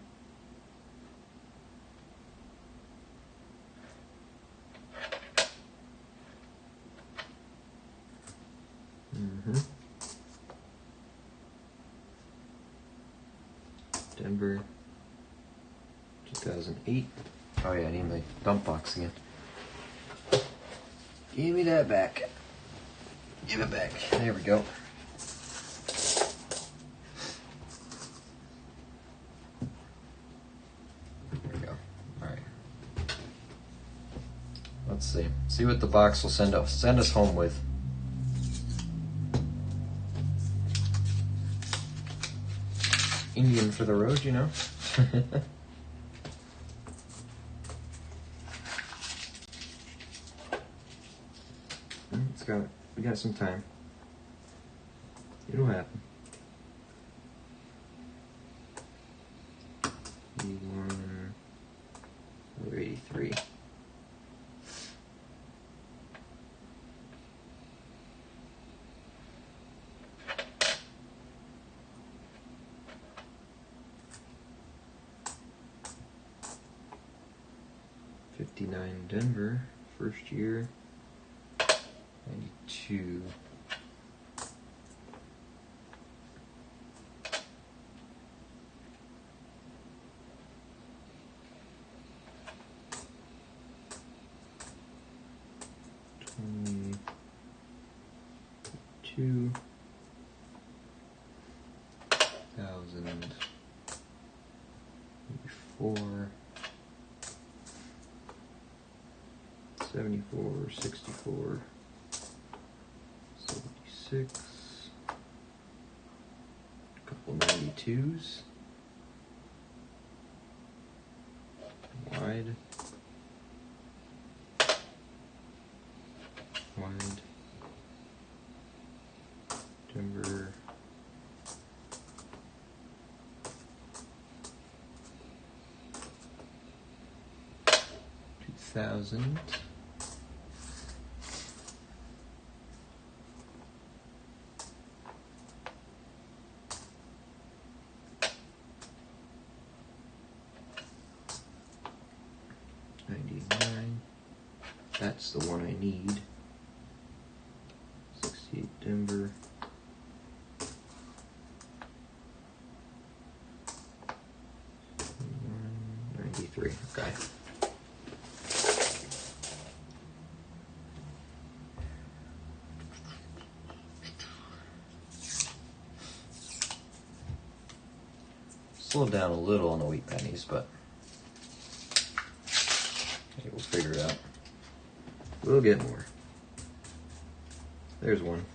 Denver, 2008. Oh yeah, I need my dump box again. Give me that back. Give it back. There we go. There we go. Alright. Let's see. See what the box will send us home with. Indian for the road, you know. We got some time. It'll happen. 81 or 83. $59 Denver, first year. 92. $22,000. 84. 74, 64, 76, a couple 92s, wide, Denver, 2000. That's the one I need. 68 Denver. 93. Okay. Slowed down a little on the wheat pennies, but hey, we'll figure it out. We'll get more. There's one.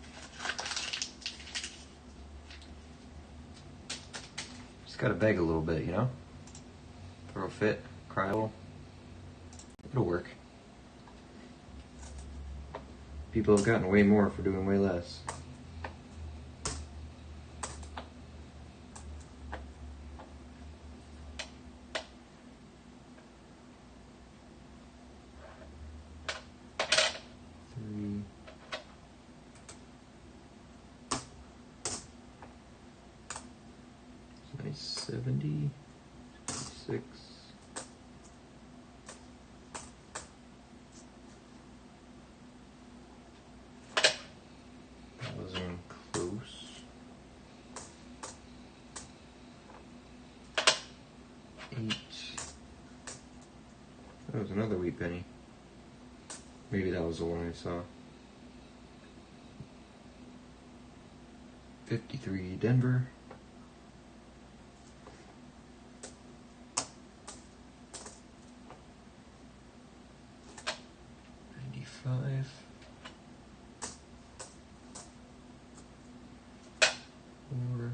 Just gotta beg a little bit, you know? Throw a fit, cry a little. It'll work. People have gotten way more for doing way less. Nice 70, 6. That wasn't close. 8. That was another wheat penny. Maybe that was the one I saw. 53 Denver. 95. 4.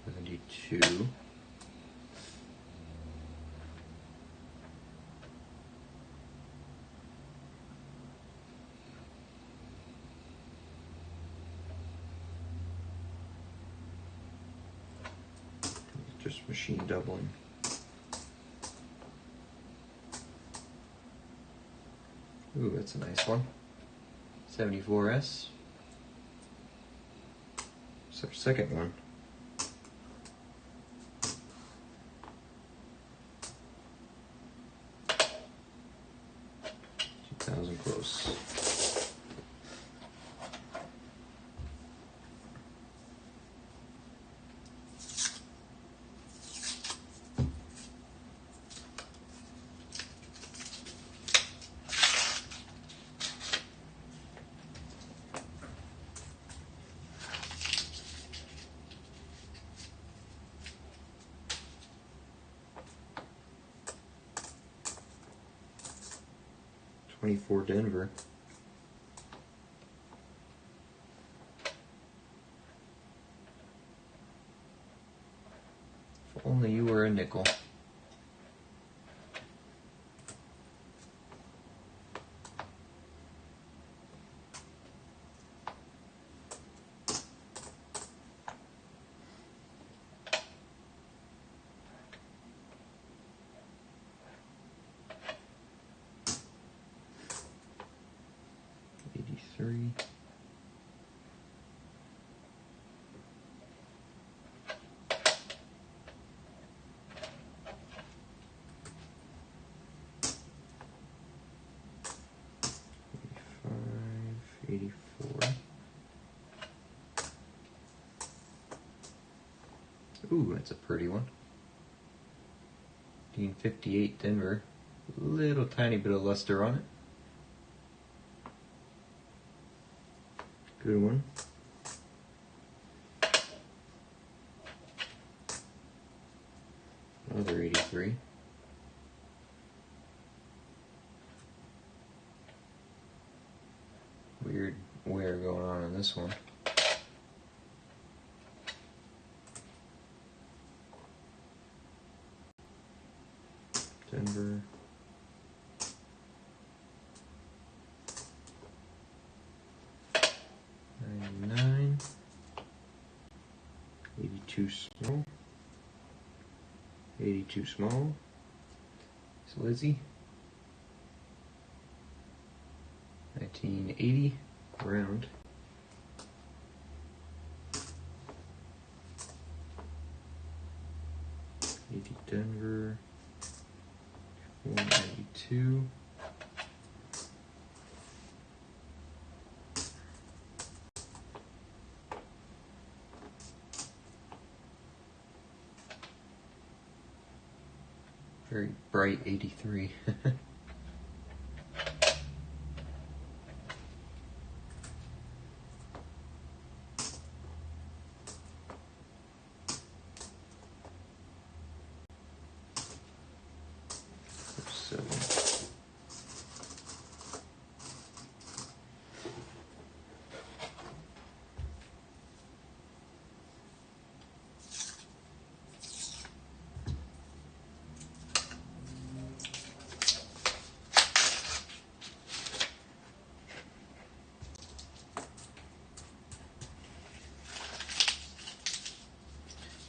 72. 'Just machine doubling. Ooh, that's a nice one. 74S. It's our second one. 2,000 close. $24 Denver. If only you were a nickel. $83. $84. Ooh, that's a pretty one. 1958 Denver. Little tiny bit of luster on it. Good one. Another 83. Weird wear going on in this one. Denver. $99. 82 small. 82 small. It's Lizzie. 1980 round. Denver. 492. Very bright 83.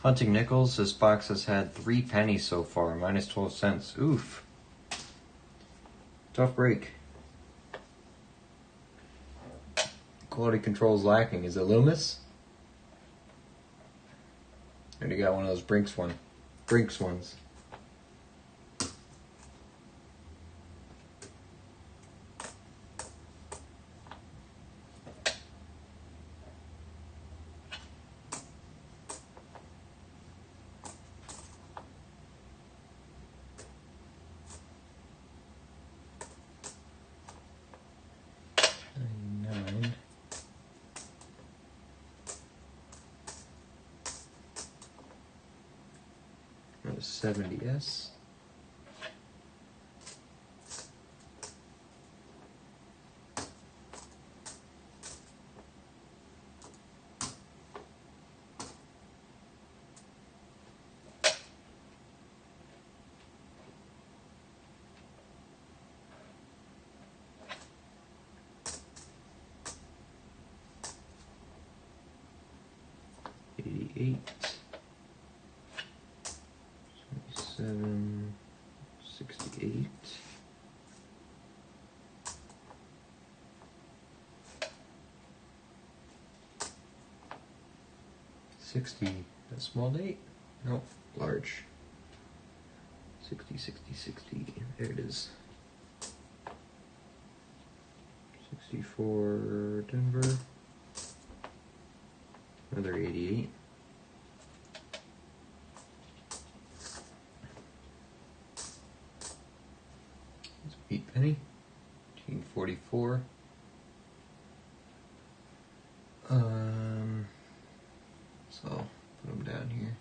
Hunting Nickels, this box has had 3 pennies so far, minus 12 cents. Oof. Tough break. Quality control is lacking. Is it Loomis? Already got one of those Brinks ones. 70s. $88. 68. $60. A small date? Nope, large. 60, 60, 60. There it is. 64 Denver. Another 88. Pete Penny, 1944. So I'll put them down here.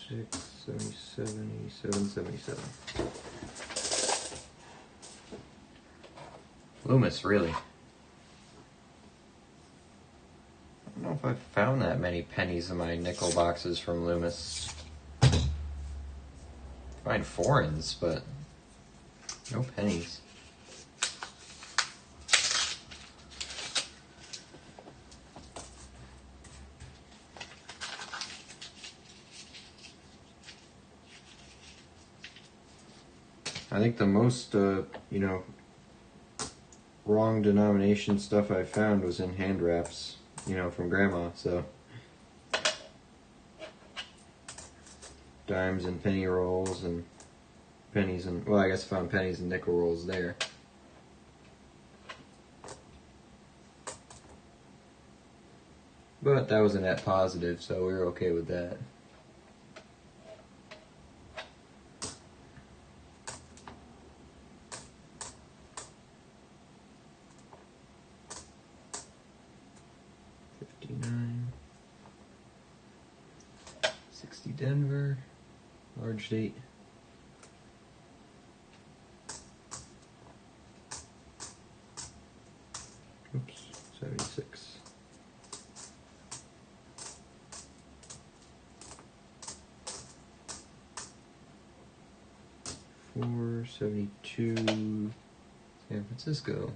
6, 77, 87, 77. Loomis, really? I don't know. if I've found that many pennies in my nickel boxes from Loomis. Find foreigns, but no pennies. I think the most, wrong denomination stuff I found was in hand wraps, from Grandma, so. Dimes and penny rolls and pennies and, well, I guess I found pennies and nickel rolls there. But that was a net positive, so we were okay with that. Denver, large date. Oops, 76. $4.72. San Francisco.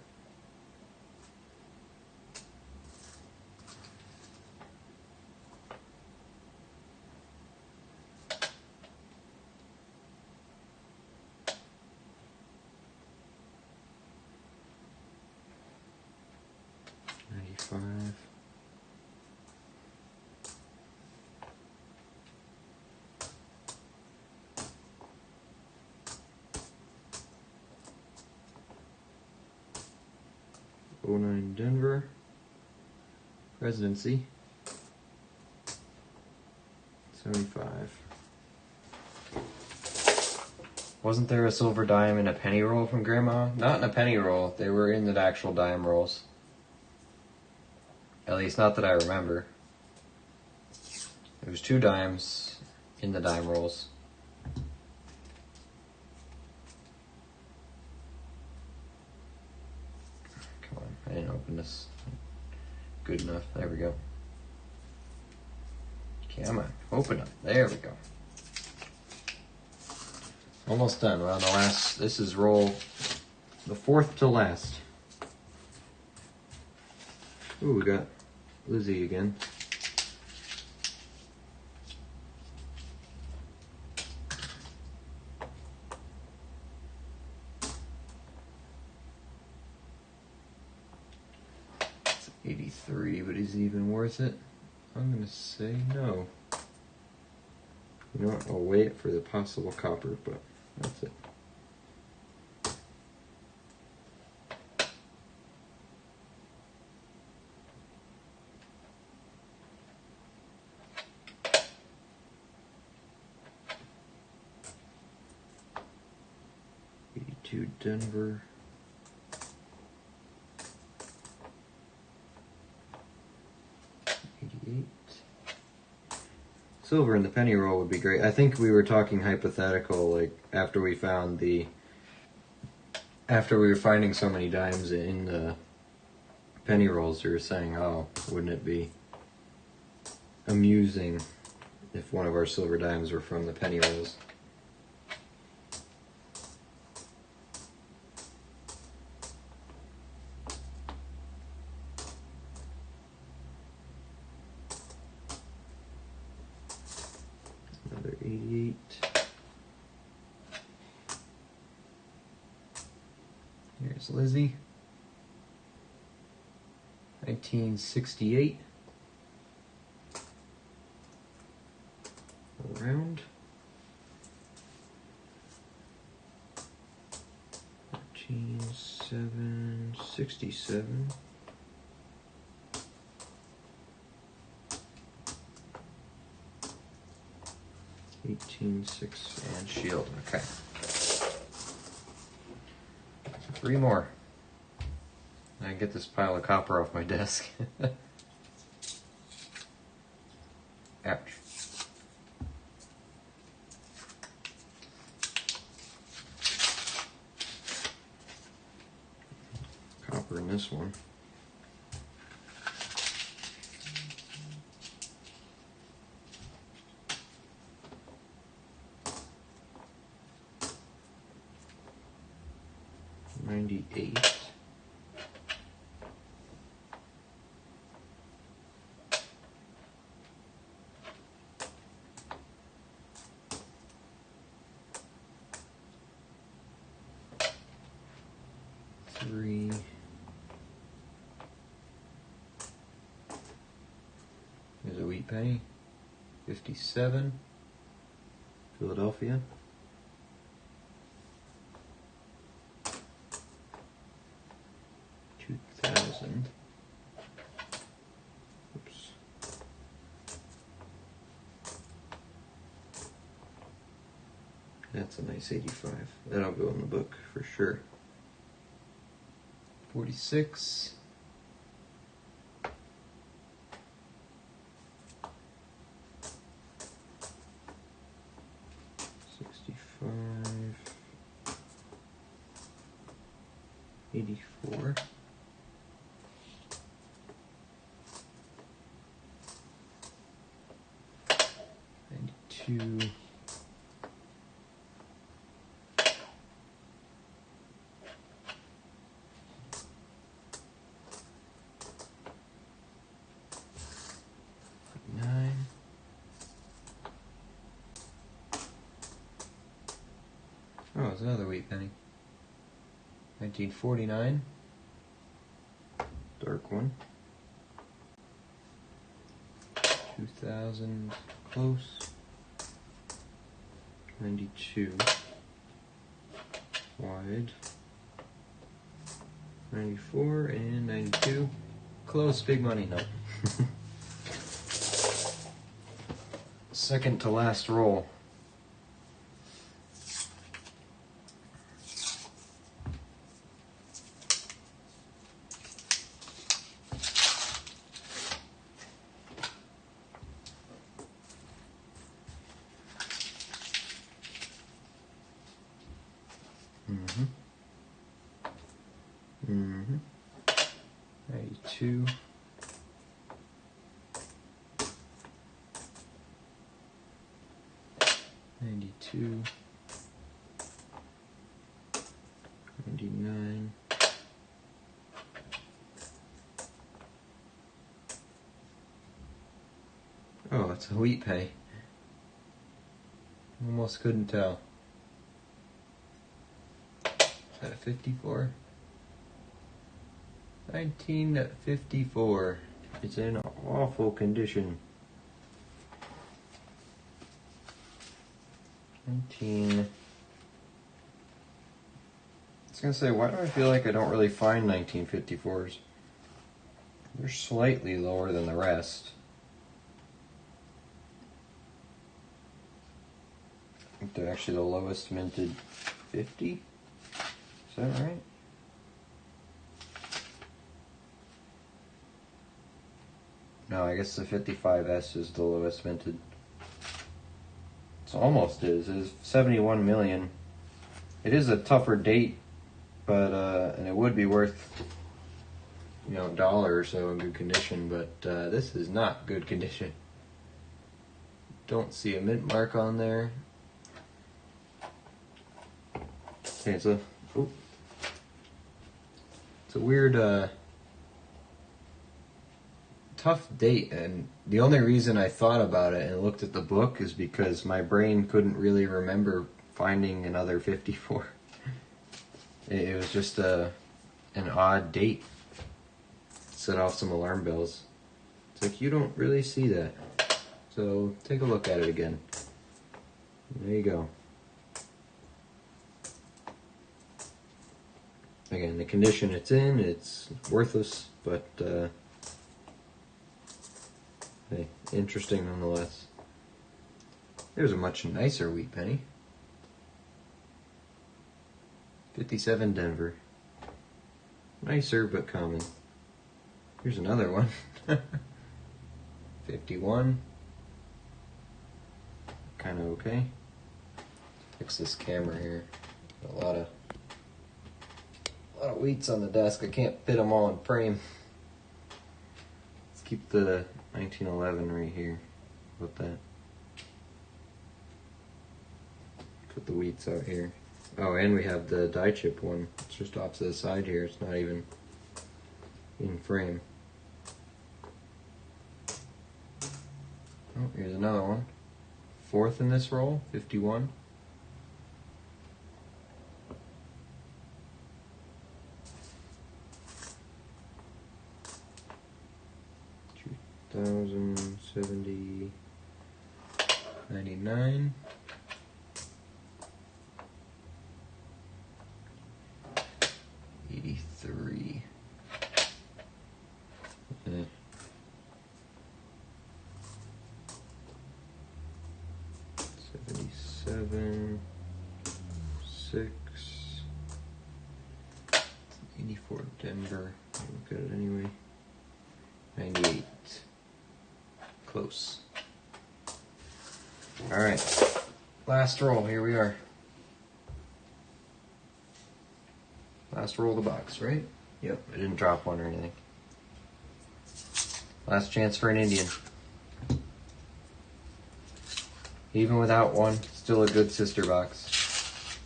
$95. '09 Denver. Presidency. 75. Wasn't there a silver dime in a penny roll from Grandma? Not in a penny roll. They were in the actual dime rolls. At least not that I remember. There was 2 dimes in the dime rolls. Come on, I didn't open this good enough. There we go. Come on, open up. There we go. Almost done. We're on the last. This is roll the 4th to last. Ooh, we got Lizzie again. It's 83, but is it even worth it? I'm gonna say no. You know what? I'll wait for the possible copper, but that's it. Denver. $88. Silver in the penny roll would be great. I think we were talking hypothetical, like after we were finding so many dimes in the penny rolls, we were saying, oh, wouldn't it be amusing if one of our silver dimes were from the penny rolls? Another 88. Here's Lizzie. 1968. Around. 13767. 18.6 and shield. Okay. 3 more. I can get this pile of copper off my desk. Ouch. Copper in this one. 58. Three. Here's a wheat penny. 57. Philadelphia. 2000. Oops. That's a nice 85. That'll go in the book for sure. 46. 65. 84. 92. 9. Oh, it's another wheat penny. 1949. Dark one. 2000. Close. 92. Wide. 94 and 92. Close. Big money. No. Second to last roll. Mm-hmm. Mm-hmm. 92. 92. 99. Oh, it's a wheat penny. Almost couldn't tell. Is that a 54? 1954. It's in awful condition. 19. I was gonna say, why do I feel like I don't really find 1954s? They're slightly lower than the rest. I think they're actually the lowest minted 50. Is that right? No, I guess the 55S is the lowest minted. It almost is. It's 71 million. It is a tougher date, but and it would be worth, you know, $1 or so in good condition. But this is not good condition. Don't see a mint mark on there. Okay, it's a weird, tough date, and the only reason I thought about it and looked at the book is because my brain couldn't really remember finding another 54. It was just an odd date. Set off some alarm bells. It's like, you don't really see that. So take a look at it again. There you go. Again, the condition it's in, it's worthless, but hey, interesting nonetheless. There's a much nicer wheat penny. 57 Denver. Nicer but common. Here's another one. 51. Kind of okay. Fix this camera here. A lot of wheats on the desk. I can't fit them all in frame. Let's keep the 1911 right here. Put that. Put the wheats out here. Oh, and we have the die chip one. It's just off to the side here. It's not even in frame. Oh, here's another one. Fourth in this roll, 51. $2,070, 99. 83. 77. 6. 84 Denver. Look at it anyway. 98. Close. Alright. Last roll. Here we are. Last roll of the box, right? Yep. I didn't drop one or anything. Last chance for an Indian. Even without one, still a good sister box.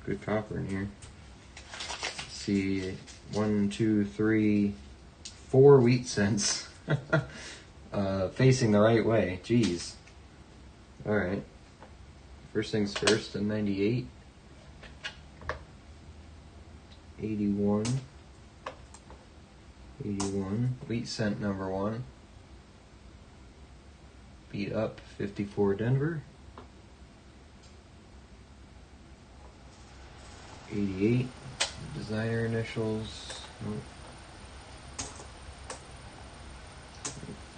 Good copper in here. Let's see, 1, 2, 3, 4 wheat cents. Facing the right way. Jeez. Alright. First things first, a 98. 81. 81. Wheat cent number 1. Beat up 54 Denver. 88. Designer initials.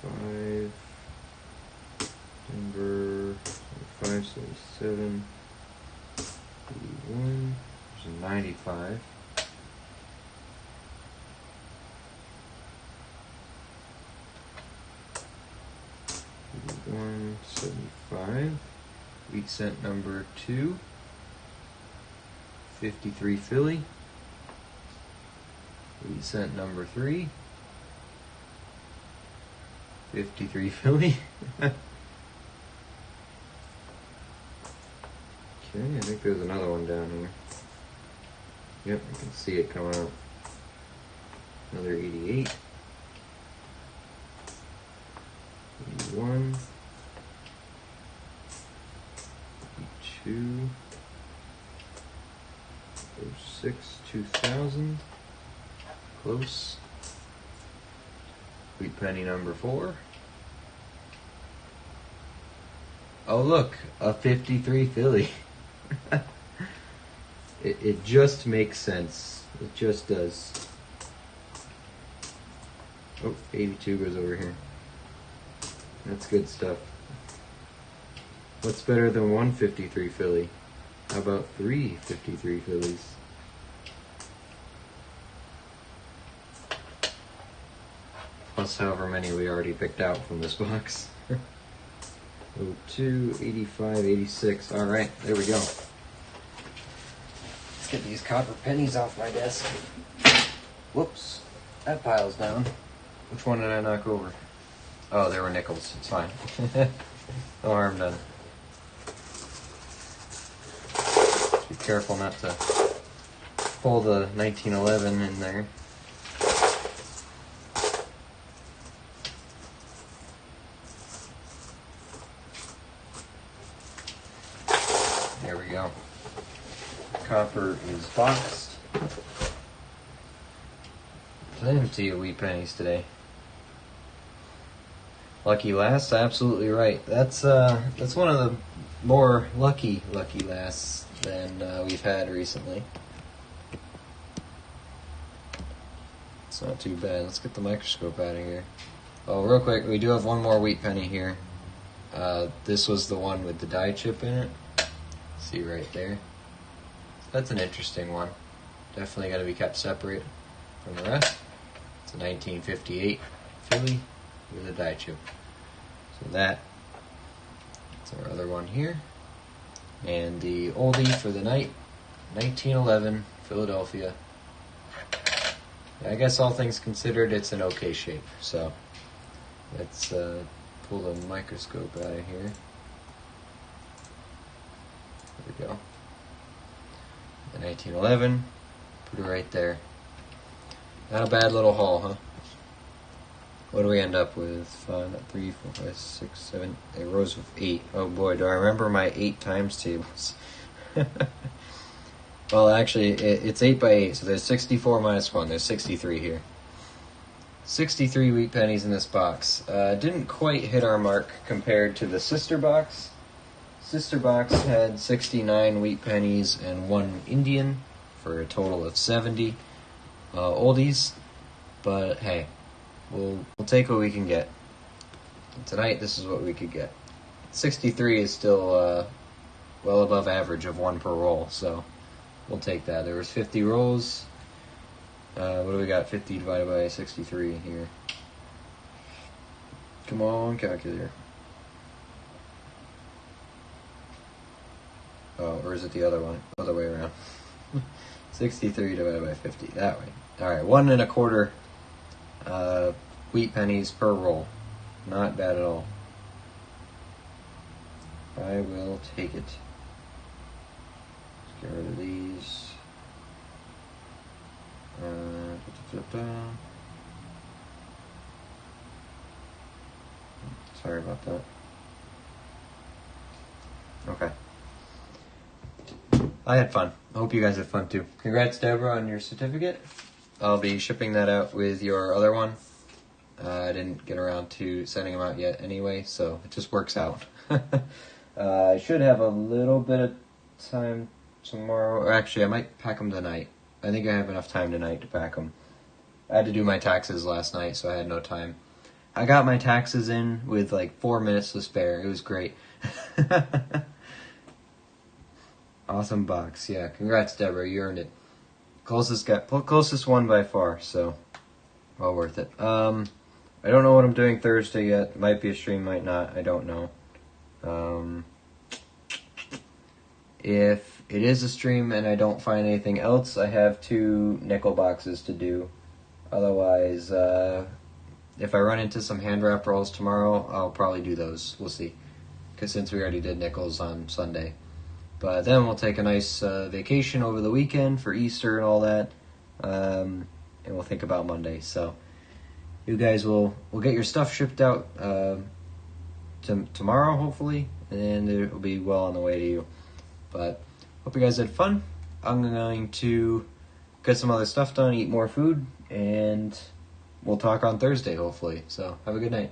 5. Denver. 577. 81. There's a 95. 175. Wheat cent number 2. 53 Philly. Wheat cent number 3. 53 Philly. Okay, I think there's another one down here. Yep, I can see it coming up. Another 88. 81. 82. 06, 2000. Close. Wheat penny number 4. Oh look, a 53 Philly. It just makes sense. It just does. Oh, 82 goes over here. That's good stuff. What's better than 153 Philly? How about 353 Phillies? Plus however many we already picked out from this box. 02, 85, 86. Alright, there we go. Let's get these copper pennies off my desk. Whoops, that pile's down. Which one did I knock over? Oh, they were nickels. It's fine. No harm done. Be careful not to pull the 1911 in there. There we go. Copper is boxed. Plenty of wheat pennies today. Lucky lasts, absolutely right. That's one of the more lucky lasts than we've had recently. It's not too bad. Let's get the microscope out of here. Oh, real quick, we do have one more wheat penny here. This was the one with the die chip in it. See right there. That's an interesting one. Definitely got to be kept separate from the rest. It's a 1958 Philly with a die chip. So that's our other one here. And the oldie for the night, 1911 Philadelphia. I guess all things considered, it's an okay shape. So let's pull the microscope out of here. we go. The 1911. Put it right there. Not a bad little haul, huh? What do we end up with? 3, 4, 5, 6, 7, a rows of 8. Oh boy, do I remember my 8 times tables. Well, actually, it's 8 by 8, so there's 64 minus 1. There's 63 here. 63 wheat pennies in this box. Didn't quite hit our mark compared to the sister box. Sister box had 69 wheat pennies and 1 Indian for a total of 70 oldies. But hey, we'll take what we can get. And tonight, this is what we could get. 63 is still well above average of 1 per roll, so we'll take that. There was 50 rolls. What do we got? 50 divided by 63 here. Come on, calculator. Oh, or is it the other one? Other way around. 63 divided by 50. That way. Alright, 1 1/4 wheat pennies per roll. Not bad at all. I will take it. Let's get rid of these. Sorry about that. Okay. I had fun. I hope you guys had fun too. Congrats, Deborah, on your certificate. I'll be shipping that out with your other one. I didn't get around to sending them out yet anyway, so it just works out. I should have a little bit of time tomorrow. Or actually, I might pack them tonight. I think I have enough time tonight to pack them. I had to do my taxes last night, so I had no time. I got my taxes in with like 4 minutes to spare. It was great. Awesome box. Yeah, congrats, Deborah. You earned it. Closest one by far, so well worth it. I don't know what I'm doing Thursday yet. Might be a stream, might not. I don't know. If it is a stream and I don't find anything else, I have 2 nickel boxes to do. Otherwise, if I run into some hand wrap rolls tomorrow, I'll probably do those. We'll see. Because since we already did nickels on Sunday. But then we'll take a nice vacation over the weekend for Easter and all that. And we'll think about Monday. So you guys will get your stuff shipped out tomorrow, hopefully. And it will be well on the way to you. But hope you guys had fun. I'm going to get some other stuff done, eat more food, and we'll talk on Thursday, hopefully. So have a good night.